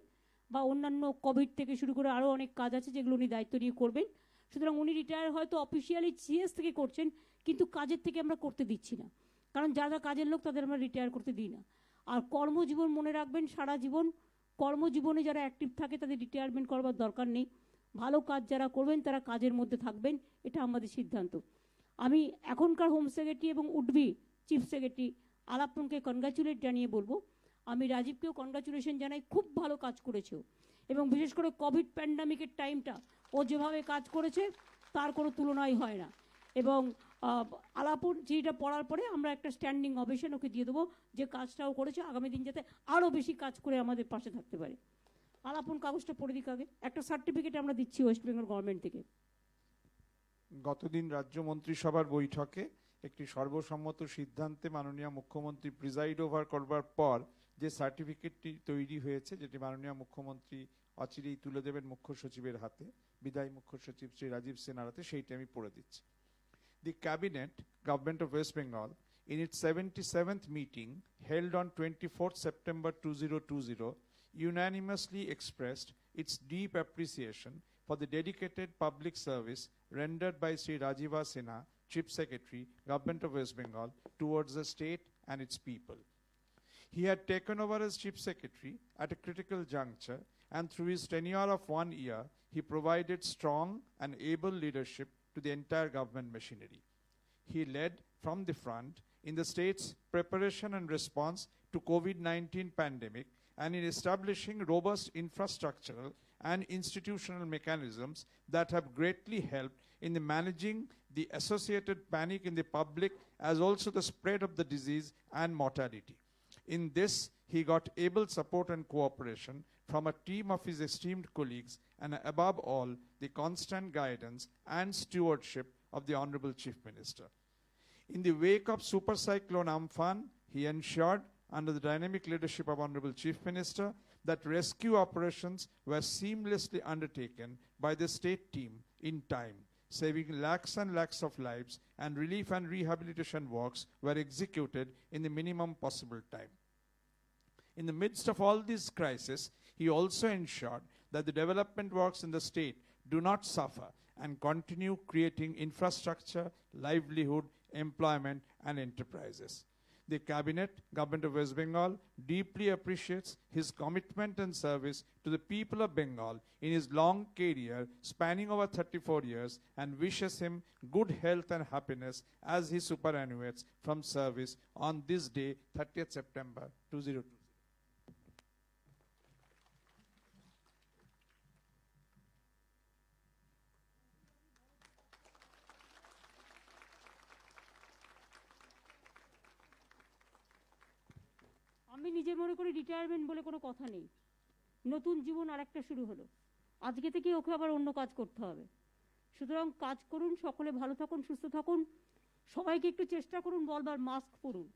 বা অন্যান্য কোভিড থেকে শুরু করে আরও অনেক কাজ আছে যেগুলো উনি দায়িত্ব নিয়ে করবেন। সুতরাং উনি রিটায়ার হয়তো অফিসিয়ালি CS থেকে করছেন, কিন্তু কাজের থেকে আমরা করতে দিচ্ছি না, কারণ যারা কাজের লোক তাদের আমরা রিটায়ার করতে দিই না। আর কর্মজীবন মনে রাখবেন, সারা জীবন কর্মজীবনে যারা অ্যাক্টিভ থাকে তাদের রিটায়ারমেন্ট করবার দরকার নেই। ভালো কাজ যারা করবেন তারা কাজের মধ্যে থাকবেন, এটা আমাদের সিদ্ধান্ত। আমি এখনকার হোম সেক্রেটারি এবং উডবি চিফ সেক্রেটারি আলাপনকে কনগ্রাচুলেট জানিয়ে বলবো, আমি রাজীবকেও কনগ্রাচুলেশন জানাই, খুব ভালো কাজ করেছে ও, এবং বিশেষ করে কোভিড প্যান্ডামিকের টাইমটা ও যেভাবে কাজ করেছে তার কোনো তুলনাই হয় না। এবং আলাপন যেটা পড়ার পরে আমরা একটা স্ট্যান্ডিং অবেশন ওকে দিয়ে দেবো, যে কাজটাও করেছে আগামী দিন যাতে আরও বেশি কাজ করে আমাদের পাশে থাকতে পারে। আলাপন কাগজটা পড়ে দিক আগে, একটা সার্টিফিকেট আমরা দিচ্ছি ওয়েস্ট বেঙ্গল গভর্নমেন্ট থেকে। গতদিন রাজ্য মন্ত্রিসভার বৈঠকে একটি সর্বসম্মত সিদ্ধান্তে মাননীয় মুখ্যমন্ত্রী প্রিজাইড ওভার করবার পর যে সার্টিফিকেটটি তৈরি হয়েছে, যেটি মাননীয় মুখ্যমন্ত্রী অচিরেই তুলে দেবেন মুখ্য সচিবের হাতে, বিদায়ী মুখ্য সচিব শ্রী রাজীব সিনহার হাতে, সেইটি আমি পড়ে দিচ্ছি। The Cabinet, Government of West Bengal, in its 77th meeting held on 24th September 2020, unanimously expressed its deep appreciation for the dedicated public service rendered by Sri Rajiva Sinha, Chief Secretary, Government of West Bengal, towards the state and its people. He had taken over as Chief Secretary at a critical juncture, and through his tenure of 1 year, he provided strong and able leadership to the entire government machinery. He led from the front in the state's preparation and response to COVID-19 pandemic, and in establishing robust infrastructural and institutional mechanisms that have greatly helped in the managing the associated panic in the public, as also the spread of the disease and mortality. In this, he got able support and cooperation from a team of his esteemed colleagues, and above all, the constant guidance and stewardship of the Honorable Chief Minister. In the wake of Super Cyclone Amphan, he ensured, under the dynamic leadership of Honorable Chief Minister, that rescue operations were seamlessly undertaken by the state team in time, saving lakhs and lakhs of lives, and relief and rehabilitation works were executed in the minimum possible time. In the midst of all these crises, he also ensured that the development works in the state do not suffer and continue creating infrastructure, livelihood, employment, and enterprises. The Cabinet, Government of West Bengal, deeply appreciates his commitment and service to the people of Bengal in his long career spanning over 34 years, and wishes him good health and happiness as he superannuates from service on this day, 30th September 2020. আমি নিজে মনে করি retirement বলে কোনো কথা নেই, নতুন জীবন আরেকটা শুরু হলো। আজকে থেকে ওকে আবার অন্য কাজ করতে হবে। সুতরাং কাজ করুন, সকলে ভালো থাকুন, সুস্থ থাকুন, সবাইকে একটু চেষ্টা করুন বলবার মাস্ক পরুন।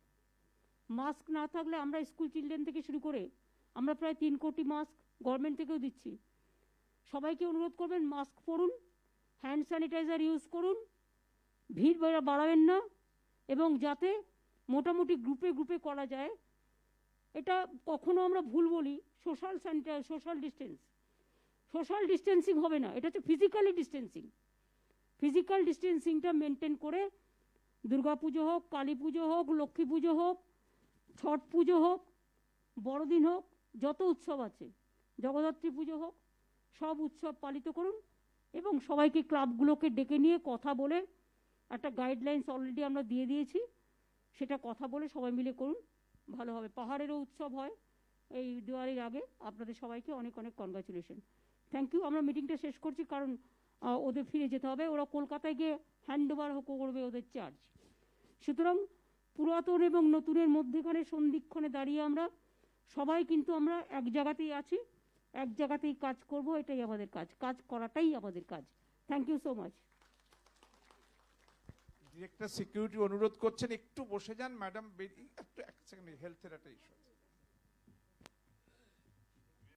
মাস্ক না থাকলে আমরা স্কুল চিলড্রেন থেকে শুরু করে আমরা প্রায় 3 কোটি মাস্ক গভর্নমেন্ট থেকেও দিচ্ছি। সবাইকে অনুরোধ করবেন মাস্ক পরুন, হ্যান্ড স্যানিটাইজার ইউজ করুন, ভিড় বাড়াবেন না, এবং যাতে মোটামুটি গ্রুপে গ্রুপে করা যায়। এটা কখনো আমরা ভুল বলি, social centre, social distance, social distancing হবে না, এটা হচ্ছে ফিজিক্যালি ডিস্টেন্সিং। ফিজিক্যাল ডিস্টেন্সিংটা মেনটেন করে দুর্গা পুজো হোক, কালী পুজো হোক, লক্ষ্মী পুজো হোক, ছট পুজো হোক, বড়দিন হোক, যত উৎসব আছে, জগদ্ধাত্রী পুজো হোক, সব উৎসব পালিত করুন এবং সবাইকে ক্লাবগুলোকে ডেকে নিয়ে কথা বলে একটা গাইডলাইন্স অলরেডি আমরা দিয়ে দিয়েছি, সেটা কথা বলে সবাই মিলে করুন, ভালো হবে। পাহাড়েরও উৎসব হয় এই দিওয়ালির আগে। আপনাদের সবাইকে অনেক অনেক কনগ্রাচুলেশন, থ্যাংক ইউ। আমরা মিটিংটা শেষ করছি, কারণ ওদের ফিরে যেতে হবে, ওরা কলকাতায় গিয়ে হ্যান্ড ওভার করবে ওদের চার্জ। সুতরাং পুরাতন এবং নতুনের মধ্যেখানে সন্ধিক্ষণে দাঁড়িয়ে আমরা সবাই কিন্তু আমরা এক জায়গাতেই আছি, এক জায়গাতেই কাজ করব, এটাই আমাদের কাজ, কাজ করাটাই আমাদের কাজ। Thank you so much. Director security অনুরোধ করছেন একটু বসে যান ম্যাডাম, একটু এক সেকেন্ড, হেলথের একটা ইস্যু।